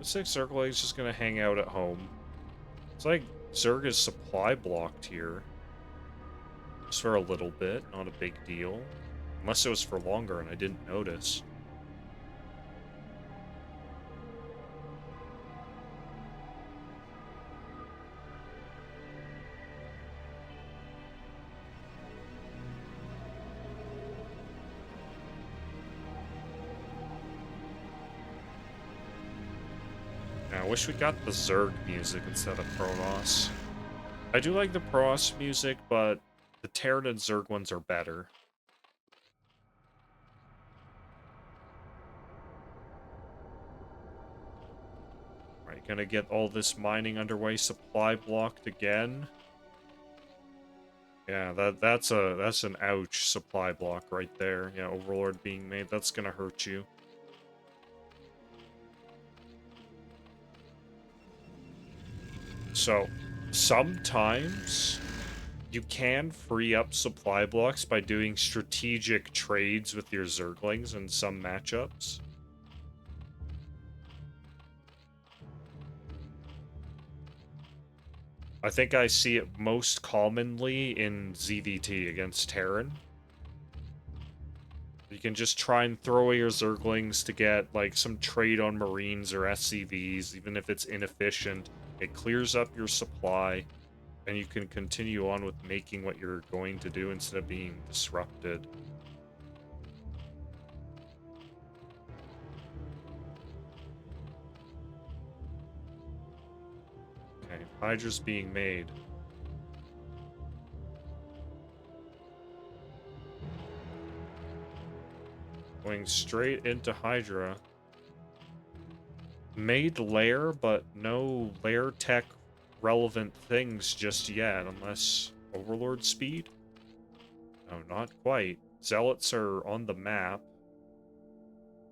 Six Zerglings just gonna hang out at home. It's like Zerg is supply blocked here. Just for a little bit, not a big deal. Unless it was for longer and I didn't notice. I wish we got the Zerg music instead of Protoss. I do like the Protoss music, but the Terran and Zerg ones are better. Alright, gonna get all this mining underway supply blocked again. Yeah, that's an ouch supply block right there. Yeah, Overlord being made, that's gonna hurt you. So, sometimes you can free up supply blocks by doing strategic trades with your Zerglings in some matchups. I think I see it most commonly in ZVT against Terran. You can just try and throw away your Zerglings to get, like, some trade on Marines or SCVs, even if it's inefficient. It clears up your supply, and you can continue on with making what you're going to do instead of being disrupted. Okay, Hydra's being made. Going straight into Hydra. Made lair, but no lair tech relevant things just yet, unless Overlord speed? No, not quite. Zealots are on the map.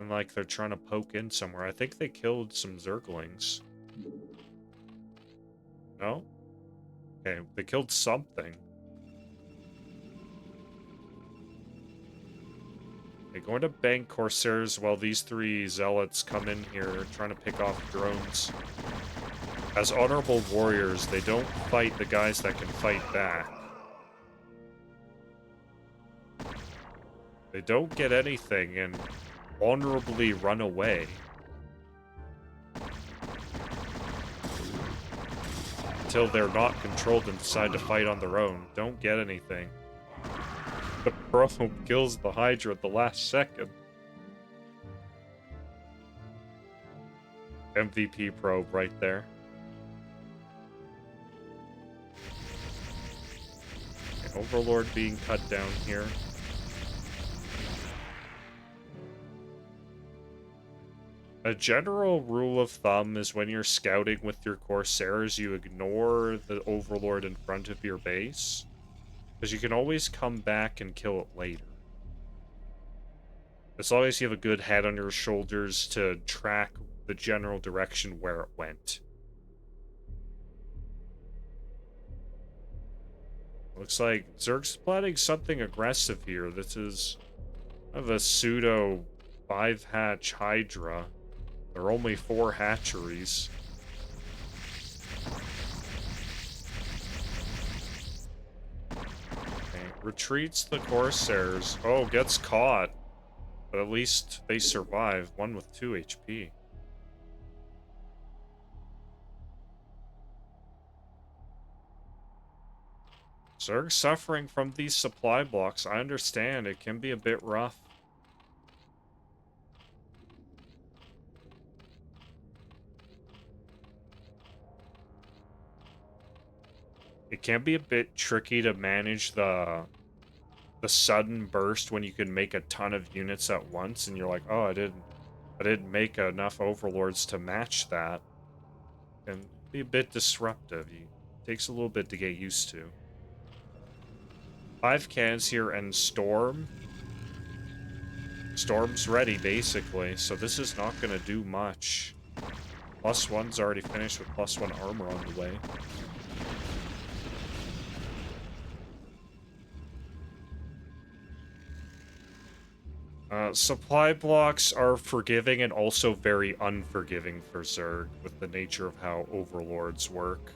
And like they're trying to poke in somewhere. I think they killed some Zerglings. No? Okay, they killed something. Okay, going to bank Corsairs while these three Zealots come in here trying to pick off drones. As honorable warriors, they don't fight the guys that can fight back. They don't get anything and honorably run away. Until they're not controlled and decide to fight on their own. Don't get anything. The probe kills the Hydra at the last second. MVP probe right there. Okay, Overlord being cut down here. A general rule of thumb is when you're scouting with your Corsairs, you ignore the Overlord in front of your base. Because you can always come back and kill it later. As long as you have a good head on your shoulders to track the general direction where it went. Looks like Zerg's planning something aggressive here. This is kind of a pseudo 5-hatch Hydra. There are only 4 hatcheries. Okay, retreats the Corsairs. Oh, gets caught. But at least they survive. One with 2 HP. Zerg suffering from these supply blocks. I understand. It can be a bit rough. It can be a bit tricky to manage the the sudden burst when you can make a ton of units at once, and you're like, oh, I didn't make enough overlords to match that. And be a bit disruptive. It takes a little bit to get used to. 5 cannons here and Storm. Storm's ready, basically, so this is not going to do much. +1's already finished with +1 armor on the way. Supply blocks are forgiving and also very unforgiving for Zerg, with the nature of how overlords work.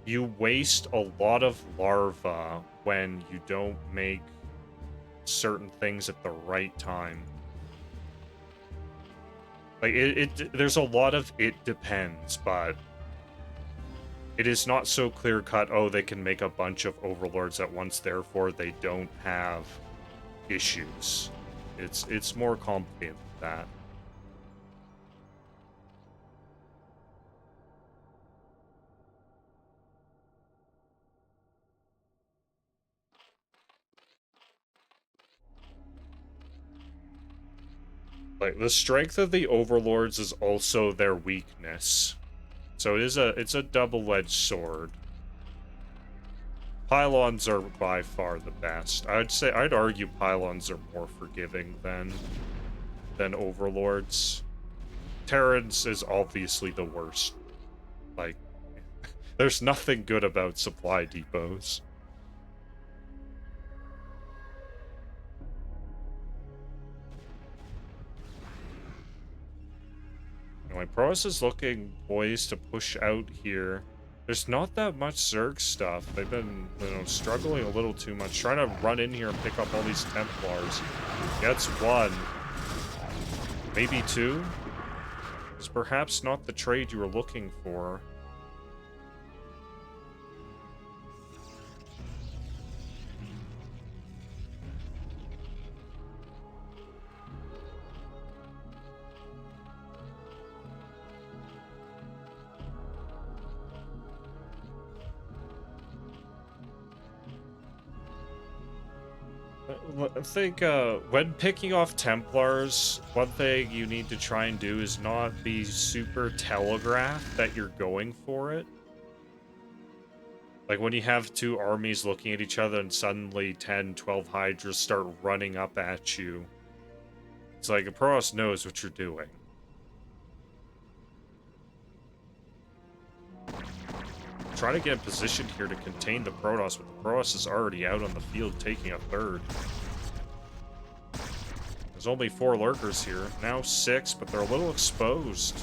You waste a lot of larvae when you don't make certain things at the right time. Like, there's a lot of it depends, but it is not so clear-cut, oh, they can make a bunch of overlords at once, therefore they don't have issues. It's more complicated than that. Like, the strength of the overlords is also their weakness. So it's a double-edged sword. Pylons are by far the best. I'd argue pylons are more forgiving than overlords. Terrans is obviously the worst. Like, there's nothing good about supply depots. Anyway, Protoss is looking poised to push out here. There's not that much Zerg stuff. They've been, struggling a little too much. Trying to run in here and pick up all these Templars. Gets 1. Maybe 2? It's perhaps not the trade you were looking for. I think when picking off Templars, one thing you need to try and do is not be super telegraphed that you're going for it. Like when you have 2 armies looking at each other and suddenly 10, 12 Hydras start running up at you. It's like a Protoss knows what you're doing. Try to get in position here to contain the Protoss, but the Protoss is already out on the field taking a 3rd. There's only 4 lurkers here. Now 6, but they're a little exposed.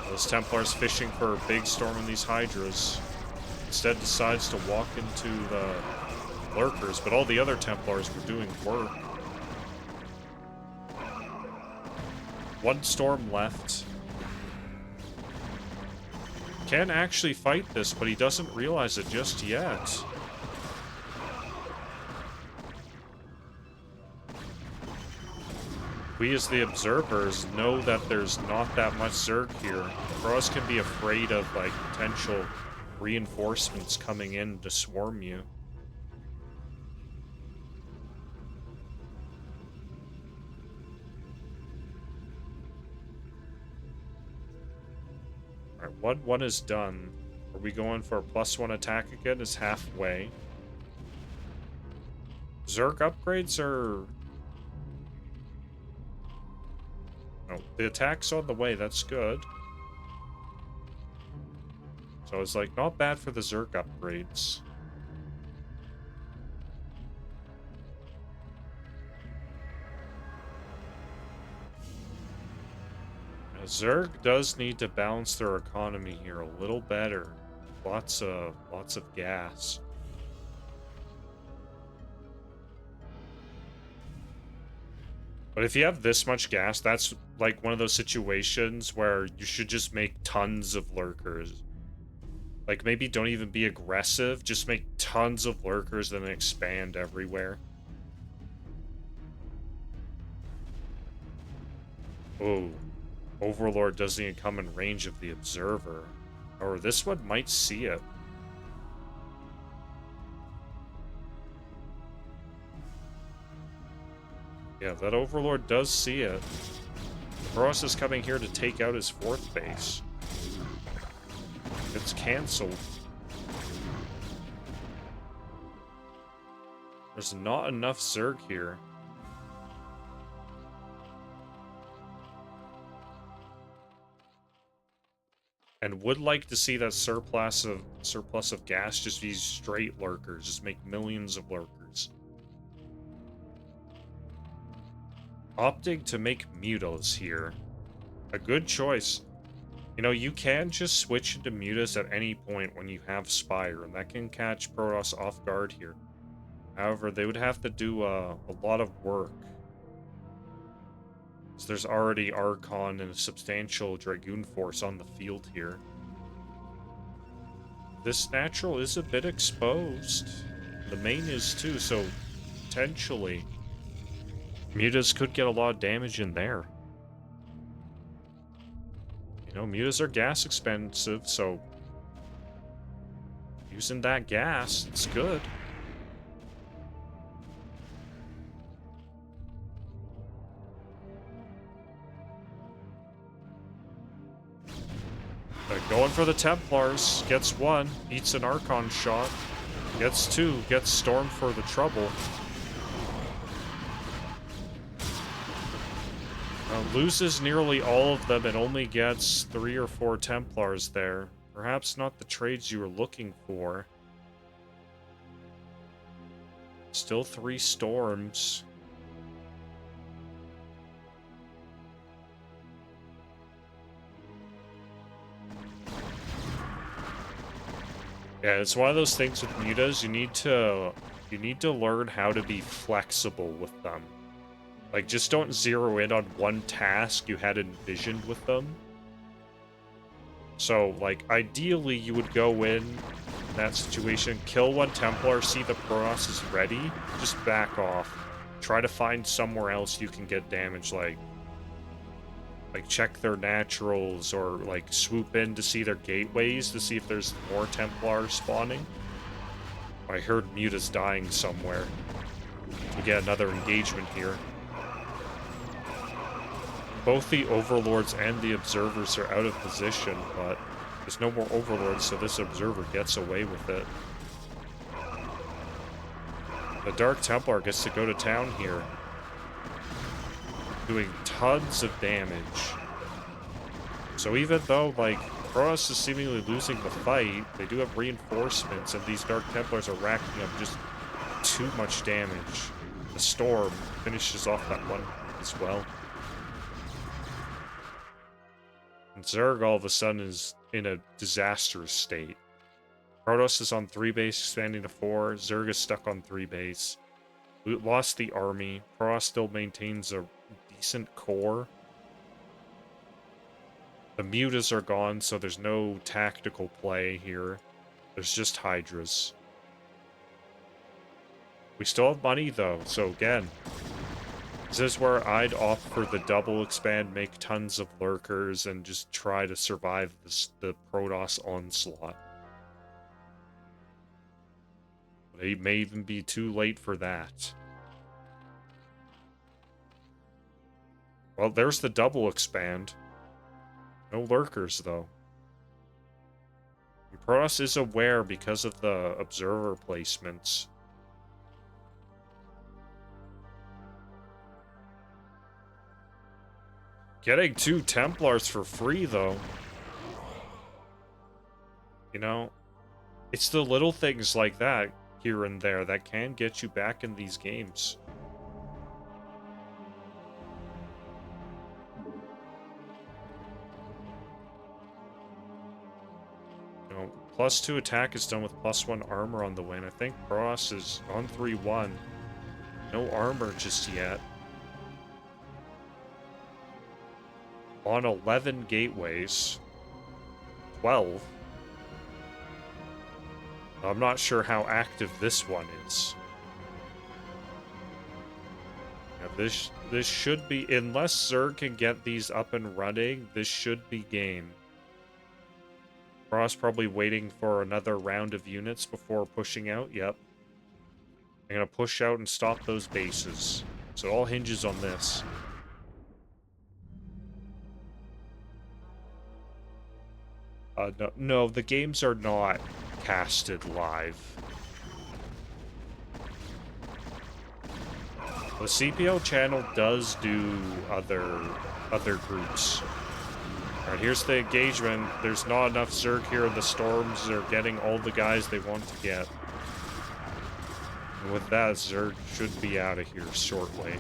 Those Templars fishing for a big storm in these Hydras. Instead decides to walk into the lurkers, but all the other Templars were doing work. 1 storm left. Can actually fight this, but he doesn't realize it just yet. We as the observers know that there's not that much Zerg here. Protoss can be afraid of like potential reinforcements coming in to swarm you. Alright, 1-1 is done. Are we going for a +1 attack again? Is halfway. Zerg upgrades are... Oh, the attack's on the way, that's good. So it's like, not bad for the Zerg upgrades. Now, Zerg does need to balance their economy here a little better. Lots of gas. But if you have this much gas, that's like one of those situations where you should just make tons of lurkers. Like, maybe don't even be aggressive, just make tons of lurkers and then expand everywhere. Oh, Overlord doesn't even come in range of the Observer. Or this one might see it. Yeah, that Overlord does see it. Frost is coming here to take out his 4th base. It's cancelled. There's not enough Zerg here. And would like to see that surplus of gas just be straight lurkers, just make millions of lurkers. Opting to make mutas here. A good choice. You know, you can just switch into mutas at any point when you have Spire, and that can catch Protoss off guard here. However, they would have to do a lot of work. So there's already Archon and a substantial Dragoon force on the field here. This natural is a bit exposed. The main is too, so potentially mutas could get a lot of damage in there. You know, mutas are gas expensive, so using that gas, it's good. Going for the Templars, gets 1, eats an Archon shot, gets 2, gets Storm for the trouble. Loses nearly all of them and only gets 3 or 4 Templars there. Perhaps not the trades you were looking for. Still 3 Storms. Yeah, it's one of those things with mutas, you need to learn how to be flexible with them. Like, just don't zero in on one task you had envisioned with them. So, like, ideally you would go in that situation, kill 1 Templar, see the Protoss is ready, just back off. Try to find somewhere else you can get damage, like check their naturals, or like swoop in to see their gateways to see if there's more Templars spawning. I heard Muta's dying somewhere. We get another engagement here. Both the Overlords and the Observers are out of position, but there's no more Overlords, so this Observer gets away with it. The Dark Templar gets to go to town here, doing tons of damage. So even though, like, Protoss is seemingly losing the fight, they do have reinforcements, and these Dark Templars are racking up just too much damage. The Storm finishes off that one as well. And Zerg all of a sudden is in a disastrous state. Protoss is on 3 base, expanding to 4. Zerg is stuck on 3 base. We lost the army. Protoss still maintains a decent core. The mutas are gone, so there's no tactical play here. There's just Hydras. We still have money, though, so again, this is where I'd opt for the double expand, make tons of lurkers, and just try to survive the Protoss onslaught. It may even be too late for that. Well, there's the double expand. No lurkers, though. And Protoss is aware because of the observer placements. Getting 2 Templars for free, though. You know, it's the little things like that here and there that can get you back in these games. You know, +2 attack is done with +1 armor on the win. I think Protoss is on 3-1. No armor just yet. On 11 gateways. 12. I'm not sure how active this one is. Yeah, This should be, unless Zerg can get these up and running, this should be game. Frost probably waiting for another round of units before pushing out. Yep. I'm gonna push out and stop those bases. So it all hinges on this. No, the games are not casted live. The CPL channel does do other groups. Alright, here's the engagement. There's not enough Zerg here. The Storms are getting all the guys they want to get. And with that, Zerg should be out of here shortly.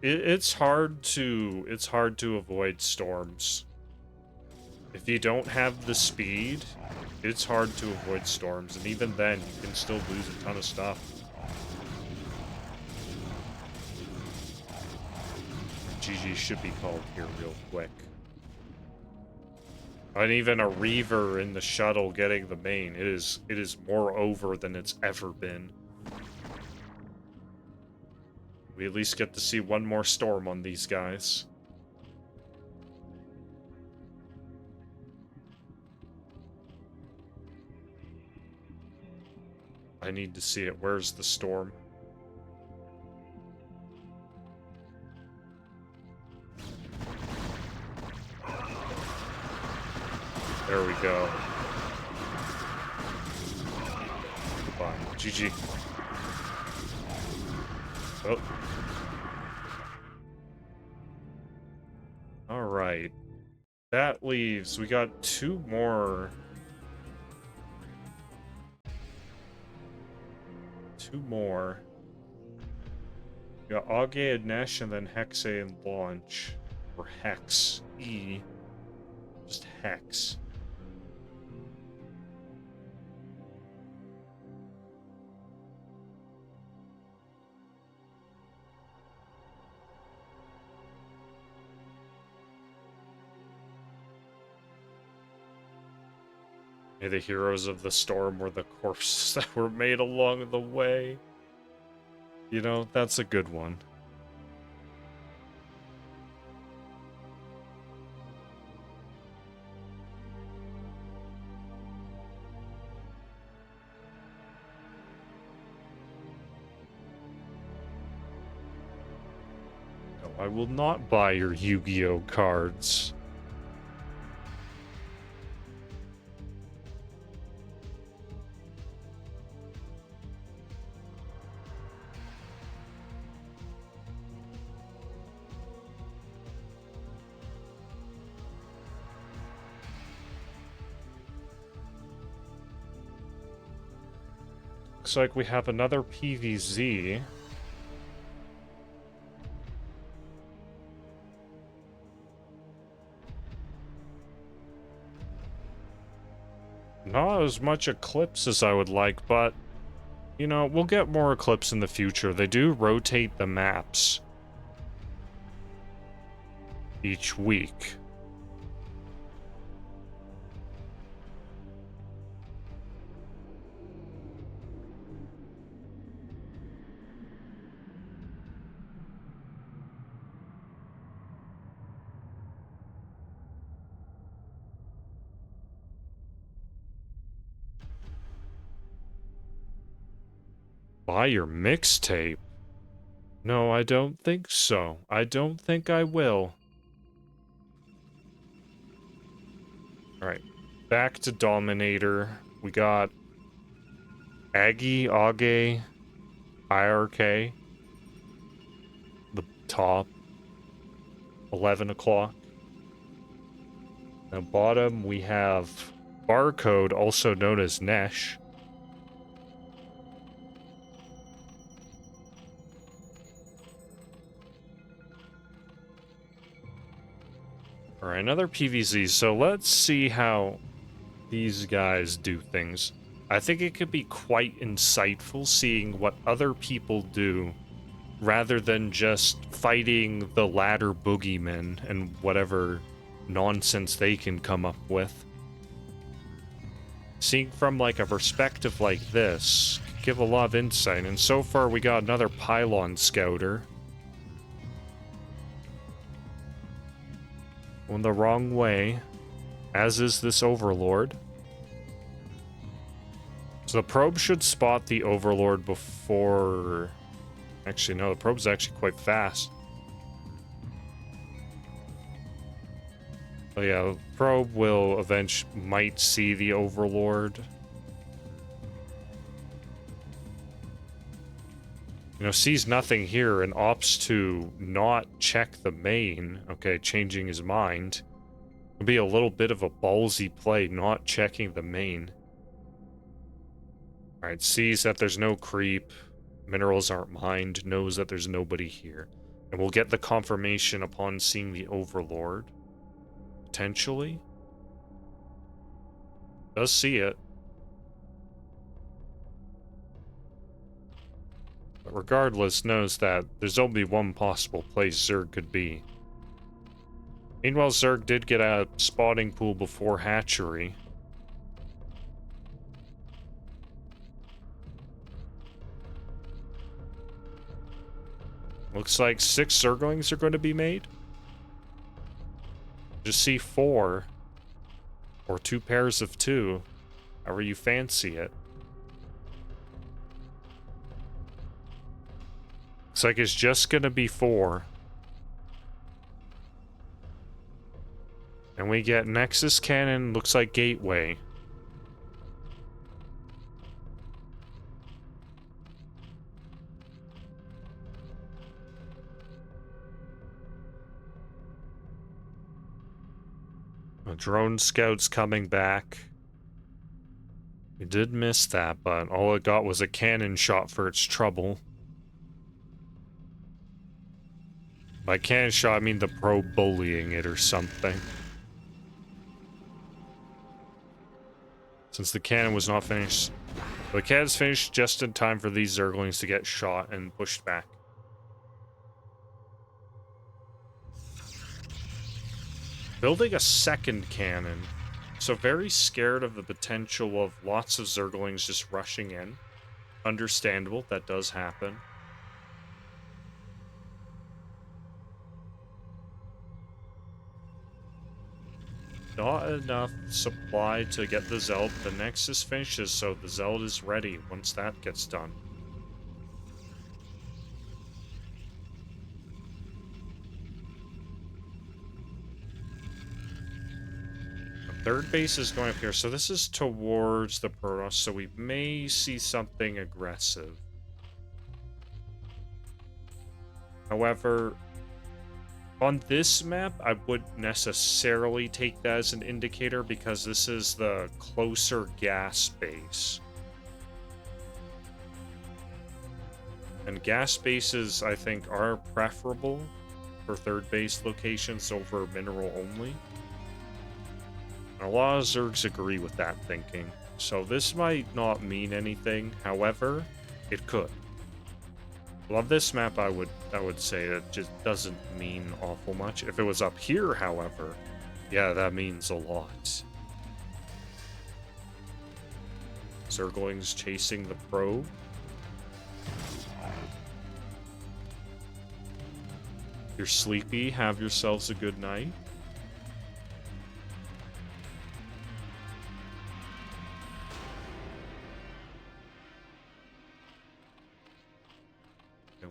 It's hard to avoid storms. If you don't have the speed, it's hard to avoid storms, and even then, you can still lose a ton of stuff. GG should be called here real quick. And even a Reaver in the shuttle getting the main, it is more over than it's ever been. We at least get to see one more storm on these guys. I need to see it. Where's the storm? There we go. Goodbye. GG. Oh. Alright. That leaves... We got two more... We got AgGe and Nesh, and then Hexe and launch. Or Hex. Just Hex. May the heroes of the storm were the corpses that were made along the way. You know, that's a good one. No, I will not buy your Yu-Gi-Oh cards. Looks like we have another PVZ. Not as much Eclipse as I would like, but, you know, we'll get more Eclipse in the future. They do rotate the maps each week. Buy your mixtape? No, I don't think so. I don't think I will. Alright, back to Dominator. We got AgGe, iRk, the top, 11 o'clock. Now bottom we have Barcode, also known as Nesh. Alright, another PVZ, so let's see how these guys do things. I think it could be quite insightful seeing what other people do, rather than just fighting the ladder boogeymen and whatever nonsense they can come up with. seeing from like a perspective like this could give a lot of insight. And so far we got another pylon scouter. Going the wrong way, as is this overlord. So the probe should spot the overlord before... Actually, no, the probe's actually quite fast. But yeah, the probe will eventually might see the overlord. You know, sees nothing here and opts to not check the main. Okay, changing his mind. It'll be a little bit of a ballsy play, not checking the main. Alright, sees that there's no creep. Minerals aren't mined, knows that there's nobody here. And we'll get the confirmation upon seeing the overlord. Potentially. Does see it. But regardless, knows that there's only one possible place Zerg could be. Meanwhile, Zerg did get a spotting pool before hatchery. Looks like 6 Zerglings are going to be made. Just see 4. Or 2 pairs of 2. However you fancy it. Looks like it's just going to be 4. And we get Nexus Cannon, looks like Gateway. A drone scout's coming back. We did miss that, but all it got was a cannon shot for its trouble. By cannon shot, I mean the probe bullying it or something. Since the cannon was not finished. The cannon's finished just in time for these Zerglings to get shot and pushed back. Building a second cannon. So very scared of the potential of lots of Zerglings just rushing in. Understandable, that does happen. Not enough supply to get the Zealot. The Nexus finishes, so the Zealot is ready once that gets done. The third base is going up here, so this is towards the Protoss, so we may see something aggressive. However, on this map, I wouldn't necessarily take that as an indicator because this is the closer gas base. And gas bases, I think, are preferable for third base locations over mineral only. And a lot of Zergs agree with that thinking. So this might not mean anything, however, it could. Love this map, I would say it just doesn't mean awful much. If it was up here, however, yeah, that means a lot. Zerglings chasing the probe. If you're sleepy, have yourselves a good night.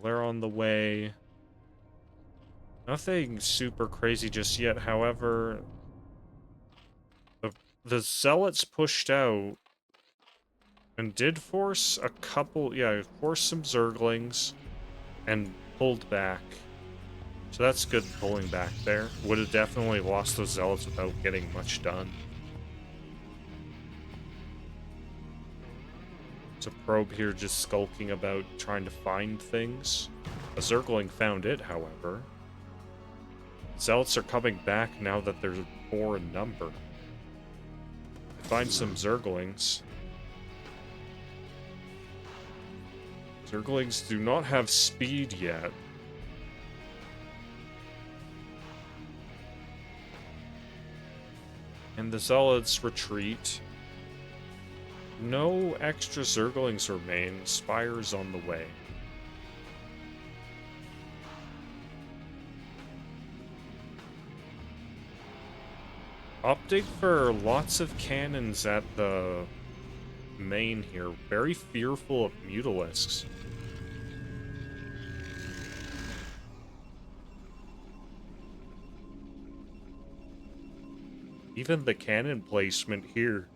They're on the way. Nothing super crazy just yet, however, the Zealots pushed out and did force a couple, yeah, forced some Zerglings and pulled back. So that's good pulling back there. Would have definitely lost those Zealots without getting much done. It's a probe here just skulking about trying to find things. A Zergling found it, however. Zealots are coming back now that there's 4 in number. Find some Zerglings. Zerglings do not have speed yet. And the Zealots retreat. No extra Zerglings remain. Spire's on the way. Update for lots of cannons at the main here. Very fearful of Mutalisks. Even the cannon placement here.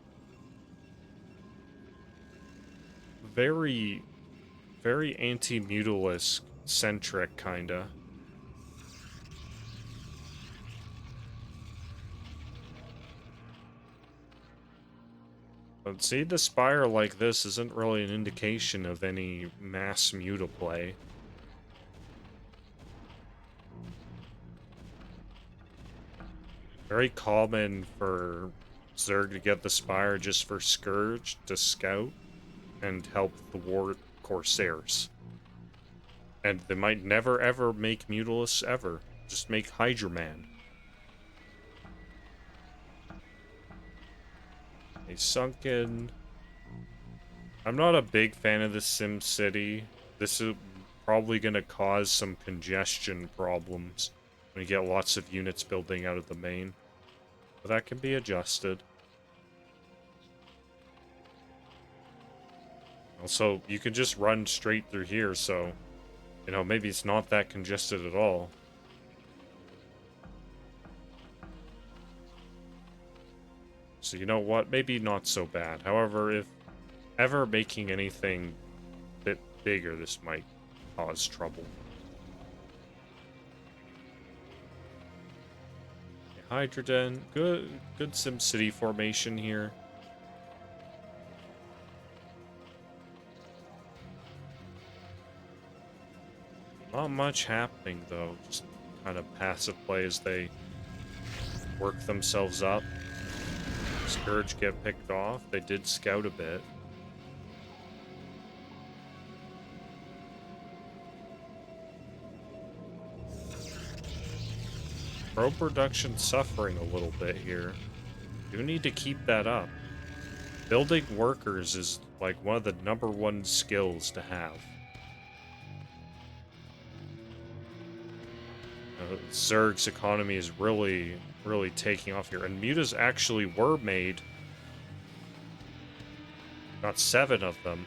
Very anti-Mutalisk centric, kinda. But see, the Spire like this isn't really an indication of any mass Mutaplay. Very common for Zerg to get the Spire just for Scourge to scout and help the War Corsairs. And they might never ever make Mutalisks ever. Just make Hydraman. A Sunken. I'm not a big fan of the Sim City. This is probably going to cause some congestion problems when you get lots of units building out of the main. But that can be adjusted. Also, you can just run straight through here, so, you know, maybe it's not that congested at all. So you know what? Maybe not so bad. However, if ever making anything a bit bigger, this might cause trouble. Hydrogen, good SimCity formation here. Not much happening though, just kind of passive play as they work themselves up. Scourge get picked off. They did scout a bit. Pro production suffering a little bit here. You need to keep that up. Building workers is like one of the #1 skills to have. Zerg's economy is really taking off here. And mutas actually were made. Got 7 of them.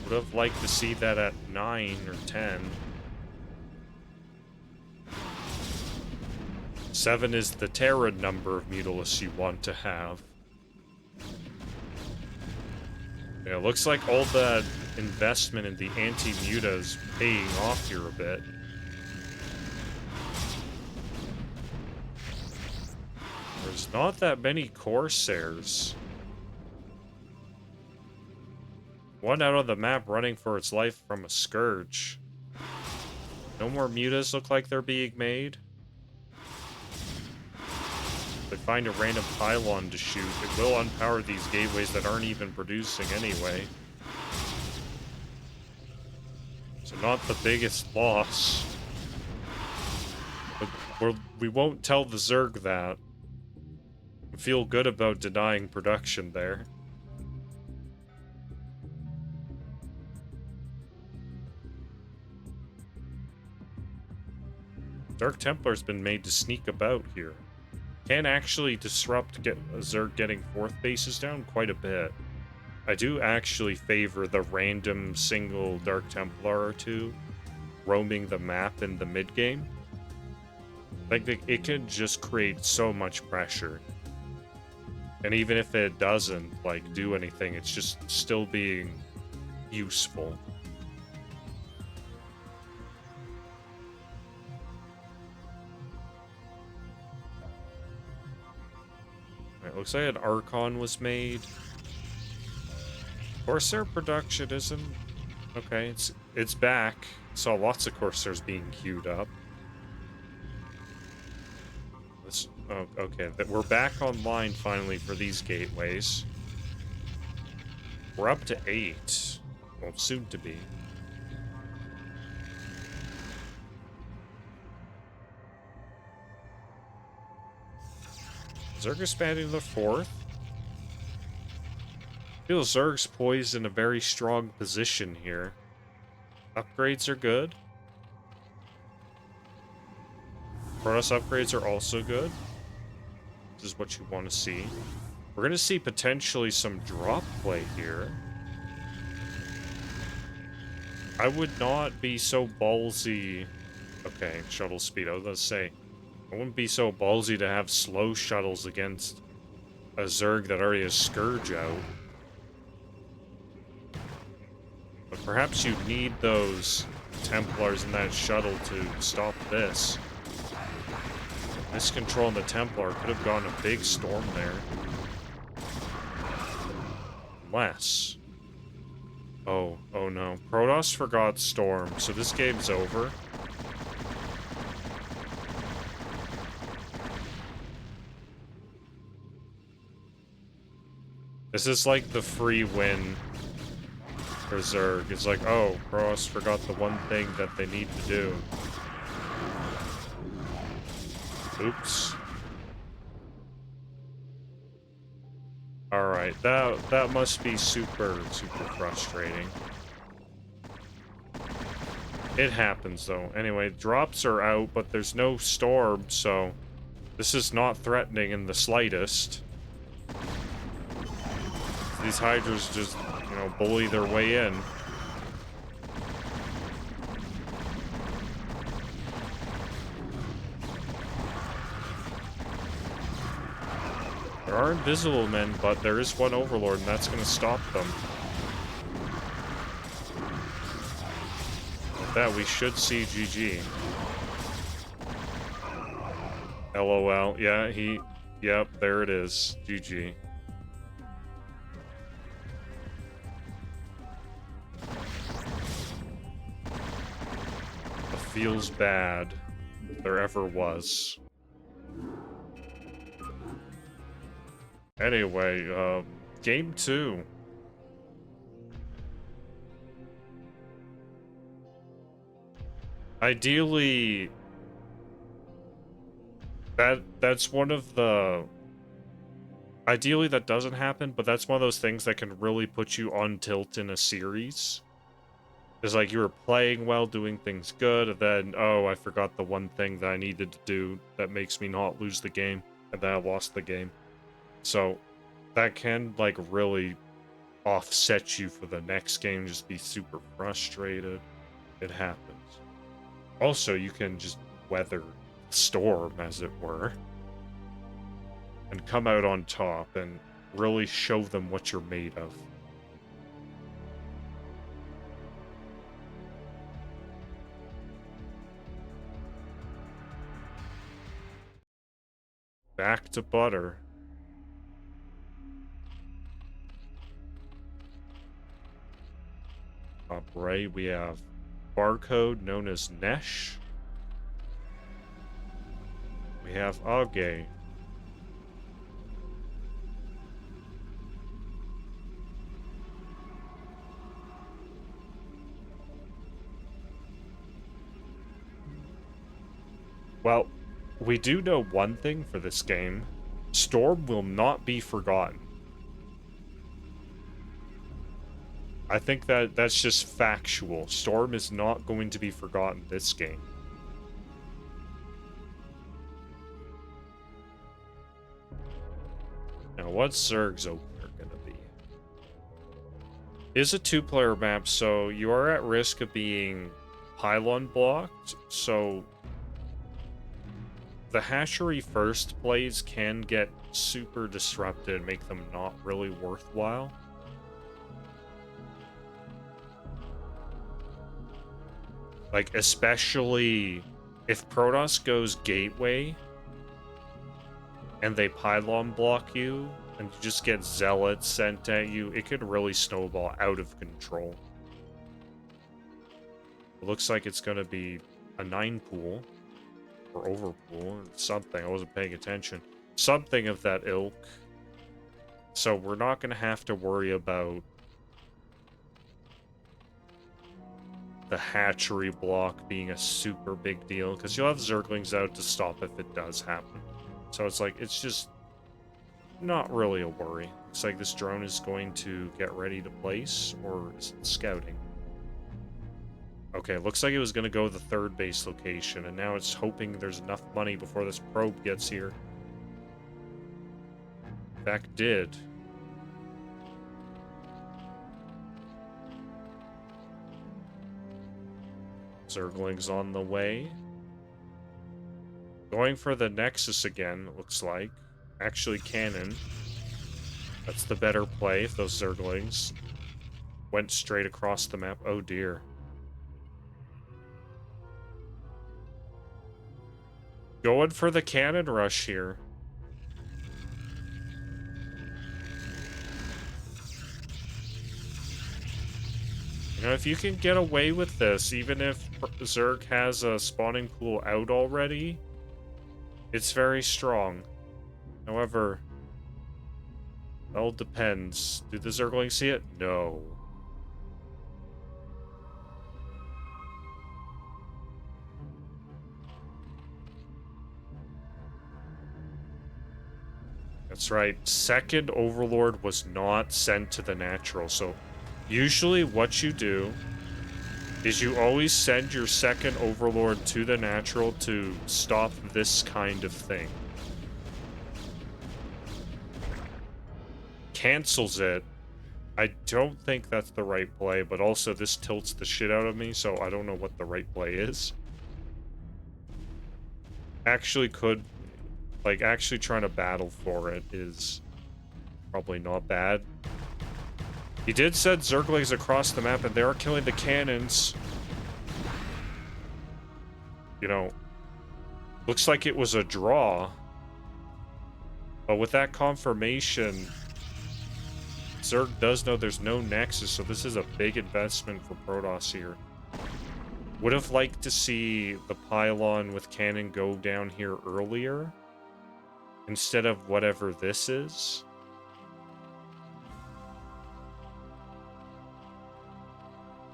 Would have liked to see that at 9 or 10. 7 is the Terran number of Mutalisks you want to have. Yeah, it looks like all that investment in the anti-muta is paying off here a bit. There's not that many Corsairs. One out on the map running for its life from a Scourge. No more mutas look like they're being made. They find a random pylon to shoot. It will unpower these gateways that aren't even producing anyway. So not the biggest loss. But we won't tell the Zerg that. We feel good about denying production there. Dark Templar's been made to sneak about here. Can actually disrupt Zerg getting 4th bases down quite a bit. I do actually favor the random single Dark Templar or 2 roaming the map in the mid-game. Like, it can just create so much pressure. And even if it doesn't, like, do anything, it's just still being useful. It looks like an Archon was made. Corsair production isn't... Okay, it's back. Saw lots of Corsairs being queued up. Oh, okay, we're back online finally for these gateways. We're up to 8. Well, soon to be. Zerg expanding to the 4th. I feel Zerg's poised in a very strong position here. Upgrades are good. Protoss upgrades are also good. This is what you want to see. We're going to see potentially some drop play here. I would not be so ballsy. Okay, shuttle speed. I was going to say, I wouldn't be so ballsy to have slow shuttles against a Zerg that already has Scourge out. But perhaps you need those Templars in that shuttle to stop this. Miscontrolling the Templar could have gotten a big storm there. Unless... Oh no. Protoss forgot Storm, so this game's over. This is like the free win for Zerg. It's like, oh, Protoss forgot the one thing that they need to do. Oops. Alright, that must be super frustrating. It happens, though. Anyway, drops are out, but there's no storm, so this is not threatening in the slightest. These Hydras just, you know, bully their way in. There are invisible men, but there is one Overlord, and that's going to stop them. With that, we should see GG. LOL. Yeah, Yep, there it is. GG. It feels bad. If there ever was. Anyway, game 2. Ideally, that's one of the... Ideally that doesn't happen, but that's one of those things that can really put you on tilt in a series. It's like you were playing well, doing things good, and then, oh, I forgot the one thing that I needed to do that makes me not lose the game, and then I lost the game. So, that can, like, really offset you for the next game, just be super frustrated. It happens. Also, you can just weather the storm, as it were, and come out on top and really show them what you're made of. Back to butter. Top right, we have barcode known as Nesh. We have AgGe. Well, we do know one thing for this game. Storm will not be forgotten. I think that's just factual. Storm is not going to be forgotten this game. Now, what's Zerg's opener gonna be? It's a 2-player map, so you are at risk of being pylon blocked, so the hatchery first plays can get super disrupted and make them not really worthwhile. Like, especially if Protoss goes gateway and they pylon block you and you just get zealots sent at you, it could really snowball out of control. It looks like it's going to be a 9 pool or over pool or something. I wasn't paying attention. Something of that ilk. So we're not going to have to worry about the hatchery block being a super big deal, because you'll have Zerglings out to stop if it does happen. So it's like, it's just not really a worry. Looks like this drone is going to get ready to place, or is it scouting? Okay, looks like it was going to go to the third base location, and now it's hoping there's enough money before this probe gets here. In fact, did. Zerglings on the way. Going for the Nexus again, it looks like. Actually, cannon. That's the better play if those Zerglings went straight across the map. Oh dear. Going for the cannon rush here. You know, if you can get away with this, even if Zerg has a spawning pool out already, it's very strong. However, it all depends. Do the Zerglings see it? No. That's right. Second Overlord was not sent to the natural. So usually what you do is you always send your second Overlord to the natural to stop this kind of thing. Cancels it. I don't think that's the right play, but also this tilts the shit out of me, so I don't know what the right play is. Actually could... Like, actually trying to battle for it is probably not bad. He did send Zerglings across the map, and they are killing the cannons. You know, looks like it was a draw. But with that confirmation, Zerg does know there's no Nexus, so this is a big investment for Protoss here. Would have liked to see the pylon with cannon go down here earlier, instead of whatever this is.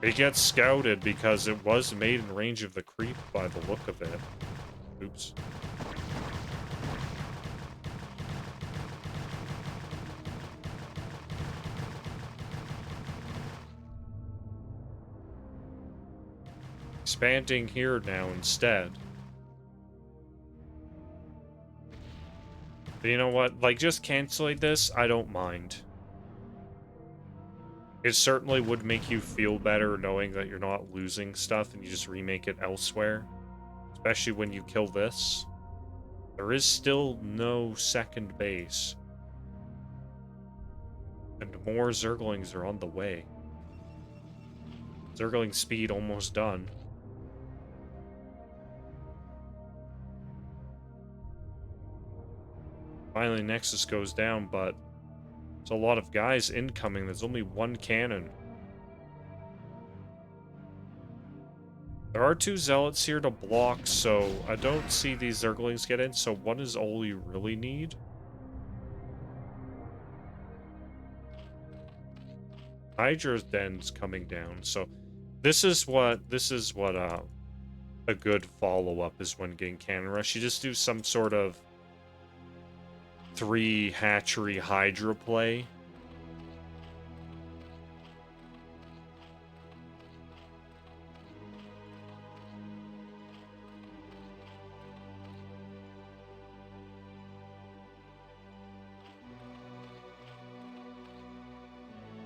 It gets scouted because it was made in range of the creep by the look of it. Oops. Expanding here now instead. But you know what? Like, just canceling this, I don't mind. It certainly would make you feel better knowing that you're not losing stuff and you just remake it elsewhere. Especially when you kill this. There is still no second base. And more Zerglings are on the way. Zergling speed almost done. Finally, Nexus goes down, but there's a lot of guys incoming. There's only one cannon. There are two Zealots here to block, so I don't see these Zerglings get in, so one is all you really need. Hydra's den's coming down, so this is what a good follow-up is when getting cannon rush. You just do some sort of 3 hatchery Hydra play.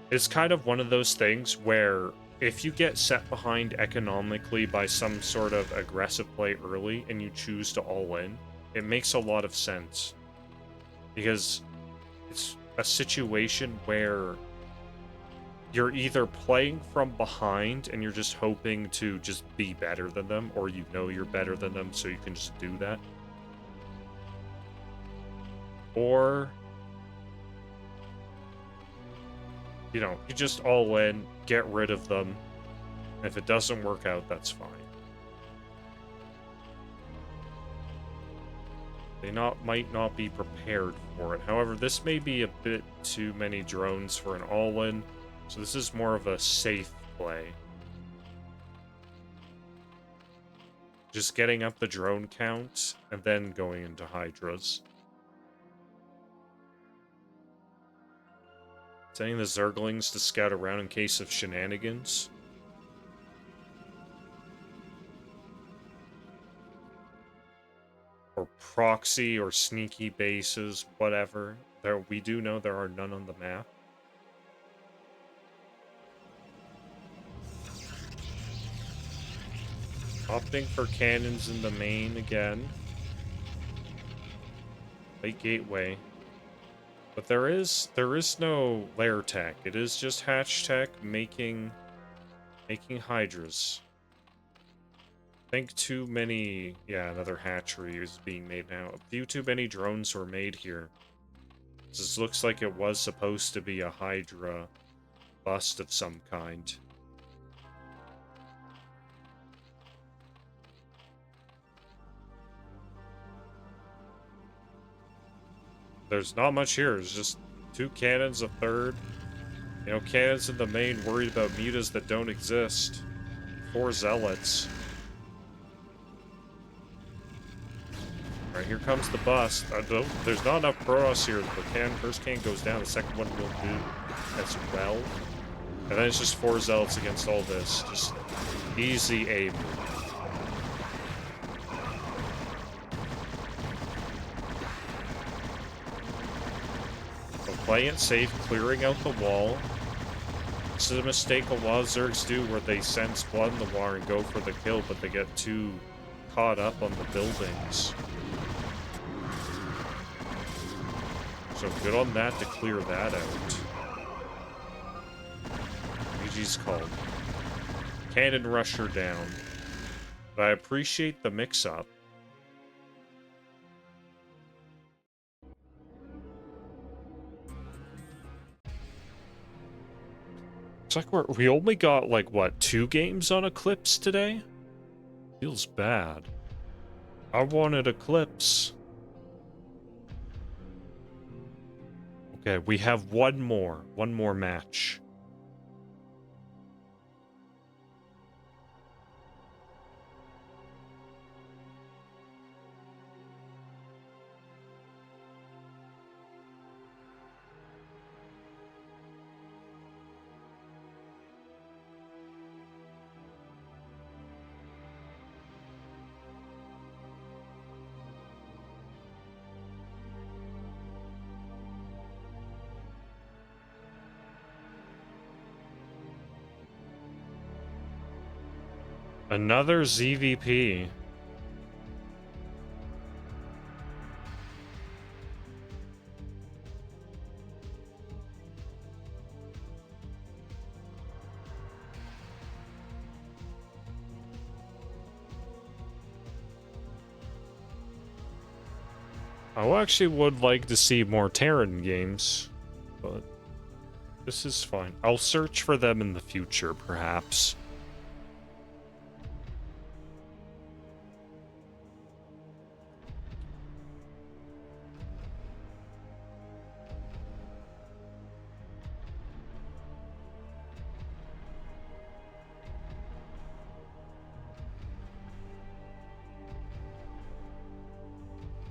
It's kind of one of those things where if you get set behind economically by some sort of aggressive play early and you choose to all in, it makes a lot of sense. Because it's a situation where you're either playing from behind and you're just hoping to just be better than them, or you know you're better than them so you can just do that. Or, you know, you just all in, get rid of them. If it doesn't work out, that's fine. They might not be prepared for it. However, this may be a bit too many drones for an all-in, so this is more of a safe play. Just getting up the drone count, and then going into Hydras. Sending the Zerglings to scout around in case of shenanigans. Or proxy or sneaky bases, whatever. We do know there are none on the map. Opting for cannons in the main again. Late gateway. But there is no lair tech. It is just hatch tech making hydras. I think too many, yeah, another hatchery is being made now. A few too many drones were made here. This looks like it was supposed to be a hydra bust of some kind. There's not much here. There's just 2 cannons, a third. You know, cannons in the main worried about mutas that don't exist. 4 zealots. Alright, here comes the bust. There's not enough Protoss here. The first cannon goes down, the second one will do as well. And then it's just 4 zealots against all this. Just easy aim. Playing it safe, clearing out the wall. This is a mistake a lot of Zergs do where they sense blood in the water and go for the kill, but they get too caught up on the buildings. So good on that to clear that out. AG's called. Cannon rusher down. But I appreciate the mix-up. It's like we only got, like, what, 2 games on Eclipse today? Feels bad. I wanted Eclipse. Okay, we have one more match. Another ZVP. I actually would like to see more Terran games, but this is fine. I'll search for them in the future, perhaps.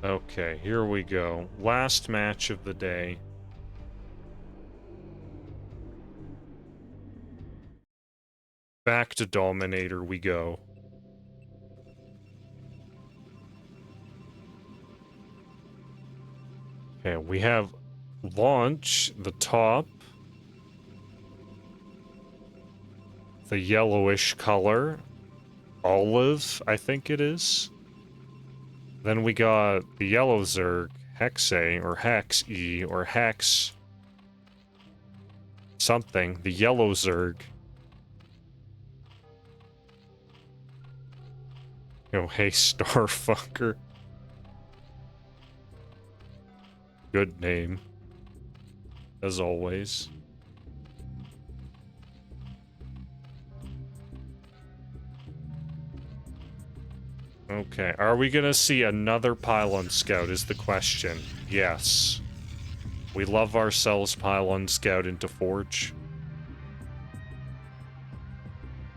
Okay, here we go. Last match of the day. Back to Dominator we go. Okay, we have launch, the top. The yellowish color. Olive, I think it is. Then we got the yellow Zerg, Hexe, or Hexe, or Hex. Something. The yellow Zerg. Oh, hey, Starfucker. Good name. As always. Okay, are we gonna see another Pylon Scout is the question. Yes. We love ourselves Pylon Scout into Forge.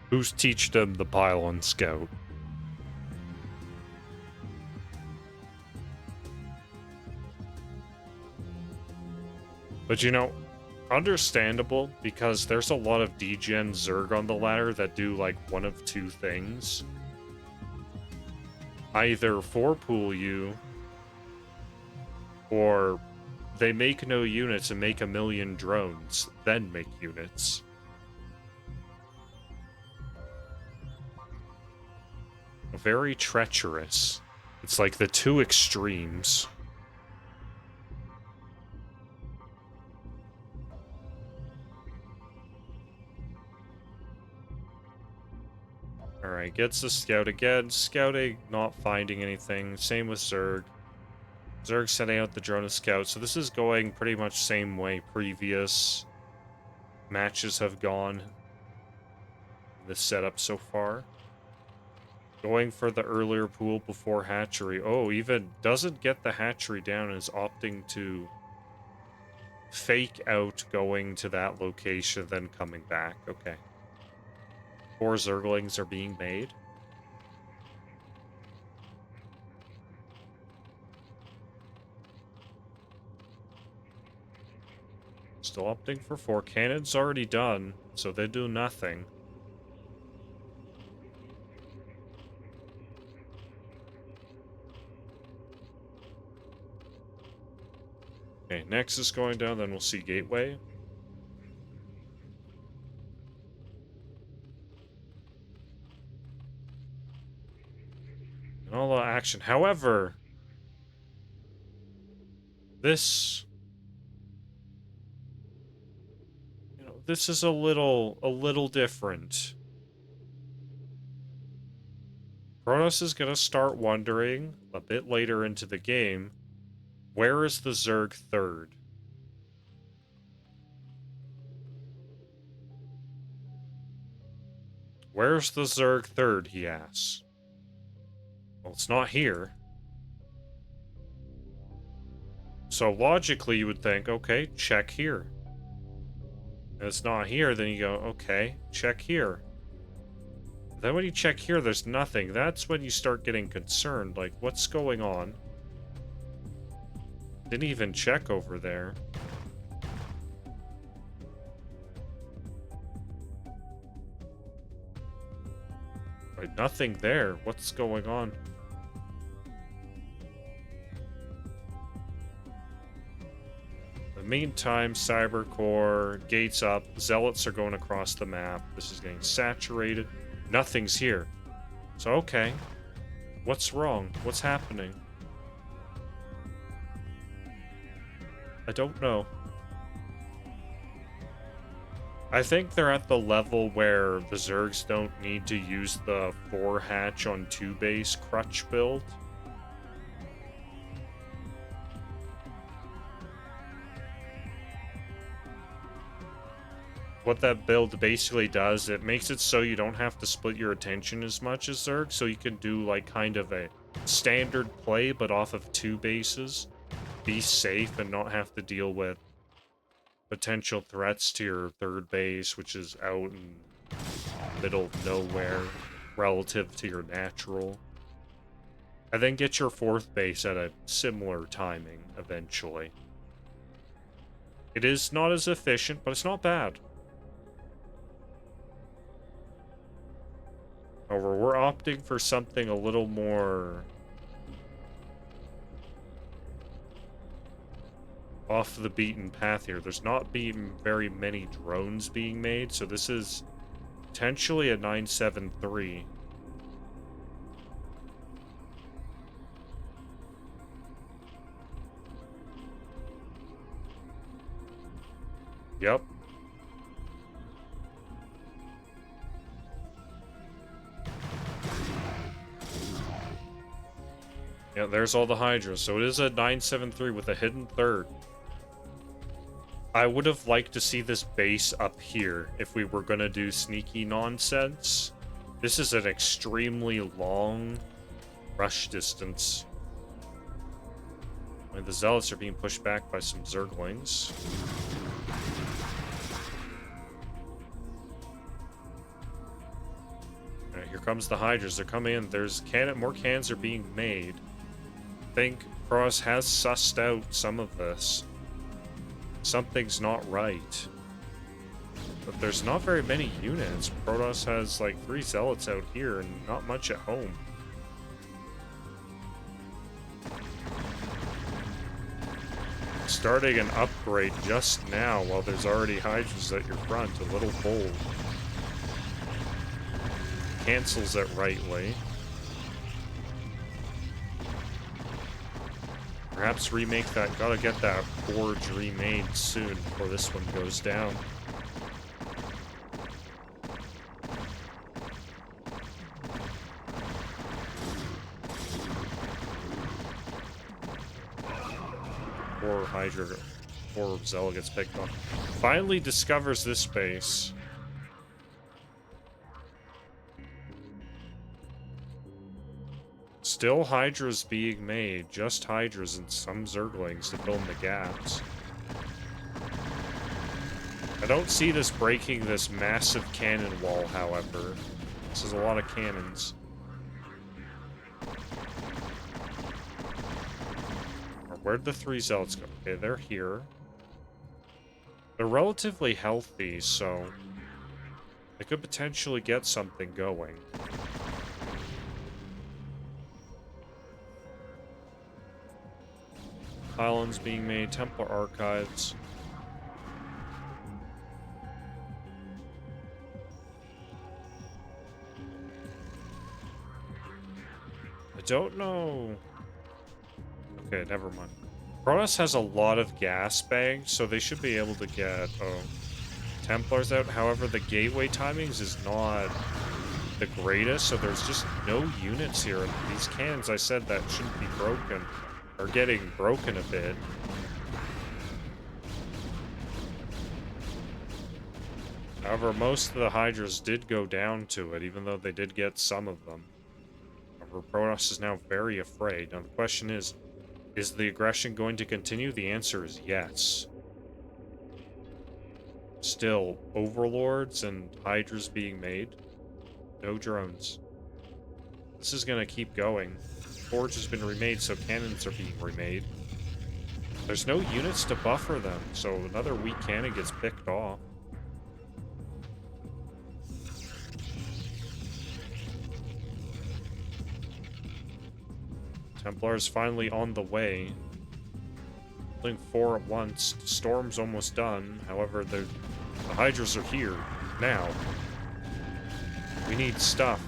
Who's teach them the Pylon Scout? But you know, Understandable, because there's a lot of degen Zerg on the ladder that do like one of two things. Either 4-pool you, or they make no units and make 1,000,000 drones, then make units. Very treacherous. It's like the two extremes. Alright, gets the scout again. Scouting, not finding anything. Same with Zerg. Zerg sending out the drone and scout. So this is going pretty much same way previous matches have gone. This setup so far. Going for the earlier pool before hatchery. Oh, even doesn't get the hatchery down and is opting to fake out going to that location, then coming back. Okay. 4 Zerglings are being made. Still opting for 4. Cannon's already done, so they do nothing. Okay, Nexus going down, then we'll see Gateway. And all the action. However, this... You know, this is a little different. Kronos is gonna start wondering, a bit later into the game, where is the Zerg third? Where's the Zerg third, he asks. Well, it's not here. So logically, you would think, okay, check here. And it's not here, then you go, okay, check here. Then when you check here, there's nothing. That's when you start getting concerned, like, what's going on? Didn't even check over there. Right, nothing there. What's going on? In the meantime, Cybercore, gates up, Zealots are going across the map. This is getting saturated. Nothing's here. So, okay. What's wrong? What's happening? I don't know. I think they're at the level where the Zergs don't need to use the 4-hatch on 2-base crutch build. What that build basically does, it makes it so you don't have to split your attention as much as Zerg, so you can do like kind of a standard play but off of 2 bases. Be safe and not have to deal with potential threats to your 3rd base, which is out in the middle of nowhere relative to your natural. And then get your 4th base at a similar timing eventually. It is not as efficient, but it's not bad. However, we're opting for something a little more off the beaten path here. There's not been very many drones being made, so this is potentially a 973. Yep. Yeah, there's all the Hydras. So it is a 973 with a hidden 3rd. I would have liked to see this base up here if we were going to do sneaky nonsense. This is an extremely long rush distance. And the Zealots are being pushed back by some Zerglings. Alright, here comes the Hydras. They're coming in. There's more cans are being made. I think Cross has sussed out some of this. Something's not right. But there's not very many units. Protoss has like 3 zealots out here and not much at home. Starting an upgrade just now while there's already Hydras at your front. A little bold. Cancels it rightly. Perhaps remake that. Gotta get that forge remade soon before this one goes down. Poor Hydra, poor Zella gets picked off. Finally discovers this base. Still Hydras being made, just Hydras and some Zerglings to fill in the gaps. I don't see this breaking this massive cannon wall, however. This is a lot of cannons. Where'd the 3 zealots go? Okay, they're here. They're relatively healthy, so they could potentially get something going. Pylons being made, Templar Archives. I don't know. Okay, never mind. Protoss has a lot of gas bags, so they should be able to get Templars out. However, the gateway timings is not the greatest, so there's just no units here. And these cannons, I said that shouldn't be broken, are getting broken a bit. However, most of the Hydras did go down to it, even though they did get some of them. However, Protoss is now very afraid. Now the question is the aggression going to continue? The answer is yes. Still, Overlords and Hydras being made. No drones. This is gonna keep going. Forge has been remade, so cannons are being remade. There's no units to buffer them, so another weak cannon gets picked off. Templar's finally on the way. Building 4 at once. Storm's almost done. However, the Hydras are here. Now. We need stuff.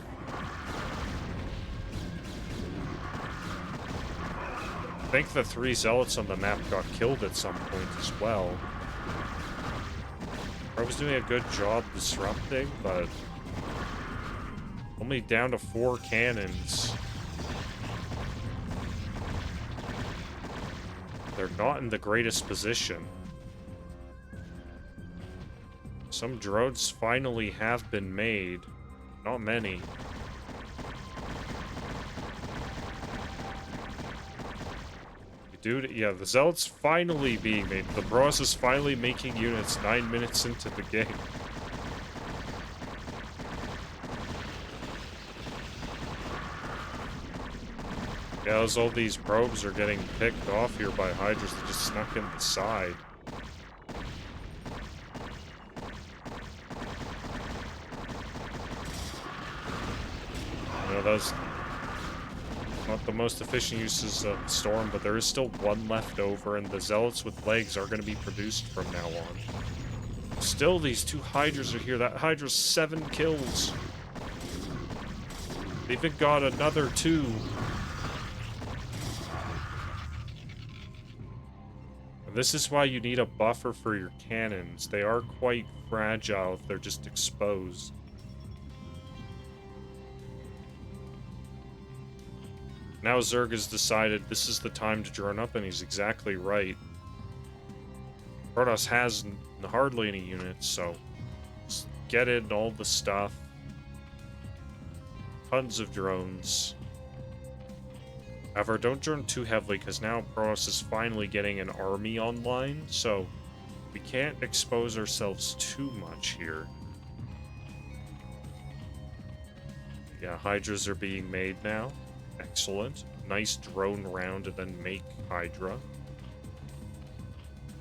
I think the 3 zealots on the map got killed at some point as well. I was doing a good job disrupting, but only down to 4 cannons. They're not in the greatest position. Some drones finally have been made. Not many. Dude, yeah, the Zealot's finally being made. The Bros is finally making units 9 minutes into the game. Yeah, as all these probes are getting picked off here by Hydras that just snuck in the side. You know, that's not the most efficient uses of Storm, but there is still 1 left over, and the Zealots with legs are going to be produced from now on. Still, these 2 Hydras are here. That Hydra's 7 kills. They even got another 2. This is why you need a buffer for your cannons. They are quite fragile if they're just exposed. Now Zerg has decided this is the time to drone up, and he's exactly right. Protoss has hardly any units, so just get in all the stuff. Tons of drones. However, don't drone too heavily, because now Protoss is finally getting an army online, so we can't expose ourselves too much here. Yeah, Hydras are being made now. Excellent. Nice drone round and then make Hydra.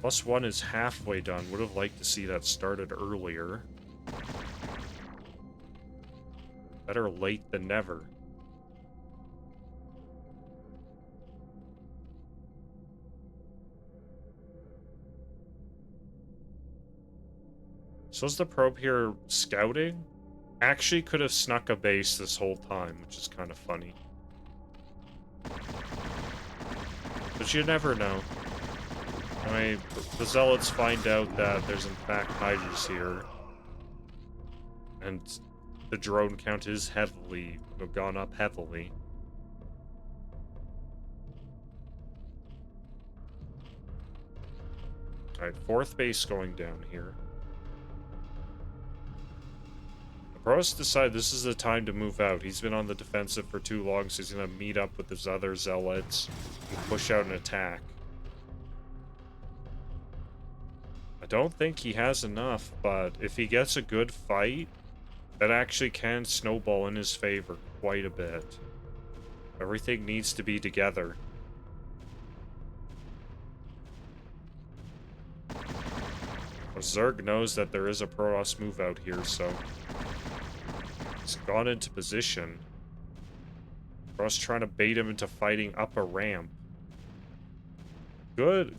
+1 is halfway done. Would have liked to see that started earlier. Better late than never. So is the probe here scouting? Actually could have snuck a base this whole time, which is kind of funny. But you never know. I mean, the Zealots find out that there's in fact Hydras here. And the drone count is heavily, gone up heavily. Alright, 4th base going down here. Protoss decided this is the time to move out. He's been on the defensive for too long, so he's going to meet up with his other Zealots and push out an attack. I don't think he has enough, but if he gets a good fight, that actually can snowball in his favor quite a bit. Everything needs to be together. Zerg knows that there is a Protoss move out here, so he's gone into position. Protoss trying to bait him into fighting up a ramp. Good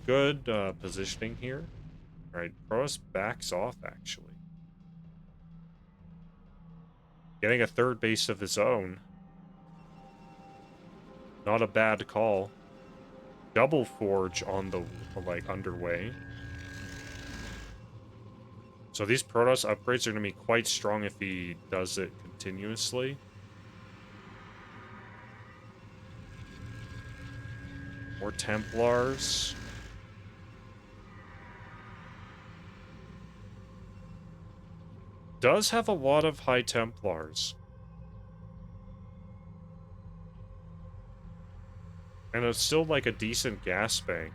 positioning here. Alright, Protoss backs off, actually. Getting a 3rd base of his own. Not a bad call. Double Forge on the, like, underway. So these Protoss upgrades are going to be quite strong if he does it continuously. More Templars. Does have a lot of high Templars. And it's still like a decent gas bank.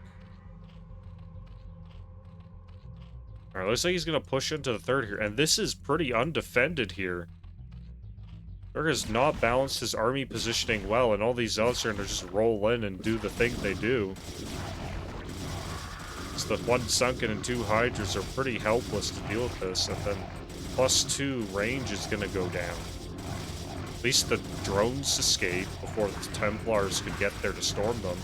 Alright, looks like he's gonna push into the 3rd here. And this is pretty undefended here. Zerg has not balanced his army positioning well, and all these Zealots are gonna just roll in and do the thing they do. So the 1 Sunken and 2 Hydras are pretty helpless to deal with this, and then +2 range is gonna go down. At least the drones escape before the Templars could get there to storm them.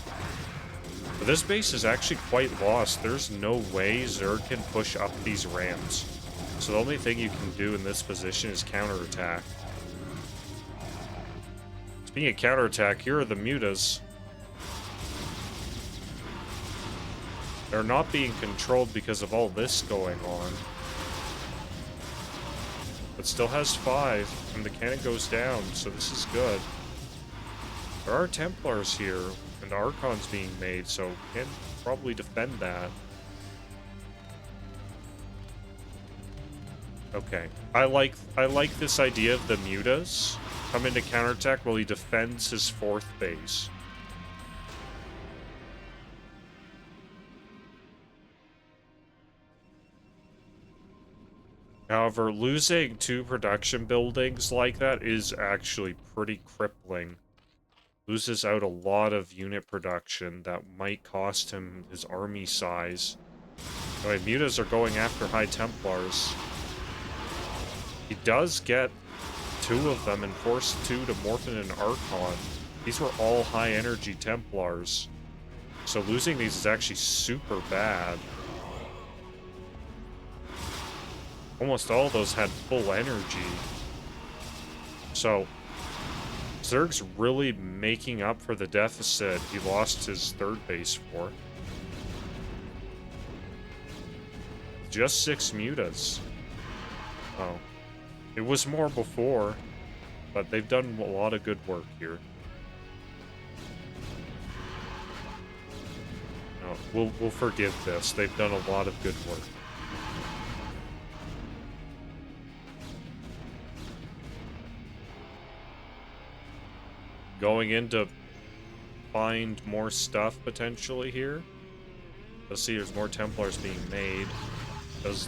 But this base is actually quite lost. There's no way Zerg can push up these ramps. So the only thing you can do in this position is counterattack. Speaking of counterattack, here are the Mutas. They're not being controlled because of all this going on. But still has 5, and the cannon goes down, so this is good. There are Templars here, and Archon's being made, so can probably defend that. Okay. I like this idea of the Mutas come into counterattack while he defends his 4th base. However, losing 2 production buildings like that is actually pretty crippling. Loses out a lot of unit production that might cost him his army size. Anyway, Mutas are going after High Templars. He does get 2 of them and force 2 to morph in an Archon. These were all high energy Templars. So losing these is actually super bad. Almost all of those had full energy. So Zerg's really making up for the deficit he lost his 3rd base for. Just 6 Mutas. Oh. It was more before, but they've done a lot of good work here. No, we'll forgive this. They've done a lot of good work. Going in to find more stuff potentially here. Let's see, there's more Templars being made. Does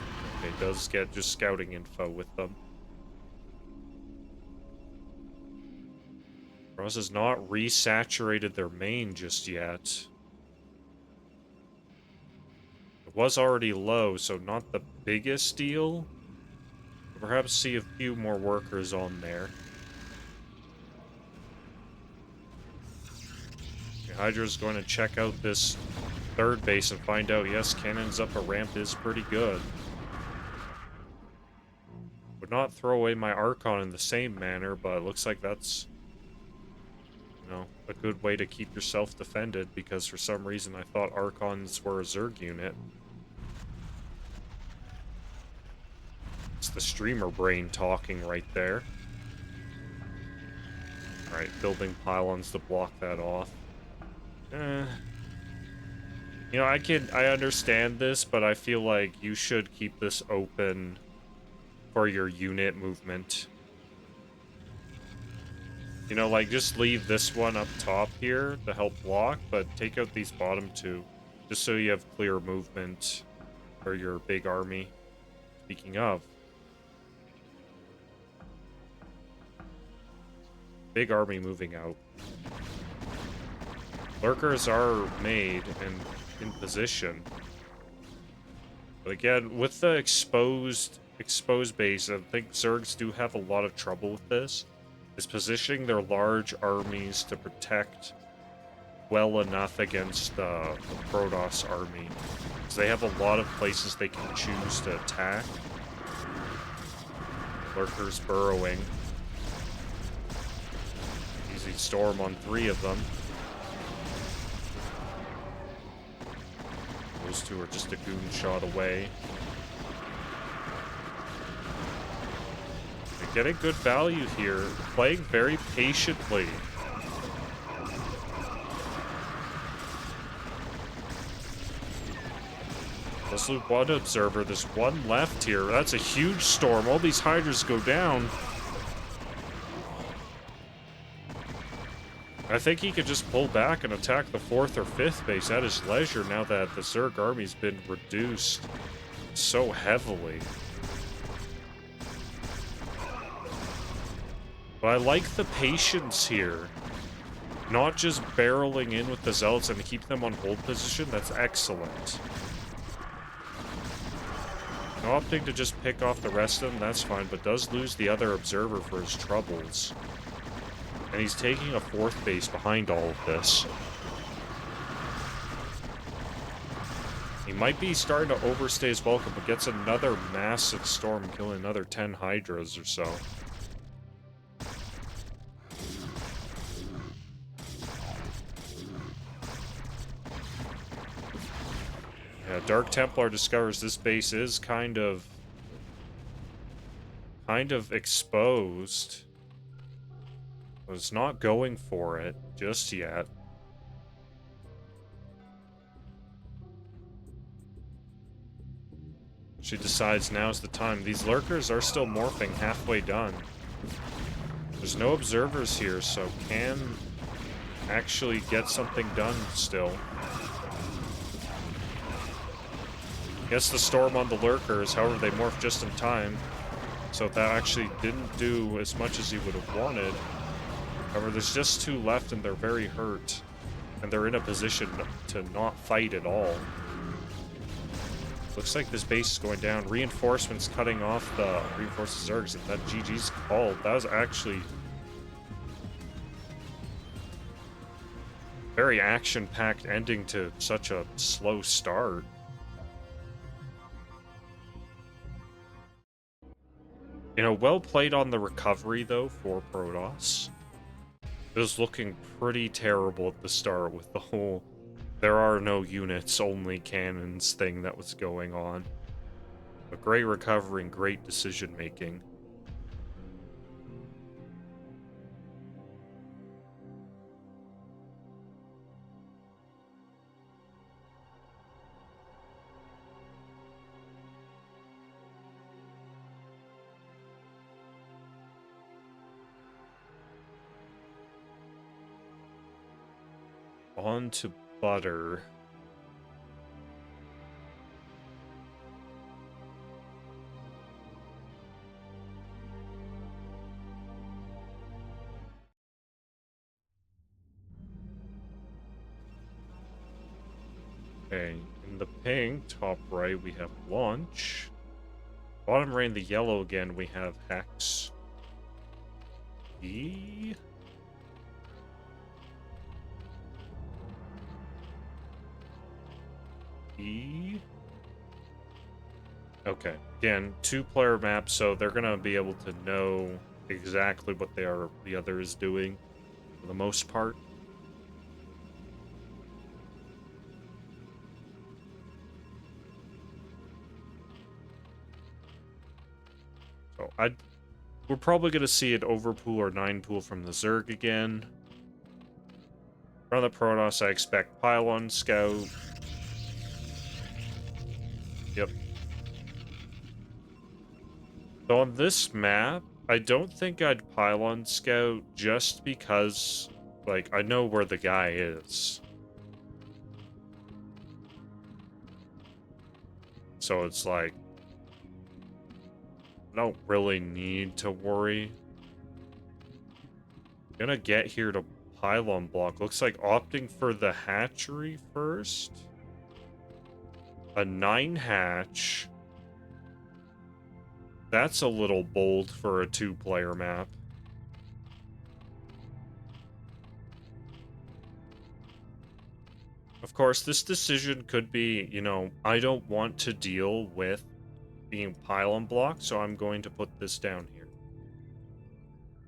get just scouting info with them. Ross has not resaturated their main just yet. It was already low, so not the biggest deal. Perhaps see a few more workers on there. Okay, Hydra's going to check out this third base and find out, yes, cannons up a ramp is pretty good. Would not throw away my Archon in the same manner, but it looks like that's, you know, a good way to keep yourself defended, because for some reason I thought Archons were a Zerg unit. It's the streamer brain talking right there. Alright, building pylons to block that off. You know, I understand this, but I feel like you should keep this open for your unit movement. You know, like, just leave this one up top here to help block, but take out these bottom two, just so you have clear movement for your big army. Speaking of, big army moving out. Lurkers are made and in position. But again, with the exposed base, I think Zergs do have a lot of trouble with this. Is positioning their large armies to protect well enough against the Protoss army. Because they have a lot of places they can choose to attack. Lurkers burrowing. Easy storm on 3 of them. Those 2 are just a goon shot away. They're getting good value here, playing very patiently. Let's loot one observer. There's one left here. That's a huge storm. All these Hydras go down. I think he could just pull back and attack the 4th or 5th base at his leisure now that the Zerg army's been reduced so heavily. But I like the patience here. Not just barreling in with the Zealots and keep them on hold position. That's excellent. Opting to just pick off the rest of them, that's fine, but does lose the other observer for his troubles. And he's taking a 4th base behind all of this. He might be starting to overstay his welcome, but gets another massive storm, killing another 10 Hydras or so. Yeah, Dark Templar discovers this base is kind of exposed. But it's not going for it just yet. She decides now's the time. These lurkers are still morphing, halfway done. There's no observers here, so can actually get something done still. Gets the storm on the lurkers, however they morph just in time. So that actually didn't do as much as he would have wanted. However, there's just 2 left and they're very hurt. And they're in a position to not fight at all. Looks like this base is going down. Reinforcements cutting off the reinforced Zergs. And that GG's called. That was actually very action-packed ending to such a slow start. You know, well played on the recovery, though, for Protoss. It was looking pretty terrible at the start with the whole there are no units, only cannons thing that was going on. But great recovery and great decision-making. On to butter. Okay, In the pink, top right, we have launch. Bottom right in the yellow again, we have Hex. E. E. Okay, again, 2-player map, so they're gonna be able to know exactly what the other is doing for the most part. So we're probably gonna see an overpool or 9-pool from the Zerg again. From the Protoss, I expect Pylon Scout. Yep. So on this map, I don't think I'd Pylon Scout just because, like, I know where the guy is. So it's like, I don't really need to worry. Gonna get here to Pylon block. Looks like opting for the hatchery first. A 9 hatch. That's a little bold for a 2-player map. Of course, this decision could be, you know, I don't want to deal with being pylon blocked, so I'm going to put this down here.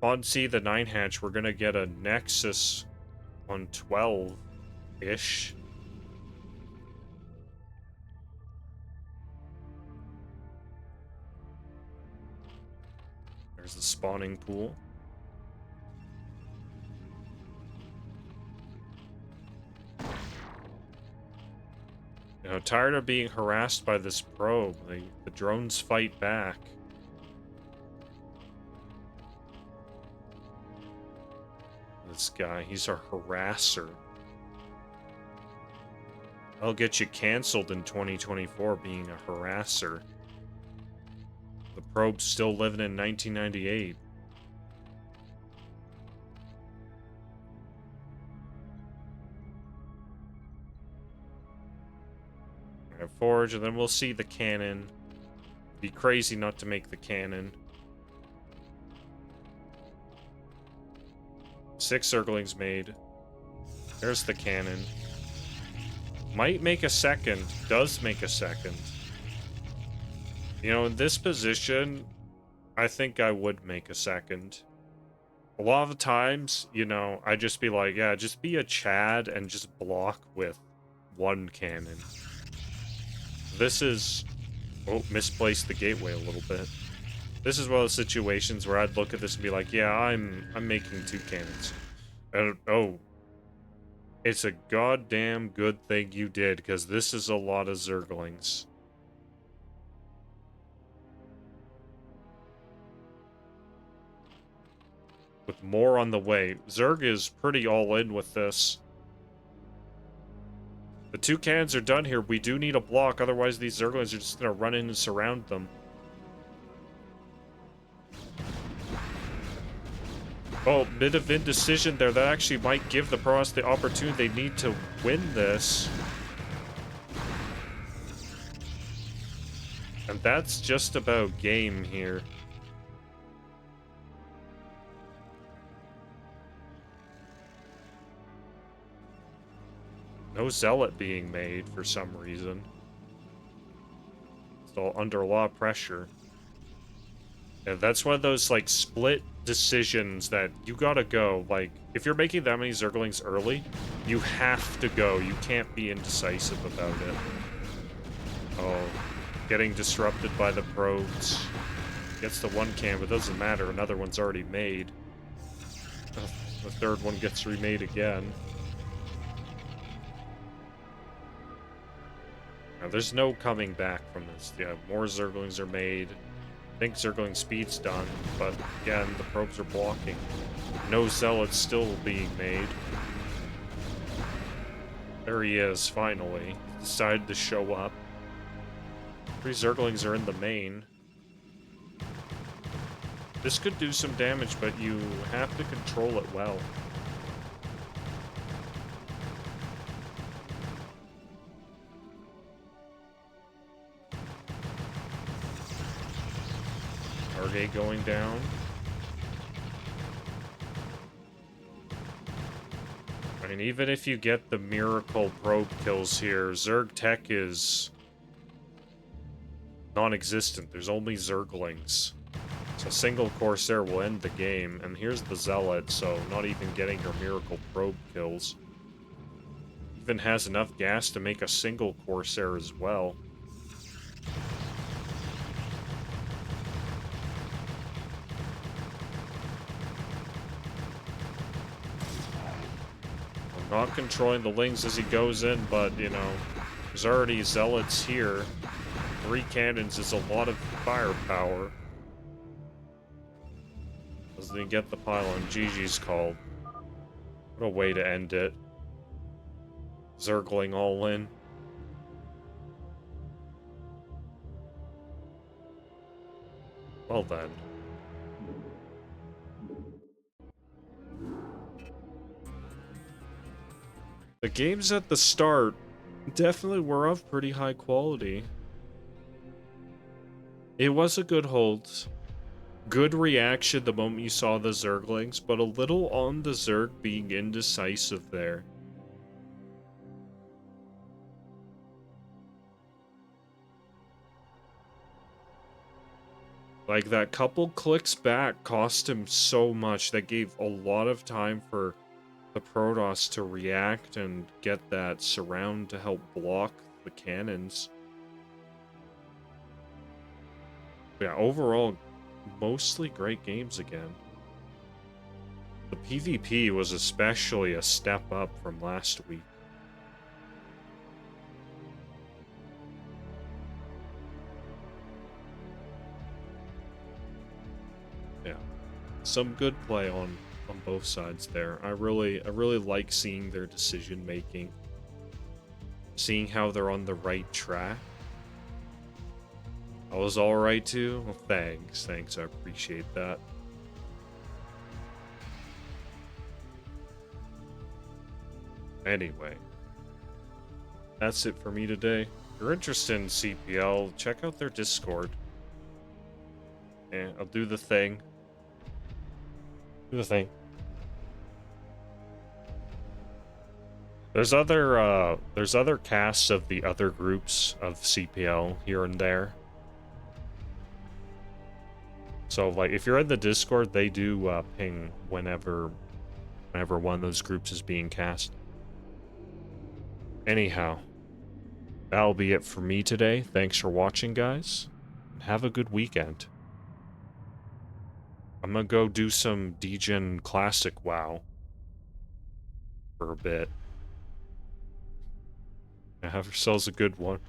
On C, the 9 hatch, we're going to get a Nexus on 12-ish. There's the spawning pool. You know, tired of being harassed by this probe. The drones fight back. This guy, he's a harasser. I'll get you canceled in 2024 being a harasser. The probe's still living in 1998. Alright, forge, and then we'll see the cannon. Be crazy not to make the cannon. 6 Zerglings made. There's the cannon. Might make a second. Does make a second. You know, in this position, I think I would make a second. A lot of the times, you know, I'd just be like, yeah, just be a Chad and just block with 1 cannon. This is... Oh, misplaced the gateway a little bit. This is one of those situations where I'd look at this and be like, yeah, I'm making 2 cannons. And, oh. It's a goddamn good thing you did, because this is a lot of Zerglings. With more on the way. Zerg is pretty all in with this. The 2 cannons are done here. We do need a block, otherwise these Zerglings are just going to run in and surround them. Oh, bit of indecision there. That actually might give the Protoss the opportunity they need to win this. And that's just about game here. No Zealot being made for some reason. Still under a lot of pressure. Yeah, that's one of those, like, split decisions that you gotta go. Like, if you're making that many Zerglings early, you have to go. You can't be indecisive about it. Oh, getting disrupted by the probes. Gets the 1 can, but doesn't matter. Another one's already made. The 3rd one gets remade again. Now, there's no coming back from this. Yeah, more Zerglings are made. I think Zergling speed's done, but again, the probes are blocking. No Zealots still being made. There he is, finally. Decided to show up. 3 Zerglings are in the main. This could do some damage, but you have to control it well. 5A going down. I mean, even if you get the miracle probe kills here, Zerg tech is non-existent. There's only Zerglings. So a single Corsair will end the game, and here's the Zealot, so not even getting her miracle probe kills. Even has enough gas to make a single Corsair as well. I'm not controlling the Lings as he goes in, but, you know, there's already Zealots here. 3 cannons is a lot of firepower. Doesn't he get the pylon? GG's called. What a way to end it. Zergling all in. Well then. The games at the start definitely were of pretty high quality. It was a good hold. Good reaction the moment you saw the Zerglings, but a little on the Zerg being indecisive there. Like, that couple clicks back cost him so much. That gave a lot of time for the Protoss to react and get that surround to help block the cannons. Yeah, overall, mostly great games again. The PvP was especially a step up from last week. Yeah, some good play on both sides there. I really like seeing their decision making, seeing how they're on the right track. I was all right too. Well, thanks, I appreciate that. Anyway, that's it for me today. If you're interested in CPL, check out their Discord. And I'll do the thing. There's other casts of the other groups of CPL here and there. So, like, if you're in the Discord, they do ping whenever one of those groups is being cast. Anyhow, that'll be it for me today. Thanks for watching, guys. And have a good weekend. I'm gonna go do some Djinn Classic WoW for a bit. Have yourselves a good one.